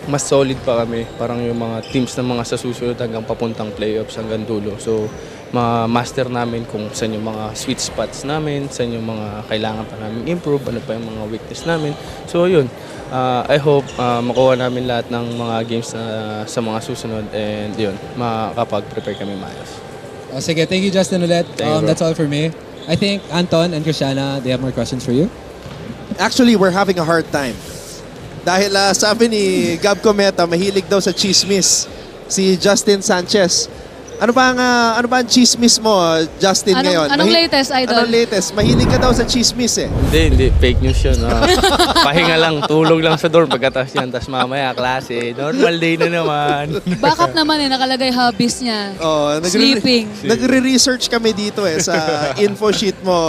mas solid pa kami, parang yung mga teams na mga sa susunod hanggang papuntang playoffs hanggang dulo. So, ma-master namin kung saan yung mga sweet spots namin, saan yung mga kailangan pa namin improve, ano pa yung mga weakness namin. So, yun. I hope makuha namin lahat ng mga games na sa mga susunod, and yun, makakapag-prepare kami maayos. Sige, thank you Justin ulit. That's all for me. I think Anton and Christiana, they have more questions for you. Actually, we're having a hard time. Dahil sabi ni Gab Cometa, mahilig daw sa chismis si Justin Sanchez. Ano ba ang chismis mo, Justin, ngayon? Anong latest, Idol? Anong latest? Mahilig ka daw sa chismis eh. Hindi. Fake news yun. Pahinga lang, tulog lang sa dorm pagkatapos yan. Tapos mamaya, klase. Normal day na naman. Backup naman nakakalagay hobbies niya. Sleeping. Nagre-research kami dito sa info sheet mo,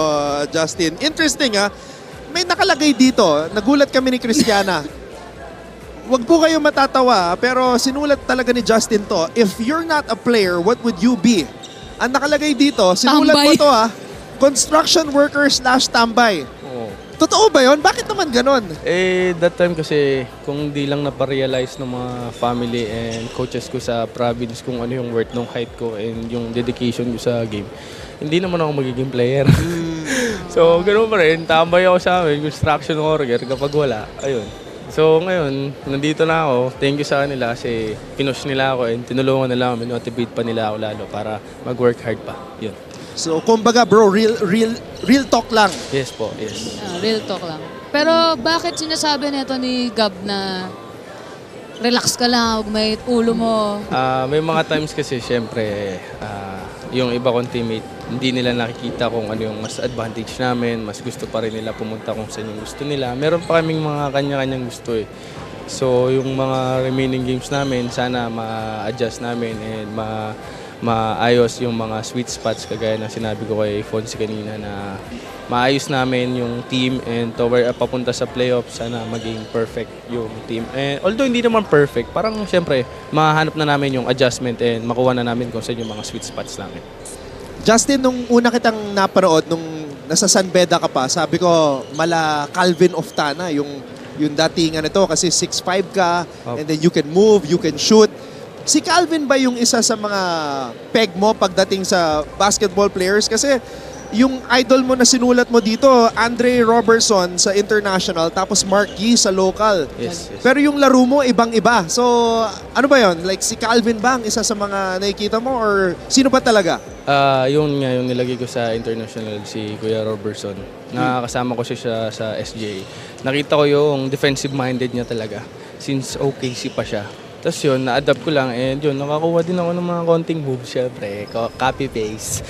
Justin. Interesting may nakalagay dito. Nagulat kami ni Christiana. Wag po kayo matatawa, pero sinulat talaga ni Justin to. If you're not a player, what would you be? Ang nakalagay dito, sinulat mo to construction worker / tambay. Totoo ba yun? Bakit naman ganon? That time kasi kung di lang naparealize ng mga family and coaches ko sa province kung ano yung worth ng height ko and yung dedication ko sa game, hindi naman ako magiging player. So, ganoon pa rin. Tambay ako sa amin, construction worker kapag wala. Ayun. So ngayon, nandito na ako. Thank you sa kanila kasi pinush nila ako and tinulungan nila ako, motivate pa nila ako lalo para mag-work hard pa. Yun. So kumbaga bro, real talk lang. Yes po, yes. Real talk lang. Pero bakit sinasabi nito ni Gab na relax ka lang, may ulo mo? May mga times kasi syempre yung iba kong teammate, hindi nila nakikita kung ano yung mas advantage namin, mas gusto pa rin nila pumunta kung saan yung gusto nila. Meron pa kaming mga kanya-kanyang gusto eh. So yung mga remaining games namin, sana ma-adjust namin and maayos yung mga sweet spots kagaya na sinabi ko kay Fonzie kanina na maayos namin yung team and papunta sa playoffs, sana maging perfect yung team. And although hindi naman perfect, parang siyempre mahanap na namin yung adjustment and makuha na namin kung saan yung mga sweet spots namin. Justin, nung una kitang napanood, nung nasa San Beda ka pa, sabi ko, mala Calvin Oftana, yung datingan nito kasi 6'5 ka, and then you can move, you can shoot. Si Calvin ba yung isa sa mga peg mo pagdating sa basketball players? Kasi yung idol mo na sinulat mo dito, Andre Robertson sa international, tapos Mark Yee sa local. Yes. Pero yung laro mo, ibang-iba. So, ano ba yon? Like si Calvin ba ang isa sa mga nakikita mo or sino ba talaga? Yung nilagay ko sa international, si Kuya Robertson. Nakakasama ko siya sa SGA. Nakita ko yung defensive-minded niya talaga since OKC pa siya. Tapos yun, na-adapt ko lang and yun, nakakuha din ako ng mga konting moves, syempre. Copy-paste.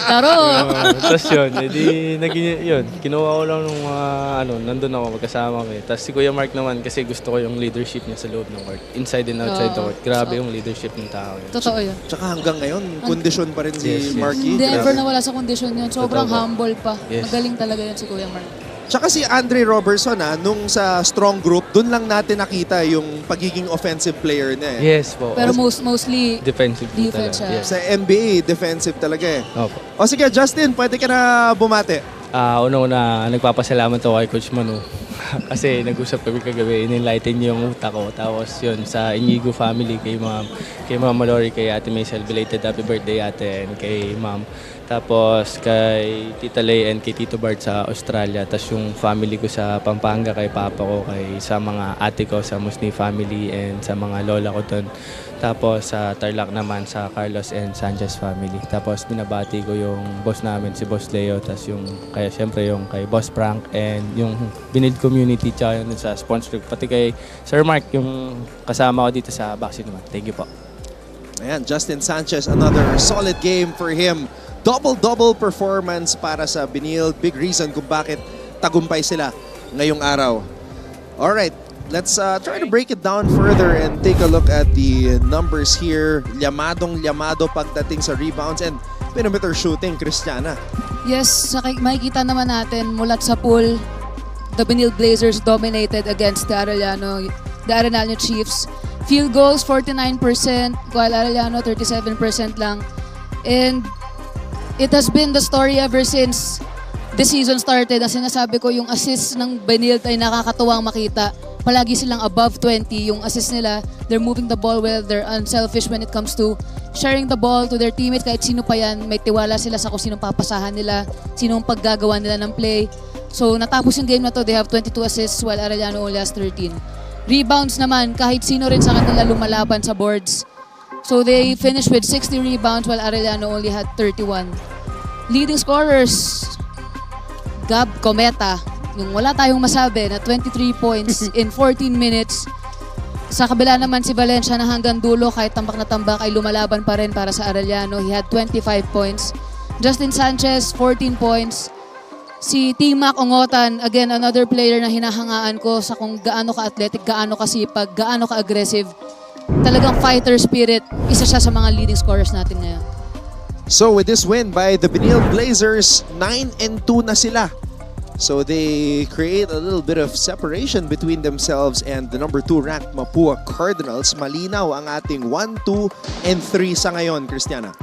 Taro! Tapos yun, kinuha ko lang ng mga, nandun ako, magkasama kami. Tapos si Kuya Mark naman, kasi gusto ko yung leadership niya sa loob ng court. Inside and outside the court. Grabe yung leadership ng tao yun. Totoo yun. Tsaka hanggang ngayon, kondisyon pa rin si Marky. Never nawala sa kondisyon yun. Sobrang Totoo. humble pa. Yes. Magaling talaga yun si Kuya Mark. Tsaka si Andre Robertson, nung sa strong group, dun lang natin nakita yung pagiging offensive player niya. Yes po. Pero mostly defensive defense talaga. siya. Yes. Sa NBA, defensive talaga eh. Opo. O sige, Justin, pwede ka na bumate. Una-una, nagpapasalamat ako kay Coach Manu. Kasi nag-usap kami kagabi, in-enlighten niyo yung utak ko. Tapos yun, sa Inigo family, kay Ma'am Mallory, kay Ate Maisel, belated happy birthday ate, and kay Ma'am. Tapos kay Tita Lay and kay Tito Bart sa Australia. Tapos yung family ko sa Pampanga, kay papa ko, sa mga ate ko sa Musni family and sa mga lola ko doon. Tapos sa Tarlac naman sa Carlos and Sanchez family. Tapos binabati ko yung boss namin, si Boss Leo. Tapos yung siyempre yung kay Boss Frank and yung Benilde community tsaka yung sa sponsor. Pati kay Sir Mark, yung kasama ko dito sa vaccine naman. Thank you po. Ayan, Justin Sanchez, another solid game for him. Double-double performance para sa Benilde. Big reason kung bakit tagumpay sila ngayong araw. Alright, let's try to break it down further and take a look at the numbers here. Lyamadong-lyamado pagdating sa rebounds and perimeter shooting, Christiana. Yes, makikita naman natin mulat sa pool, the Benilde Blazers dominated against the Arellano Chiefs. Field goals, 49%, while Arellano, 37% lang. And it has been the story ever since the season started. As sinasabi ko, yung assists ng Benilde ay nakakatuwang makita. Palagi silang above 20 yung assists nila. They're moving the ball well. They're unselfish when it comes to sharing the ball to their teammates. Kahit sino pa yan, may tiwala sila sa kung sinong papasahan nila, sinong paggagawa nila ng play. So natapos yung game na to, they have 22 assists while Arellano only has 13. Rebounds naman, kahit sino rin sa kanila lumalaban sa boards. So they finished with 60 rebounds while Arellano only had 31. Leading scorers, Gab Cometa, yung wala tayong masabi na 23 points in 14 minutes. Sa kabila naman si Valencia na hanggang dulo kahit tambak na tambak ay lumalaban pa rin para sa Arellano. He had 25 points. Justin Sanchez, 14 points. Si T-Mac Ongotan, again, another player na hinahangaan ko sa kung gaano ka-athletic, gaano kasipag, gaano ka-aggressive. Talagang fighter spirit, isa siya sa mga leading scorers natin ngayon. So with this win by the Benilde Blazers, 9-2 na sila. So they create a little bit of separation between themselves and the number 2 ranked Mapua Cardinals. Malinaw ang ating 1, 2, and 3 sa ngayon, Christiana.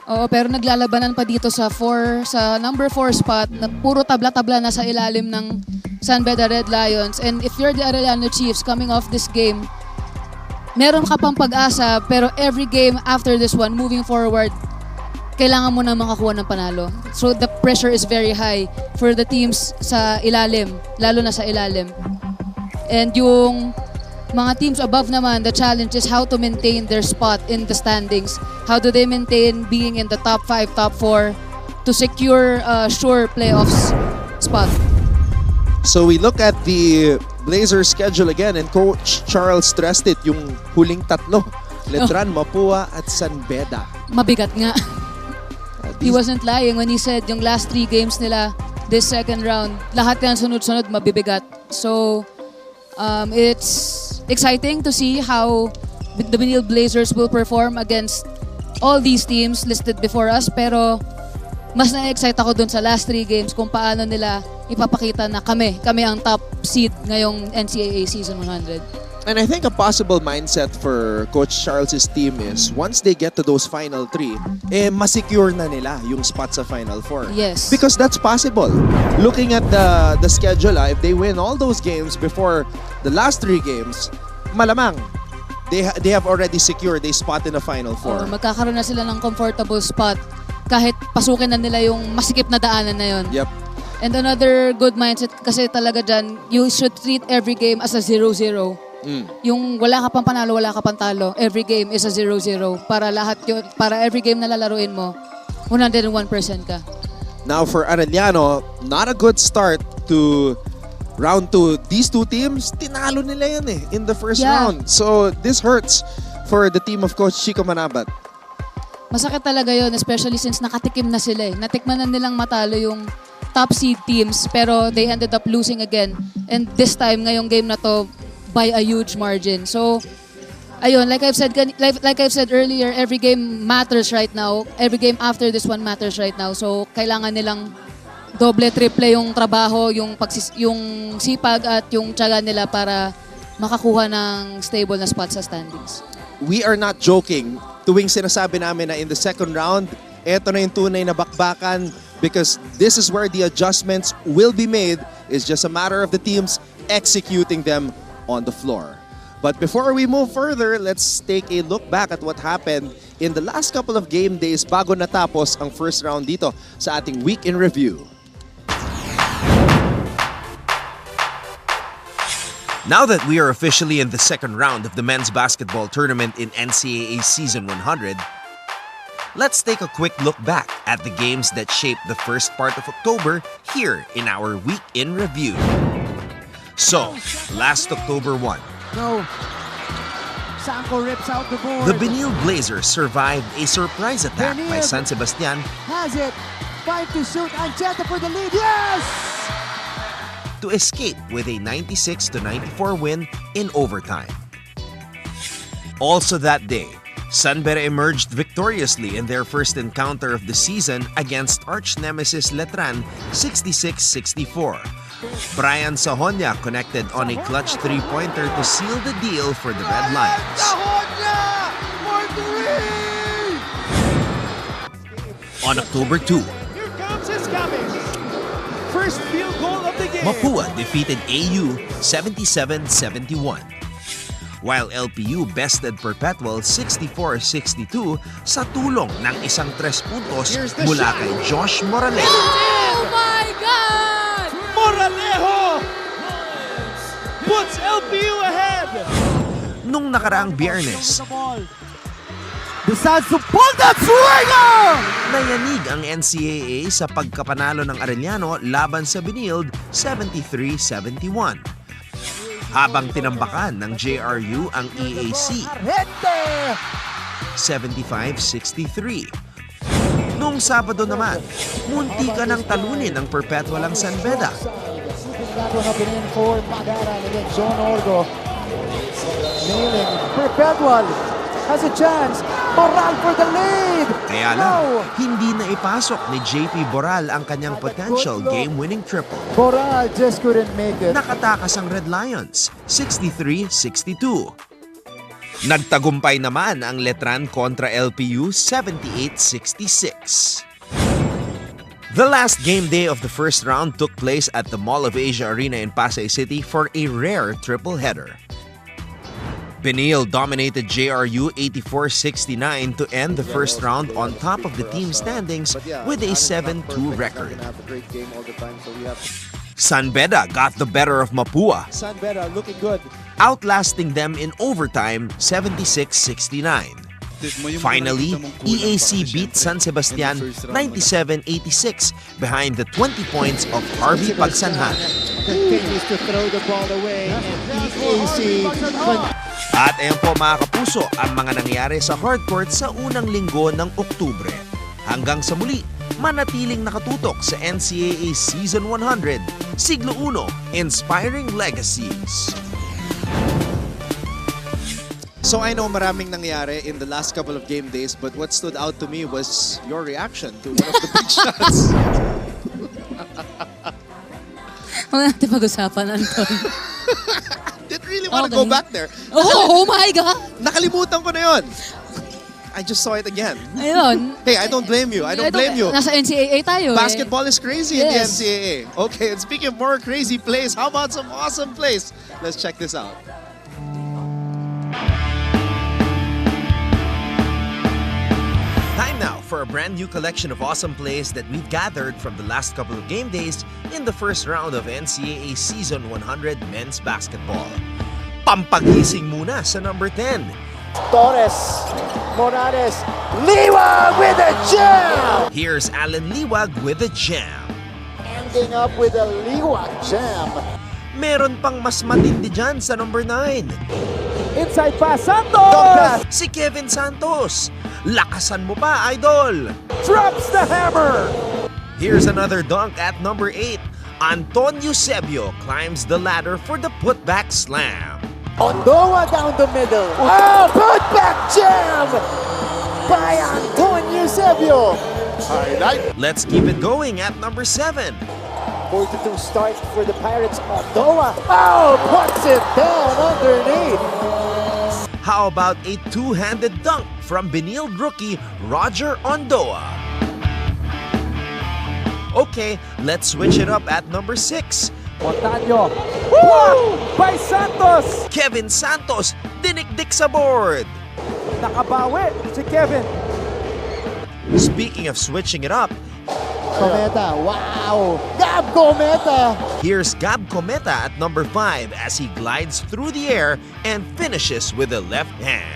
Oo, pero naglalabanan pa dito sa number 4 spot na puro tabla-tabla na sa ilalim ng San Beda Red Lions. And if you're the Arellano Chiefs coming off this game, meron ka pang pag-asa, pero every game after this one, moving forward, kailangan mo na makakuha ng panalo. So the pressure is very high for the teams sa ilalim, lalo na sa ilalim. And yung mga teams above naman, the challenge is how to maintain their spot in the standings. How do they maintain being in the top 5, top 4 to secure a sure playoffs spot? So we look at the Blazers schedule again and Coach Charles stressed it, yung huling tatlo. Letran, Mapua at San Beda. Mabigat nga. He wasn't lying when he said yung last 3 games nila this second round, lahat yan sunod-sunod mabibigat. So it's exciting to see how the Benilde Blazers will perform against all these teams listed before us, pero mas na-excite ako dun sa last 3 games kung paano nila ipapakita na kami ang top seed ngayong NCAA Season 100. And I think a possible mindset for Coach Charles' team is once they get to those final 3, masecure na nila yung spot sa final 4. Yes. Because that's possible. Looking at the schedule, if they win all those games before the last 3 games, malamang they have already secured a spot in the final 4. Magkakaroon na sila ng comfortable spot kahit pasukin na nila yung masikip na daanan na yun. Yep. And another good mindset kasi talaga dyan, you should treat every game as a 0-0. Yung wala ka pang panalo, wala ka pang talo. Every game is a 0-0. Para every game na lalaruin mo, 101% ka. Now for Arellano, not a good start to round 2. These 2 teams, tinalo nila yan in the first round. So this hurts for the team of Coach Chico Manabat. Masakit talaga yon, especially since nakatikim na sila. Natikman na nilang matalo yung top seed teams, pero they ended up losing again. And this time, ngayong game na to, by a huge margin. So, ayun, like I've said earlier, every game matters right now. Every game after this one matters right now. So, kailangan nilang doble, triple yung trabaho, yung sipag at yung tiyaga nila para makakuha ng stable na spot sa standings. We are not joking. Tuwing sinasabi namin na in the second round, eto na yung tunay na bakbakan because this is where the adjustments will be made. It's just a matter of the teams executing them on the floor. But before we move further, let's take a look back at what happened in the last couple of game days bago natapos ang first round dito sa ating Week in Review. Now that we are officially in the second round of the men's basketball tournament in NCAA Season 100, let's take a quick look back at the games that shaped the first part of October here in our Week in Review. So, last October 1, No. Sanko rips out the board. the Benilde Blazers survived a surprise attack by San Sebastian Has it. 5 to shoot. Ancheta for the lead. Yes! to escape with a 96-94 win in overtime. Also that day, San Beda emerged victoriously in their first encounter of the season against arch nemesis Letran 66-64. Brian Sahonia connected on a clutch three-pointer to seal the deal for the Red Lions. On October 2, Here comes his coming. First field goal of the game. Mapua defeated AU 77-71. While LPU bested Perpetual 64-62 sa tulong ng isang 3 puntos mula kay Josh Morales. Oh my God! Moralejo puts LPU ahead. Nung nakaraang Biyernes, Decides to pull that trigger! nayanig ang NCAA sa pagkapanalo ng Arellano laban sa Benilde 73-71. Habang tinambakan ng JRU ang EAC 75-63. Noong Sabado naman, munti ka ng talunin ng Perpetual ang San Beda. That one up and in for Pagaran and then John Orgo. Nailing. Perpetual has a chance. Boral for the lead. Kaya lang, hindi na ipasok ni JP Boral ang kanyang potential game-winning triple. Boral just couldn't make it. Nakatakas ang Red Lions, 63-62. Nagtagumpay naman ang Letran kontra LPU, 78-66. The last game day of the first round took place at the Mall of Asia Arena in Pasay City for a rare triple header. Benilde dominated JRU 84-69 to end the first round on top of the team standings with a 7-2 record. San Beda got the better of Mapua, San Beda looking good. outlasting them in overtime 76-69. Finally, EAC beat San Sebastian 97-86 behind the 20 points of Harvey Pagsanhan. Continues to throw the ball away and EAC. At ayan po mga kapuso ang mga nangyari sa hardcourt sa unang linggo ng Oktubre. Hanggang sa muli, manatiling nakatutok sa NCAA Season 100, Siglo 1, Inspiring Legacies. So I know maraming nangyari in the last couple of game days, but what stood out to me was your reaction to one of the big shots. Huwag natin pag-usapan, Anton. Didn't really want to go back there. Oh my God! Nakalimutan ko na yun. I just saw it again. Ayun. Hey, I don't blame you. I don't blame you. Nasa NCAA tayo Basketball is crazy in the Yes. NCAA. Okay, and speaking of more crazy plays, how about some awesome plays? Let's check this out. Time now for a brand new collection of awesome plays that we've gathered from the last couple of game days in the first round of NCAA Season 100 Men's Basketball. Pampagising muna sa number 10. Torres, Morales, Liwag with a jam! Here's Alan Liwag with a jam. Ending up with a Liwag jam. Meron pang mas matindi dyan sa number 9. Inside pass, Santos! Si Kevin Santos. Lakasan mo pa, idol! Drops the hammer! Here's another dunk at number 8. Anton Eusebio climbs the ladder for the putback slam. Ondoa down the middle. Oh, putback jam by Anton Eusebio. Highlight. Let's keep it going at number 7. 42 start for the Pirates. Ondoa. Oh, puts it down underneath. How about a two-handed dunk from Benilde rookie Roger Ondoa? Okay, let's switch it up at number 6. Montaño. Woo! By Santos. Kevin Santos, dinikdik sa board. Nakabawi si Kevin. Speaking of switching it up, Cometa, wow! Gab Cometa! here's Gab Cometa at number 5 as he glides through the air and finishes with the left hand.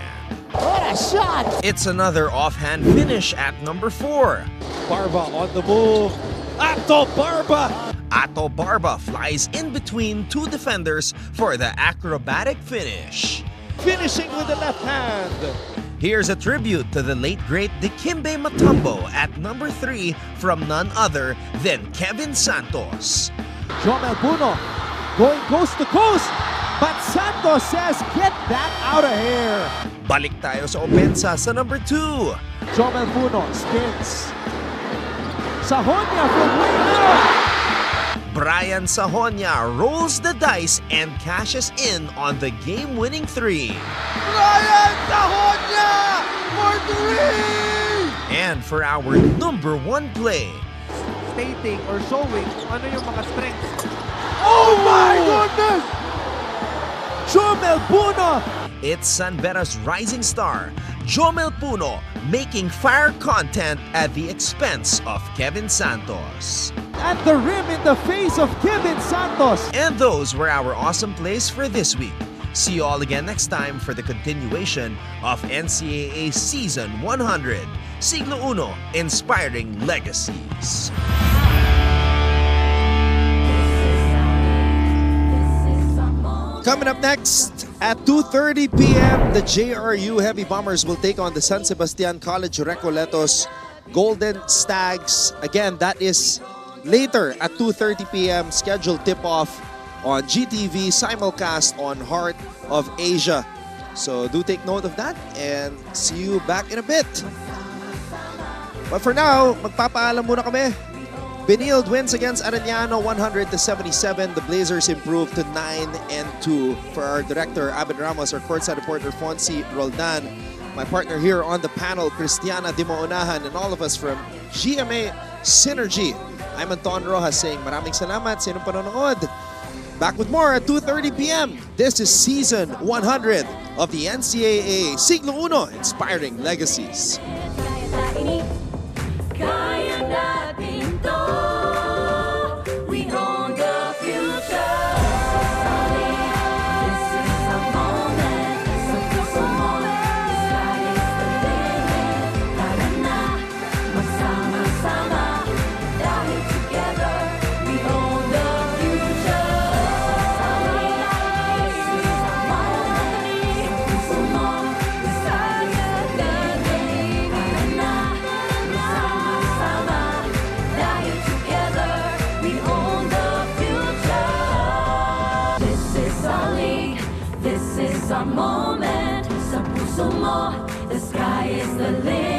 What a shot! It's another offhand finish at number 4. Barba on the move. Ato Barba! Ato Barba flies in between two defenders for the acrobatic finish. Finishing with the left hand. Here's a tribute to the late great Dikembe Mutombo at number 3 from none other than Kevin Santos. Jomel Puno going coast to coast. But Santos says, get that out of here. Balik tayo sa opensa sa number 2. Jomel Puno spins. Sahonia from way out. Brian Sahonia rolls the dice and cashes in on the game-winning 3. Ryan Sahonia for 3! And for our number 1 play, Stating or showing ano yung mga strengths. Oh my goodness! Jomel Puno! it's Sanvera's rising star, Jomel Puno, making fire content at the expense of Kevin Santos. At the rim in the face of Kevin Santos. And those were our awesome plays for this week. See you all again next time for the continuation of NCAA Season 100. Siglo Uno, inspiring legacies. Coming up next, at 2:30 p.m., the JRU Heavy Bombers will take on the San Sebastian College Recoletos Golden Stags. Again, that is later at 2:30 p.m. Scheduled tip-off on GTV, simulcast on Heart of Asia. So do take note of that and see you back in a bit. But for now, magpapaalam muna kami. Benilde wins against Arellano 100-77. The Blazers improved to 9-2. For our director, Abed Ramos, our courtside reporter, Fonzie Roldan, my partner here on the panel, Cristiana Dimaunahan, and all of us from GMA Synergy. I'm Anton Rojas saying maraming salamat sa inyong panonood. Back with more at 2:30 p.m. This is Season 100 of the NCAA Siglo Uno, inspiring legacies. Kaya natin to. We own the future. This is a moment. Sa puso mo. The sky is the limit. Tara na, magsama-sama. Dahil together, we own the future. This is a moment. Sa puso mo. The sky is the limit. Tara na, magsama-sama. Dahil together, we own the future. This is our league. This is our moment. Sa puso mo, the sky is the limit.